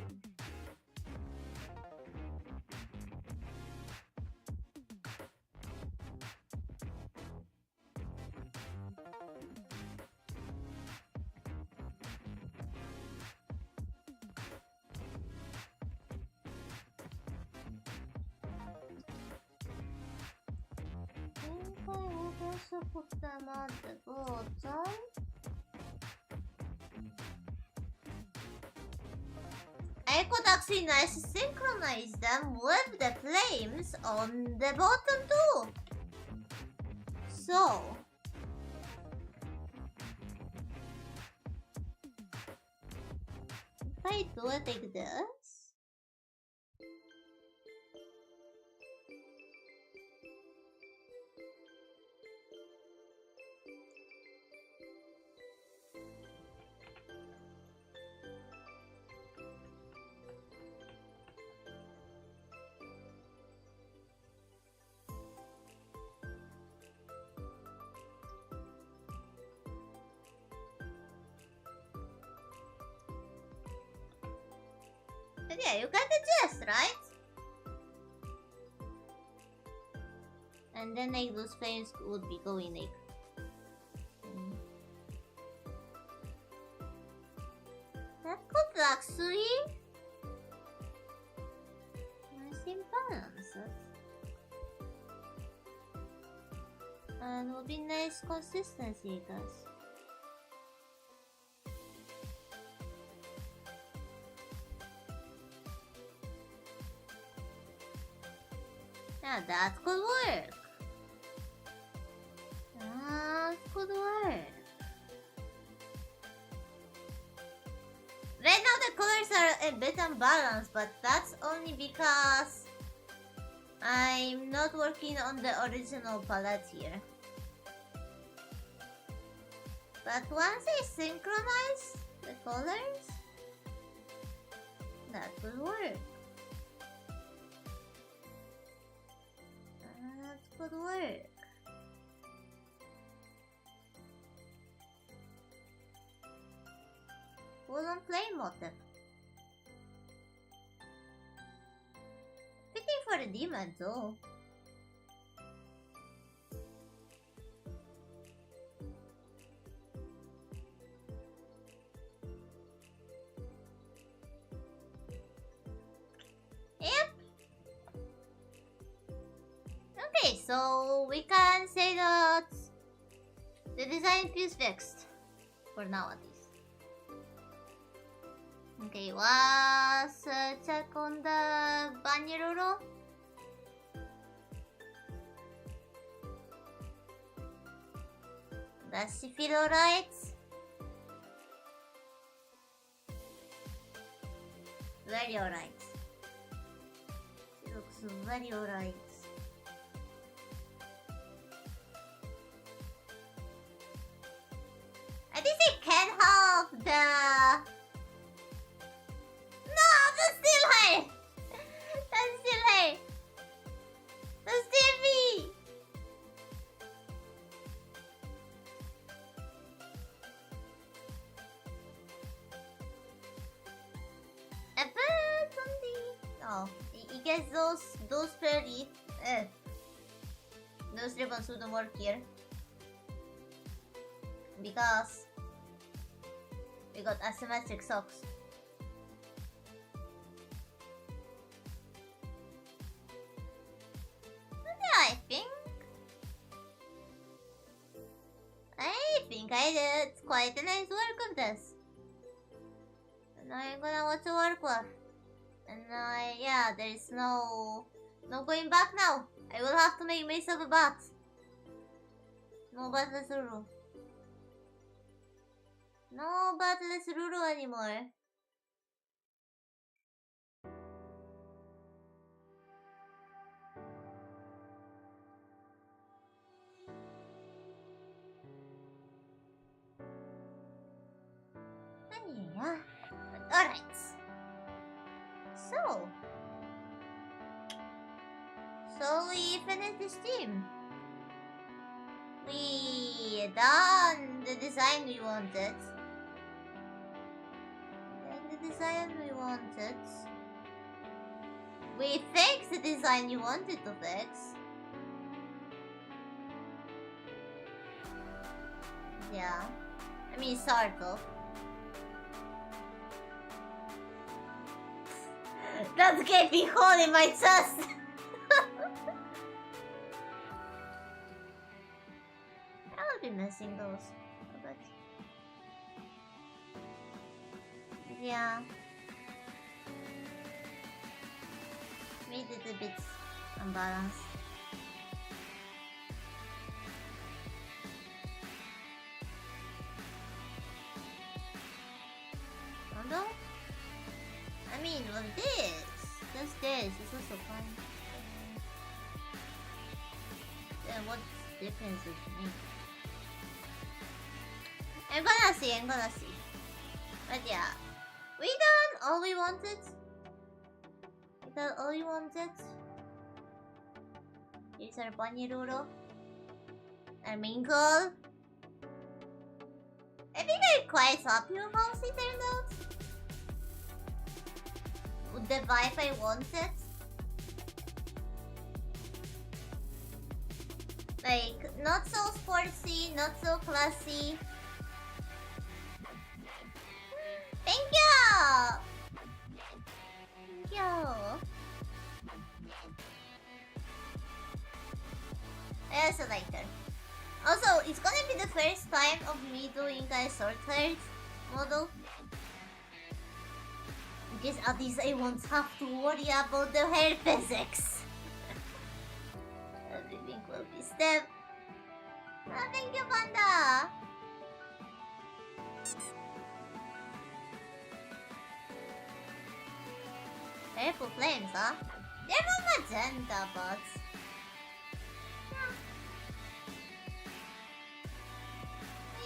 I would also put them at the bottom. I could actually nicely synchronize them with the flames on the bottom too. So, if I do it like this, but yeah, you got the gist, right? And then like those flames would be going like that could actually nicely balance it. And will be nice consistency, guys. Yeah, that could work. That could work. Right now the colors are a bit unbalanced, but that's only because I'm not working on the original palette here. But once I synchronize the colors, that will work. That could work. Full on flame motif. Fitting for the demon too. Yep. Okay, so we can say that the design is fixed. For now at least. Okay, let's check on the Rurue. Does she feel alright? Very alright. She looks very alright. I think I can help the... No, that's still high! That's still high! That's heavy! But something... Oh, I guess those fairy... those ribbons wouldn't work here. Because we got asymmetric socks. Yeah, I think I did quite a nice work of this. And I'm gonna watch the work well. And yeah, there is no going back now. I will have to make myself a bath. No batless Rurue. No batless Rurue anymore. Yeah. Alright. finished this team. We done the design we wanted. The design we wanted. We fixed the design you wanted to fix. Yeah. I mean, sort of. That gave me hole in my chest. I'll be missing those. But yeah. Made it a bit unbalanced. Rondo? I mean, well, just this is also fine. Then what difference does it make? I'm gonna see. But yeah, we done all we wanted. We done all we wanted. Here's our bunny Rurue. Our main goal. I think I'm quite happy with how it turned out. With the vibe I wanted. Like, not so sportsy, not so classy. Thank you! Thank you. I also like her. Also, it's gonna be the first time of me doing a short-haired model. Because at least I won't have to worry about the hair physics. Everything will be step. Oh, thank you, Panda! Purple flames, huh? They're from magenta, but...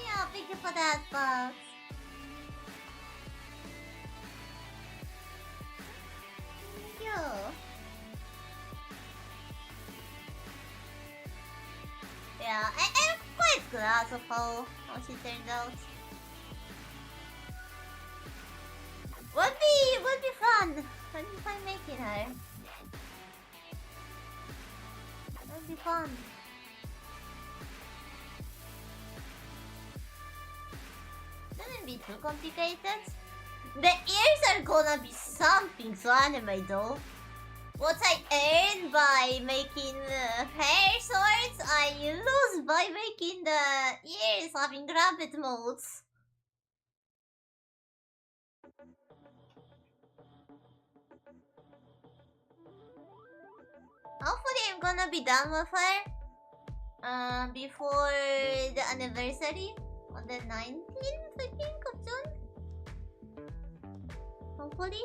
Yeah, thank you for that, but... Thank you. Yeah, I'm quite glad of how she turned out. Would be fun. Would be fun making her. Would be fun. Shouldn't be too complicated. The ears are gonna be something to anime though. What I earn by making hair swords, I lose by making the ears having rabbit modes. Hopefully I'm gonna be done with her before the anniversary on the 19th, I think, of June. Hopefully.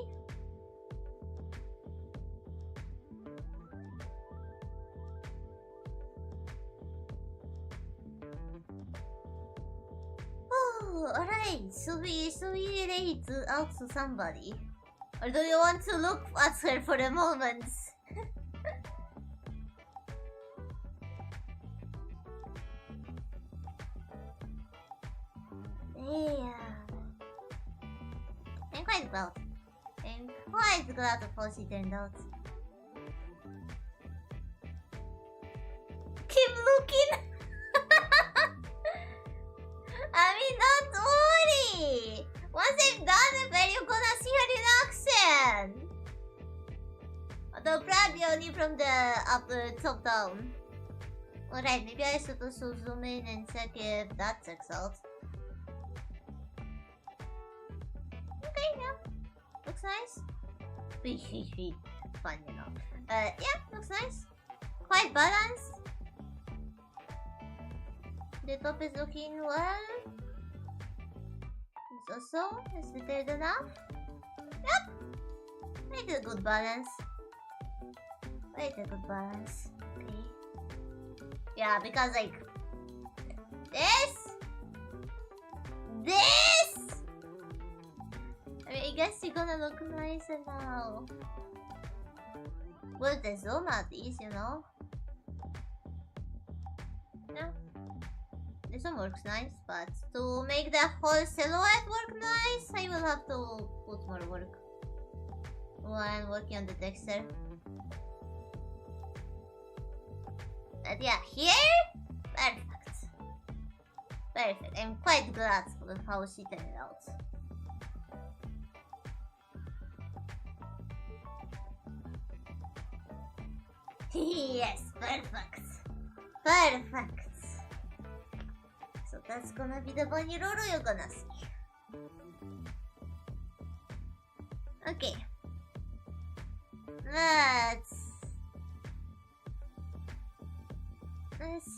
Oh, alright. Should we relate out to somebody? Or do you want to look at her for a moment? Yeah. I'm quite glad. I'm quite glad of how she turned out. Keep looking! I mean, don't worry! Once I'm done with her, you're gonna see her in action! Although probably only from the top down. Alright, maybe I should also zoom in and check if that checks out. Okay, yeah. Looks nice. Fun enough. Yeah, looks nice. Quite balanced. The top is looking well. This also is good enough. Yep. Quite a good balance. Quite a good balance. Okay. Yeah, because like this. I mean, I guess you're gonna look nicer now. With the zoom at least, you know. Yeah. This one works nice, but to make the whole silhouette work nice, I will have to put more work when working on the texture. But yeah, here, perfect. Perfect. I'm quite glad with how she turned out. Yes, perfect. Perfect. So that's gonna be the bunny Rurue you're gonna see. Okay. Let's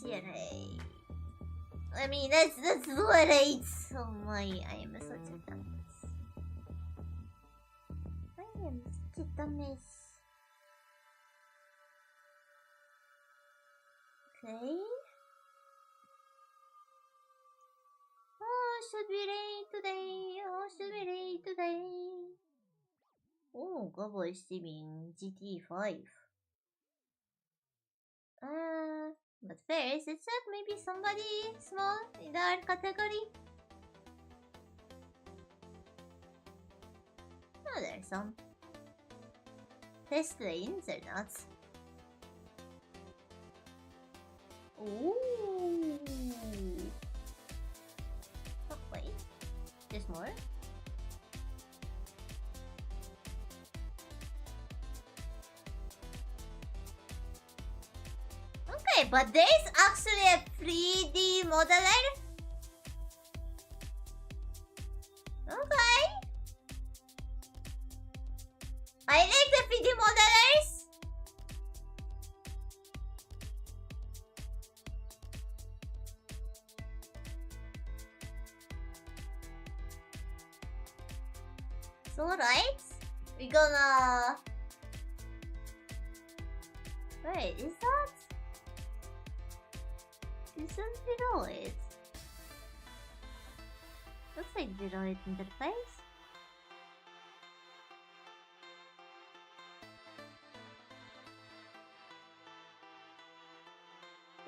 generate. I mean, let's do a rate. Oh my, I am such a dumbass. I am such a dumbass. Okay. Oh, should we raid today? Oh, should we raid today? Oh, Gabo is streaming GT5. But first, let's check maybe somebody small in our category. Oh, there's some. Test lanes or not. Ooh. Oh, wait. There's more? Okay, but there's actually a 3D modeler. Okay. I like the 3D modelers. So right, we're gonna... Wait, is that? Isn't Viroid? Looks like Viroid interface.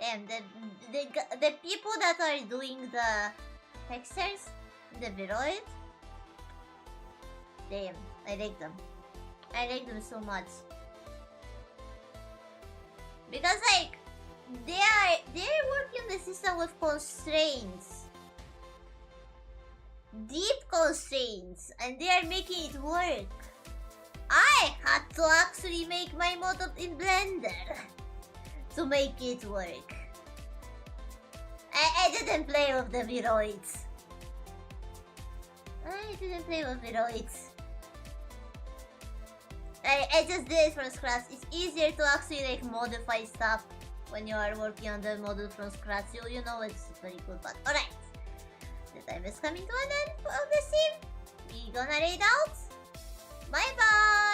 Damn, the people that are doing the textures, the Viroid. Damn, I like them. I like them so much. Because like they're working the system with constraints. Deep constraints, and they are making it work. I had to actually make my model in Blender to make it work. I didn't play with the Viroids. I didn't play with Viroids. I just did it from scratch. It's easier to actually like modify stuff when you are working on the model from scratch. You know it's very good, but alright. The time is coming to an end of the sim. We gonna raid out. Bye bye!